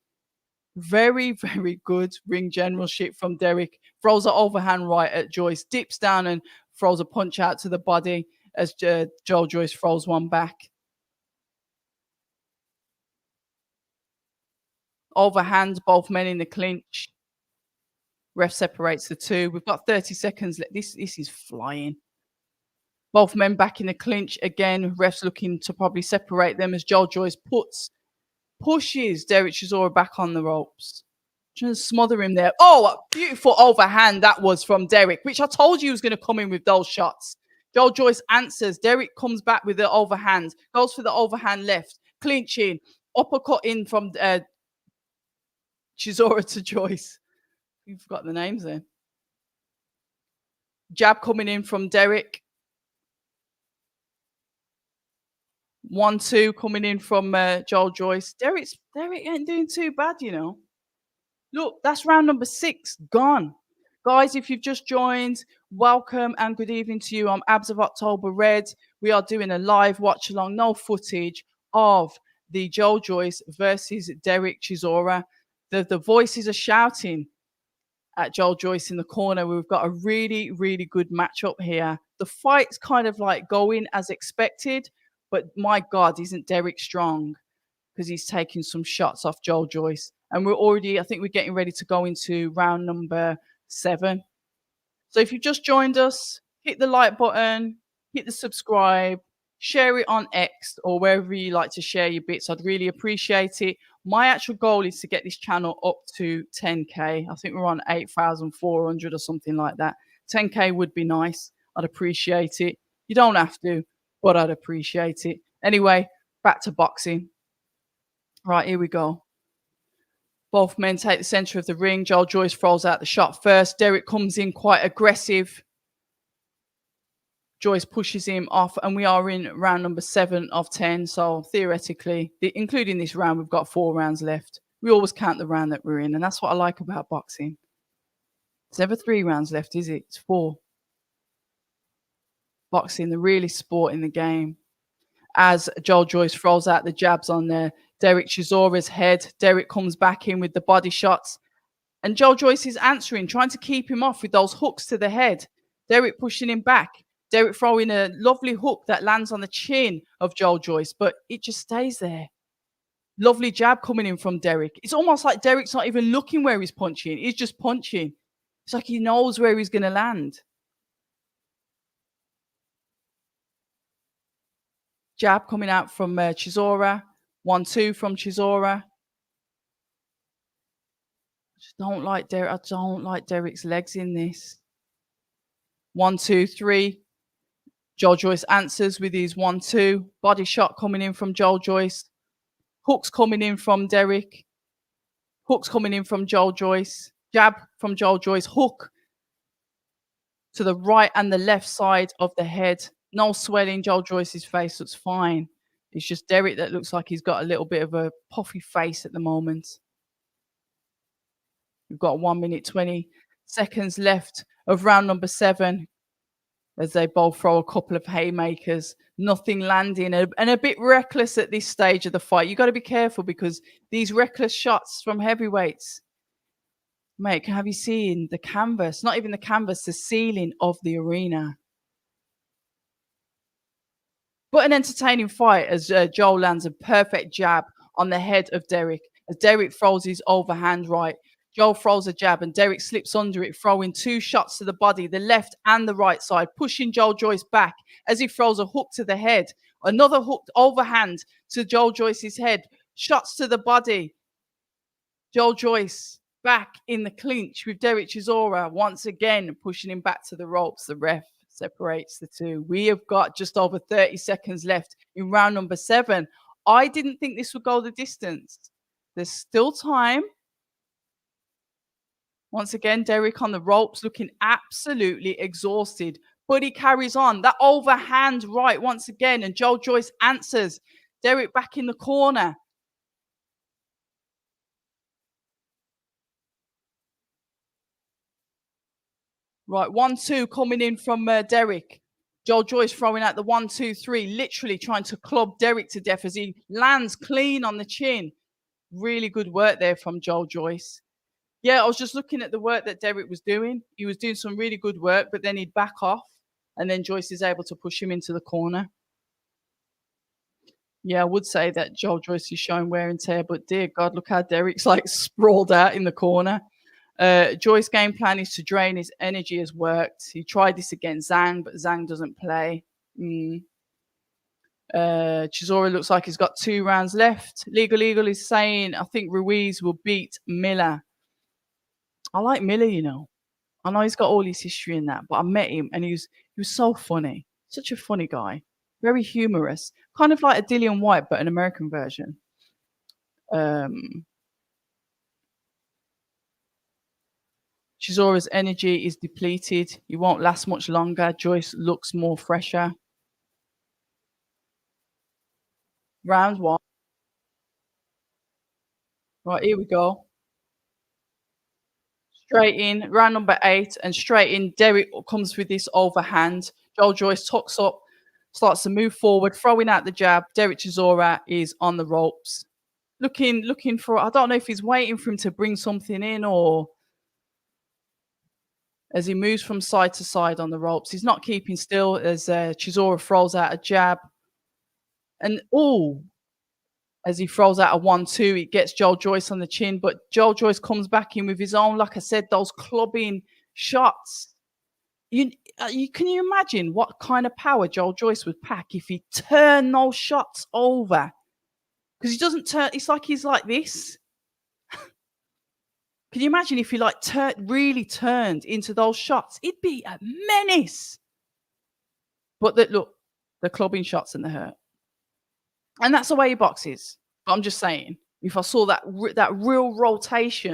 Very, very good ring generalship from Derek. Throws an overhand right at Joyce. Dips down and throws a punch out to the body as Joel Joyce throws one back. Overhand, both men in the clinch. Ref separates the two. We've got 30 seconds. This is flying. Both men back in the clinch. Again, ref's looking to probably separate them as Joel Joyce pushes Derek Chisora back on the ropes. Trying to smother him there. Oh, a beautiful overhand that was from Derek, which I told you was going to come in with those shots. Joe Joyce answers. Derek comes back with the overhand, goes for the overhand left, clinching, uppercut in from Chisora to Joyce. You've got the names then. Jab coming in from Derek. 1-2 coming in from Joel Joyce. Derek ain't doing too bad, you know. Look, that's round number 6 gone. Guys, if you've just joined, welcome and good evening to you. I'm Abs of October Red. We are doing a live watch along, no footage of the Joel Joyce versus Derek Chisora. The voices are shouting at Joel Joyce in the corner. We've got a really, really good matchup here. The fight's kind of like going as expected, but my God, isn't Derek strong? Because he's taking some shots off Joel Joyce. And I think we're getting ready to go into round number 7. So if you've just joined us, hit the like button, hit the subscribe, share it on X or wherever you like to share your bits. I'd really appreciate it. My actual goal is to get this channel up to 10K. I think we're on 8,400 or something like that. 10K would be nice. I'd appreciate it. You don't have to, but I'd appreciate it. Anyway, back to boxing. Right, here we go. Both men take the center of the ring. Joel Joyce throws out the shot first. Derek comes in quite aggressive. Joyce pushes him off, and we are in round number 7 of 10. So theoretically, including this round, we've got 4 rounds left. We always count the round that we're in, and that's what I like about boxing. There's never 3 rounds left, is it? It's 4. Boxing, the really sport in the game. As Joel Joyce throws out the jabs on there, Derek Chisora's head. Derek comes back in with the body shots. And Joel Joyce is answering, trying to keep him off with those hooks to the head. Derek pushing him back. Derek throwing a lovely hook that lands on the chin of Joel Joyce, but it just stays there. Lovely jab coming in from Derek. It's almost like Derek's not even looking where he's punching. He's just punching. It's like he knows where he's going to land. Jab coming out from Chisora. 1-2 from Chisora. I just don't like Derek. I don't like Derek's legs in this. 1-2-3. Joel Joyce answers with his 1-2. Body shot coming in from Joel Joyce. Hooks coming in from Derek. Hooks coming in from Joel Joyce. Jab from Joel Joyce. Hook to the right and the left side of the head. No swelling. Joel Joyce's face looks fine. It's just Derek that looks like he's got a little bit of a puffy face at the moment. We've got 1 minute 20 seconds left of round number 7 as they both throw a couple of haymakers, nothing landing, and a bit reckless at this stage of the fight. You got to be careful because these reckless shots from heavyweights, mate, have you seen the canvas? Not even the canvas, the ceiling of the arena. But an entertaining fight as Joel lands a perfect jab on the head of Derek. As Derek throws his overhand right, Joel throws a jab and Derek slips under it, throwing 2 shots to the body, the left and the right side, pushing Joel Joyce back as he throws a hook to the head. Another hook overhand to Joel Joyce's head. Shots to the body. Joel Joyce back in the clinch with Derek Chisora, once again pushing him back to the ropes. The ref separates the two. We have got just over 30 seconds left in round number 7. I didn't think this would go the distance. There's still time. Once again, Derek on the ropes looking absolutely exhausted, but he carries on. That overhand right once again, and Joel Joyce answers. Derek back in the corner. Right, 1-2 coming in from Derek. Joel Joyce throwing out the 1-2-3, literally trying to club Derek to death as he lands clean on the chin. Really good work there from Joel Joyce. Yeah, I was just looking at the work that Derek was doing. He was doing some really good work, but then he'd back off, and then Joyce is able to push him into the corner. Yeah, I would say that Joel Joyce is showing wear and tear, but dear God, look how Derek's like sprawled out in the corner. Joyce's game plan is to drain his energy has worked. He tried this against Zhang, but Zhang doesn't play. Chisora looks like he's got 2 rounds left. Legal is saying, I think Ruiz will beat Miller. I like Miller, you know. I know he's got all his history in that, but I met him and he was so funny. Such a funny guy. Very humorous. Kind of like a Dillian White, but an American version. Um, Chisora's energy is depleted. He won't last much longer. Joyce looks more fresher. Round one. Right, here we go. Straight in, round number 8, and straight in. Derek comes with this overhand. Joel Joyce tucks up, starts to move forward, throwing out the jab. Derek Chisora is on the ropes. Looking for, I don't know if he's waiting for him to bring something in or as he moves from side to side on the ropes. He's not keeping still as Chisora throws out a jab. And as he throws out a 1-2, it gets Joel Joyce on the chin, but Joel Joyce comes back in with his own, like I said, those clubbing shots. Can you imagine what kind of power Joel Joyce would pack if he turned those shots over? Because he doesn't turn, it's like he's like this. Can you imagine if he like really turned into those shots? It'd be a menace. But look, the clubbing shots and the hurt. And that's the way he boxes. But I'm just saying, if I saw that real rotate.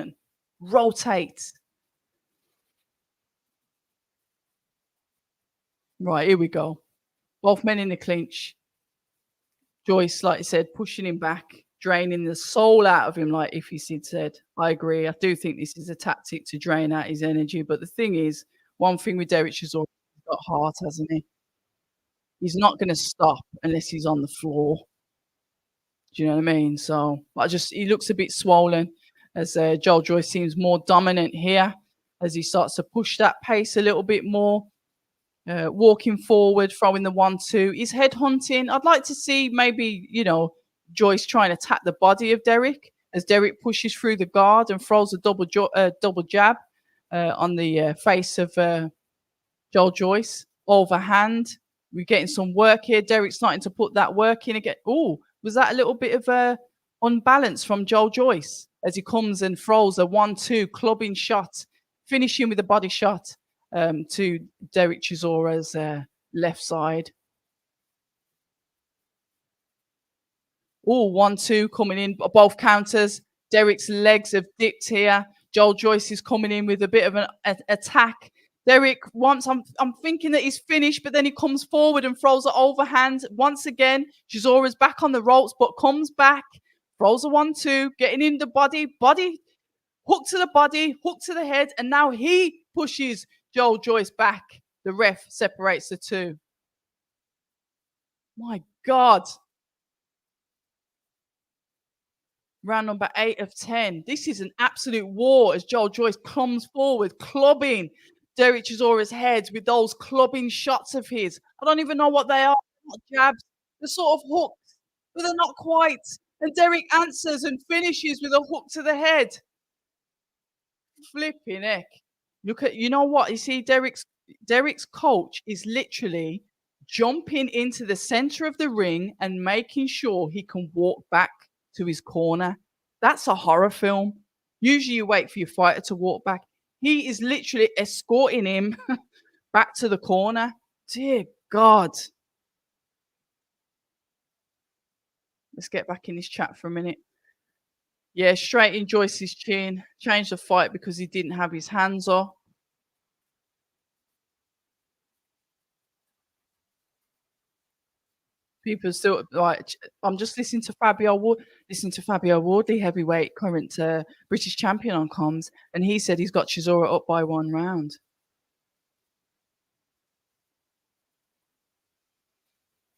Right, here we go. Both men in the clinch. Joyce, like I said, pushing him back, draining the soul out of him, like Ify said. I agree. I do think this is a tactic to drain out his energy. But the thing is, one thing with Derek Chisora, he's got heart, hasn't he? He's not going to stop unless he's on the floor. Do you know what I mean? So he looks a bit swollen as Joel Joyce seems more dominant here as he starts to push that pace a little bit more. Walking forward, throwing the 1-2. He's head hunting. I'd like to see maybe, Joyce trying to tap the body of Derek as Derek pushes through the guard and throws a double jab on the face of Joel Joyce. Overhand. We're getting some work here. Derek's starting to put that work in again. Oh, was that a little bit of a unbalance from Joel Joyce as he comes and throws a 1-2 clubbing shot, finishing with a body shot to Derek Chisora's left side. Oh, 1-2 coming in, both counters. Derek's legs have dipped here. Joel Joyce is coming in with a bit of an attack. Derek, I'm thinking that he's finished, but then he comes forward and throws an overhand. Once again, Chisora's back on the ropes, but comes back, throws a 1-2, getting in the body, hook to the body, hook to the head, and now he pushes Joel Joyce back. The ref separates the two. My God. Round number 8 of 10. This is an absolute war as Joel Joyce comes forward, clubbing Derek Chisora's head with those clubbing shots of his. I don't even know what they are. Not jabs. They're sort of hooks, but they're not quite. And Derek answers and finishes with a hook to the head. Flipping heck. Look at, you know what? You see, Derek's coach is literally jumping into the center of the ring and making sure he can walk back to his corner. That's a horror film. Usually you wait for your fighter to walk back. He is literally escorting him back to the corner. Dear God. Let's get back in this chat for a minute. Yeah, straight in Joyce's chin. Changed the fight because he didn't have his hands off. People still like. I'm just listening to Fabio Wardley, heavyweight, current British champion on comms, and he said he's got Chisora up by 1 round.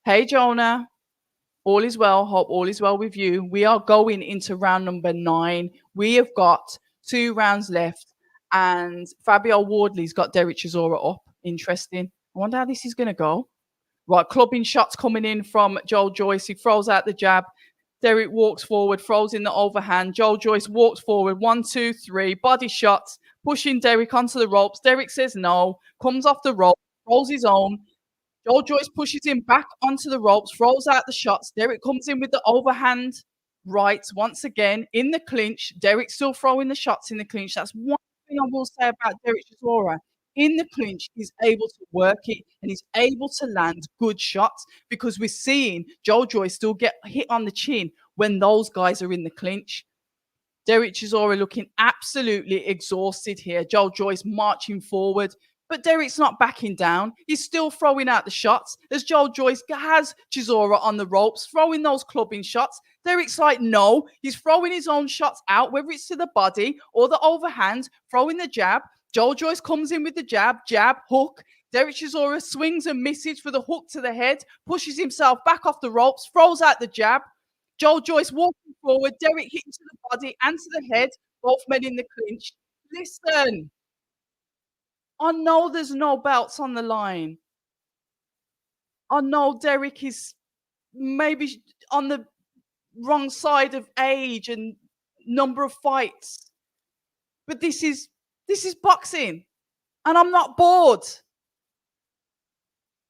Hey Jonah, all is well. Hope all is well with you. We are going into round number 9. We have got 2 rounds left, and Fabio Wardley's got Derek Chisora up. Interesting. I wonder how this is going to go. Right, clubbing shots coming in from Joel Joyce. He throws out the jab. Derek walks forward, throws in the overhand. Joel Joyce walks forward. 1, 2, 3. Body shots, pushing Derek onto the ropes. Derek says no, comes off the rope, rolls his own. Joel Joyce pushes him back onto the ropes, throws out the shots. Derek comes in with the overhand right once again in the clinch. Derek still throwing the shots in the clinch. That's 1 thing I will say about Derek Chisora, in the clinch, he's able to work it and he's able to land good shots because we're seeing Joe Joyce still get hit on the chin when those guys are in the clinch. Derek Chisora looking absolutely exhausted here. Joe Joyce marching forward, but Derek's not backing down. He's still throwing out the shots as Joe Joyce has Chisora on the ropes, throwing those clubbing shots. Derek's like, no, he's throwing his own shots out, whether it's to the body or the overhand, throwing the jab. Joe Joyce comes in with the jab, hook. Derek Chisora swings and misses for the hook to the head, pushes himself back off the ropes, throws out the jab. Joe Joyce walking forward, Derek hitting to the body and to the head, both men in the clinch. Listen, I know there's no belts on the line. I know Derek is maybe on the wrong side of age and number of fights, but this is boxing, and I'm not bored.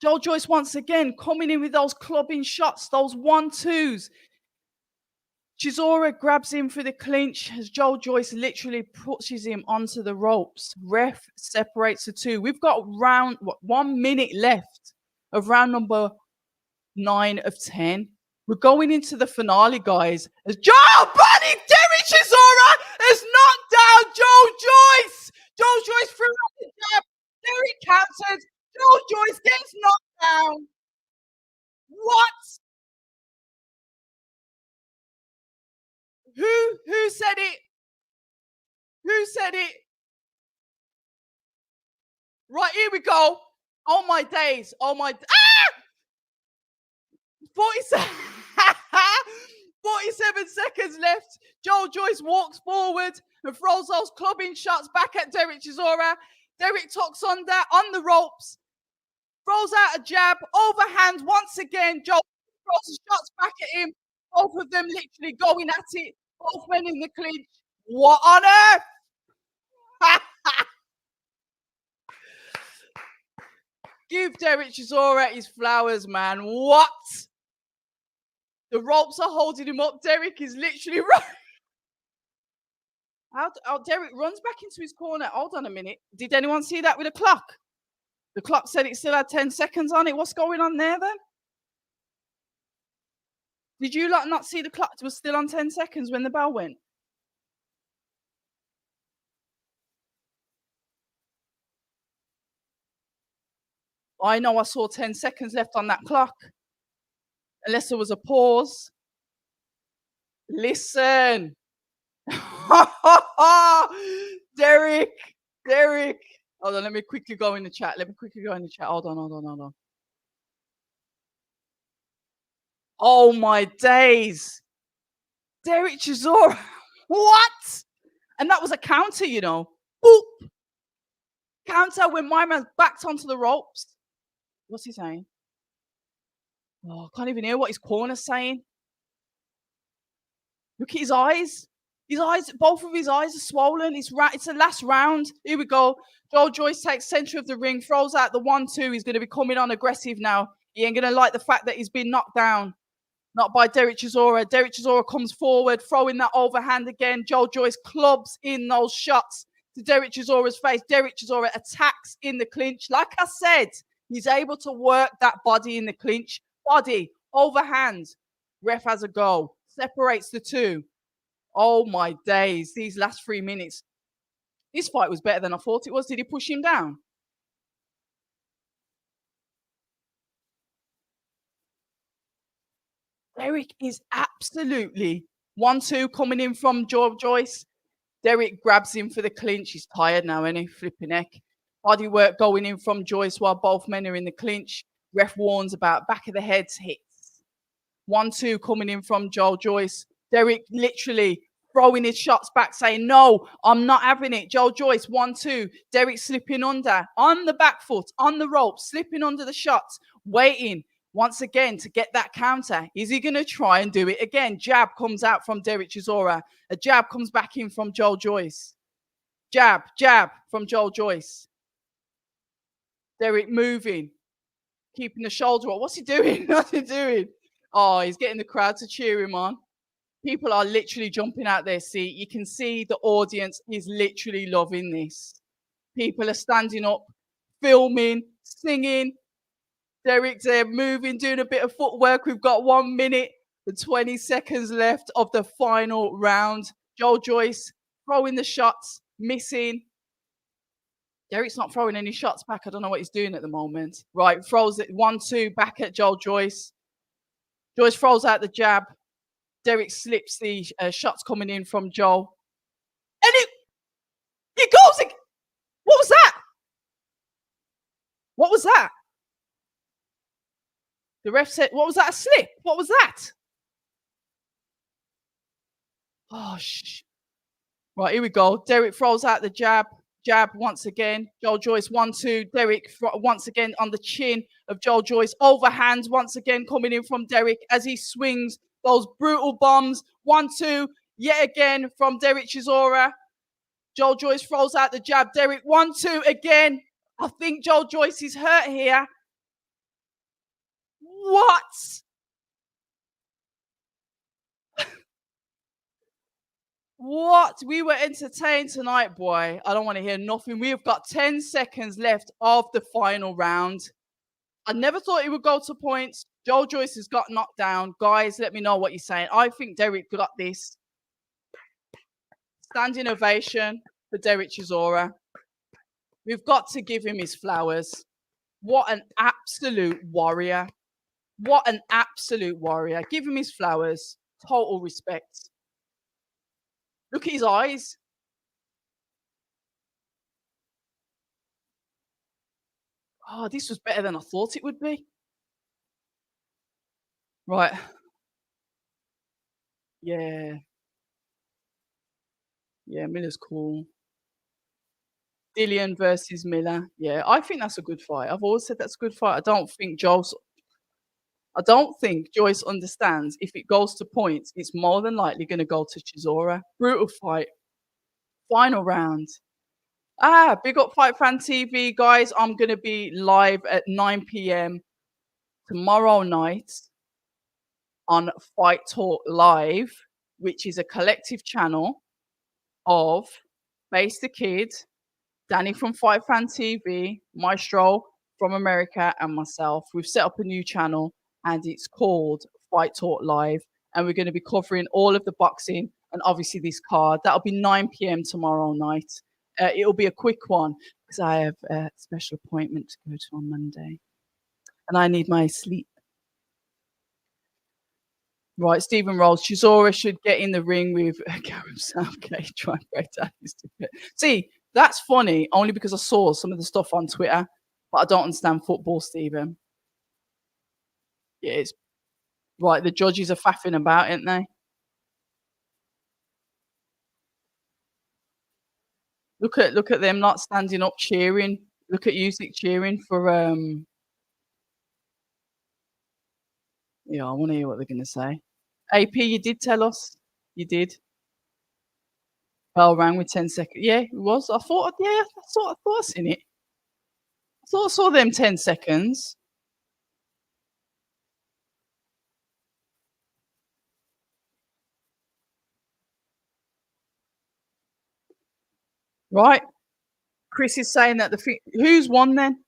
Joe Joyce once again coming in with those clubbing shots, those 1-2s. Chisora grabs him for the clinch as Joe Joyce literally pushes him onto the ropes. Ref separates the two. We've got 1 minute left of round number 9 of 10. We're going into the finale, guys. As Derek Chisora has knocked down Joe Joyce. Joe Joyce threw out the jab. Derek countered. Joe Joyce gets knocked down. What? Who said it? Who said it? Right, here we go. Oh my days. Oh my 47 47 seconds left. Joe Joyce walks forward and throws those clubbing shots back at Derek Chisora. Derek tucks under on the ropes, throws out a jab, overhand once again. Joe throws the shots back at him. Both of them literally going at it. Both men in the clinch. What on earth? Give Derek Chisora his flowers, man. What? The ropes are holding him up. Derek is literally right. Derek runs back into his corner. Hold on a minute. Did anyone see that with a clock? The clock said it still had 10 seconds on it. What's going on there then? Did you not see the clock? It was still on 10 seconds when the bell went. I know I saw 10 seconds left on that clock. Unless there was a pause. Listen. Derek. Hold on, let me quickly go in the chat. Hold on. Oh my days. Derek Chisora. What? And that was a counter, you know. Boop. Counter when my man's backed onto the ropes. What's he saying? Oh, I can't even hear what his corner's saying. Look at his eyes. Both of his eyes are swollen. It's the last round. Here we go. Joe Joyce takes center of the ring, throws out the 1-2. He's going to be coming on aggressive now. He ain't going to like the fact that he's been knocked down. Not by Derek Chisora. Derek Chisora comes forward, throwing that overhand again. Joe Joyce clubs in those shots to Derek Chisora's face. Derek Chisora attacks in the clinch. Like I said, he's able to work that body in the clinch. Body, overhand. Ref has a go. Separates the two. Oh my days. These last 3 minutes. This fight was better than I thought it was. Did he push him down? Derek is absolutely 1-2 coming in from Joe Joyce. Derek grabs him for the clinch. He's tired now, isn't he? Flipping neck. Body work going in from Joyce while both men are in the clinch. Ref warns about back of the head hits. 1-2 coming in from Joe Joyce. Derek literally throwing his shots back, saying, no, I'm not having it. Joe Joyce, 1-2. Derek slipping under, on the back foot, on the rope, slipping under the shots, waiting once again to get that counter. Is he going to try and do it again? Jab comes out from Derek Chisora. A jab comes back in from Joe Joyce. Jab from Joe Joyce. Derek moving, keeping the shoulder up. What's he doing? Oh, he's getting the crowd to cheer him on. People are literally jumping out their seat. You can see the audience is literally loving this. People are standing up, filming, singing. Derek's there moving, doing a bit of footwork. We've got 1 minute and 20 seconds left of the final round. Joyce throwing the shots, missing. Derek's not throwing any shots back. I don't know what he's doing at the moment. Right, throws it 1-2 back at Joyce. Joyce throws out the jab. Derek slips the shots coming in from Joel. And it goes again. What was that? What was that? The ref said, what was that? A slip? What was that? Oh, right, here we go. Derek throws out the jab once again. Joyce 1-2. Derek once again on the chin of Joyce. Overhands once again coming in from Derek as he swings those brutal bombs. 1-2 yet again from Derek Chisora. Joyce throws out the jab. Derek 1-2 again. I think Joyce is hurt here. What? What? We were entertained tonight, boy. I don't want to hear nothing. We've got 10 seconds left of the final round. I never thought it would go to points. Joyce has got knocked down. Guys, let me know what you're saying. I think Derek got this. Standing ovation for Derek Chisora. We've got to give him his flowers. What an absolute warrior. What an absolute warrior. Give him his flowers. Total respect. Look at his eyes. Oh, this was better than I thought it would be. Right. Yeah. Yeah, Miller's cool. Dillian versus Miller. Yeah, I think that's a good fight. I've always said that's a good fight. I don't think Joyce understands if it goes to points, it's more than likely going to go to Chisora. Brutal fight. Final round. Big up Fight Fan TV, guys. I'm going to be live at 9 p.m. tomorrow night on Fight Talk Live, which is a collective channel of Base the Kid, Danny from Fight Fan TV, Maestro from America, and myself. We've set up a new channel and it's called Fight Talk Live. And we're going to be covering all of the boxing and obviously this card. That'll be 9 p.m. tomorrow night. It'll be a quick one because I have a special appointment to go to on Monday. And I need my sleep. Right, Stephen Rolls. Chisora should get in the ring with Karen Southgate. Try and break down his ticket. See, that's funny only because I saw some of the stuff on Twitter, but I don't understand football, Stephen. Yeah, it's right. The judges are faffing about, aren't they? Look at them not standing up cheering. Look at Usyk cheering for yeah, I want to hear what they're gonna say. AP, you did tell us. You did. Bell rang with 10 seconds. Yeah, it was. I thought I seen it. I thought I saw them 10 seconds. Right. Chris is saying that who's won then?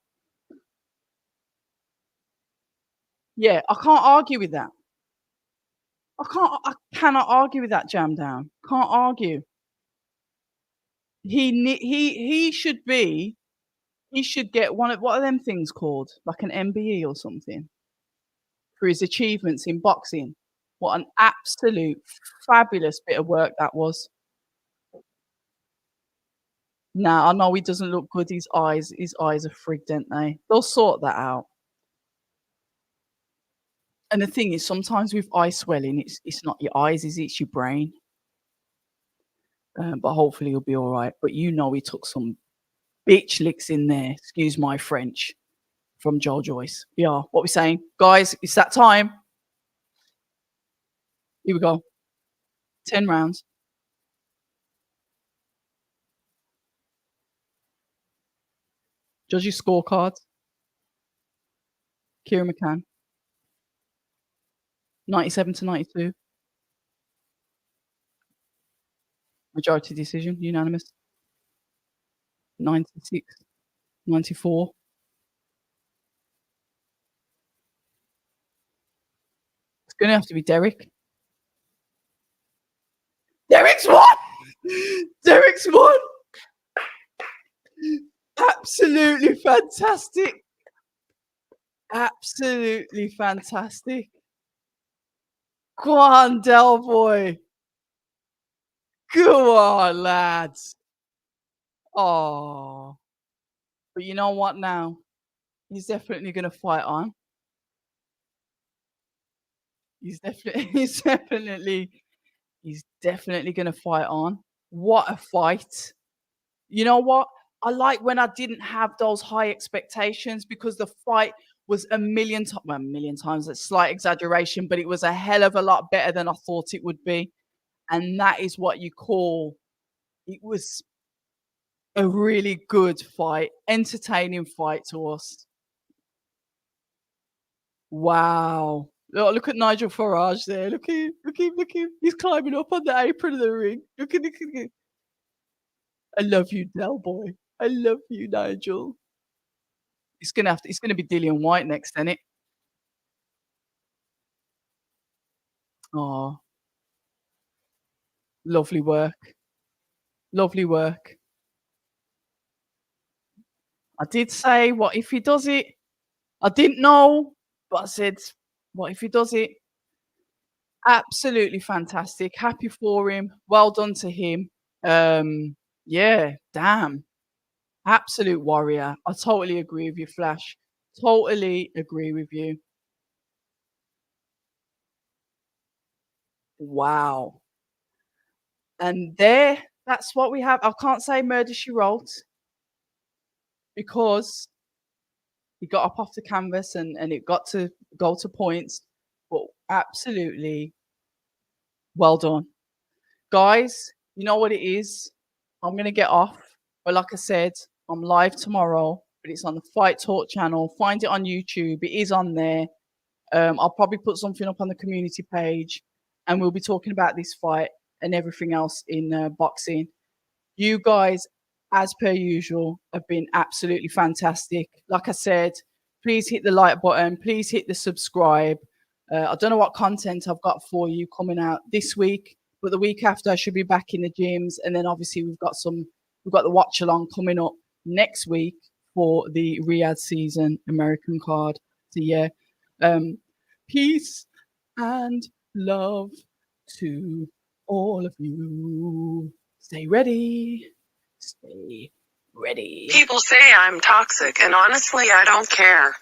Yeah, I can't argue with that. I cannot argue with that jam down. Can't argue. He should get one of what are them things called? Like an MBE or something for his achievements in boxing. What an absolute fabulous bit of work that was. Nah, I know he doesn't look good. His eyes are frigged, aren't they? They'll sort that out. And the thing is, sometimes with eye swelling, it's not your eyes, it's your brain. But hopefully he'll be all right. But you know he took some bitch licks in there, excuse my French, from Joyce. Yeah, what we saying? Guys, it's that time. Here we go. 10 rounds. Judges' scorecards. Kieran McCann. 97 to 92. Majority decision, unanimous. 96, 94. It's gonna have to be Derek. Derek's won! Derek's won! Absolutely fantastic. Absolutely fantastic. Go on, Del boy. Go on, lads. Oh. But you know what now? He's definitely gonna fight on. He's definitely gonna fight on. What a fight. You know what? I like when I didn't have those high expectations because the fight was a million times, a slight exaggeration, but it was a hell of a lot better than I thought it would be. And that is what you call it was a really good fight, entertaining fight to us. Wow. Look at Nigel Farage there. Look at him, look at him, look at him. He's climbing up on the apron of the ring. Look at him. I love you, Del boy. I love you, Nigel. It's gonna be Dillian White next, isn't it? Oh, lovely work. Lovely work. I did say, what if he does it? I didn't know, but I said, what if he does it? Absolutely fantastic. Happy for him. Well done to him. Yeah, damn. Absolute warrior. I totally agree with you, Flash. Totally agree with you. Wow. And that's what we have. I can't say Murder, She Wrote because he got up off the canvas and it got to go to points. But absolutely well done. Guys, you know what it is? I'm going to get off. But like I said, I'm live tomorrow, but it's on the Fight Talk channel. Find it on YouTube. It is on there. I'll probably put something up on the community page and we'll be talking about this fight and everything else in boxing. You guys, as per usual, have been absolutely fantastic. Like I said, please hit the like button. Please hit the subscribe. I don't know what content I've got for you coming out this week, but the week after I should be back in the gyms. And then obviously we've got the watch along coming up next week for the Riyadh season American card. So yeah, peace and love to all of you. Stay ready. Stay ready. People say I'm toxic, and honestly, I don't care.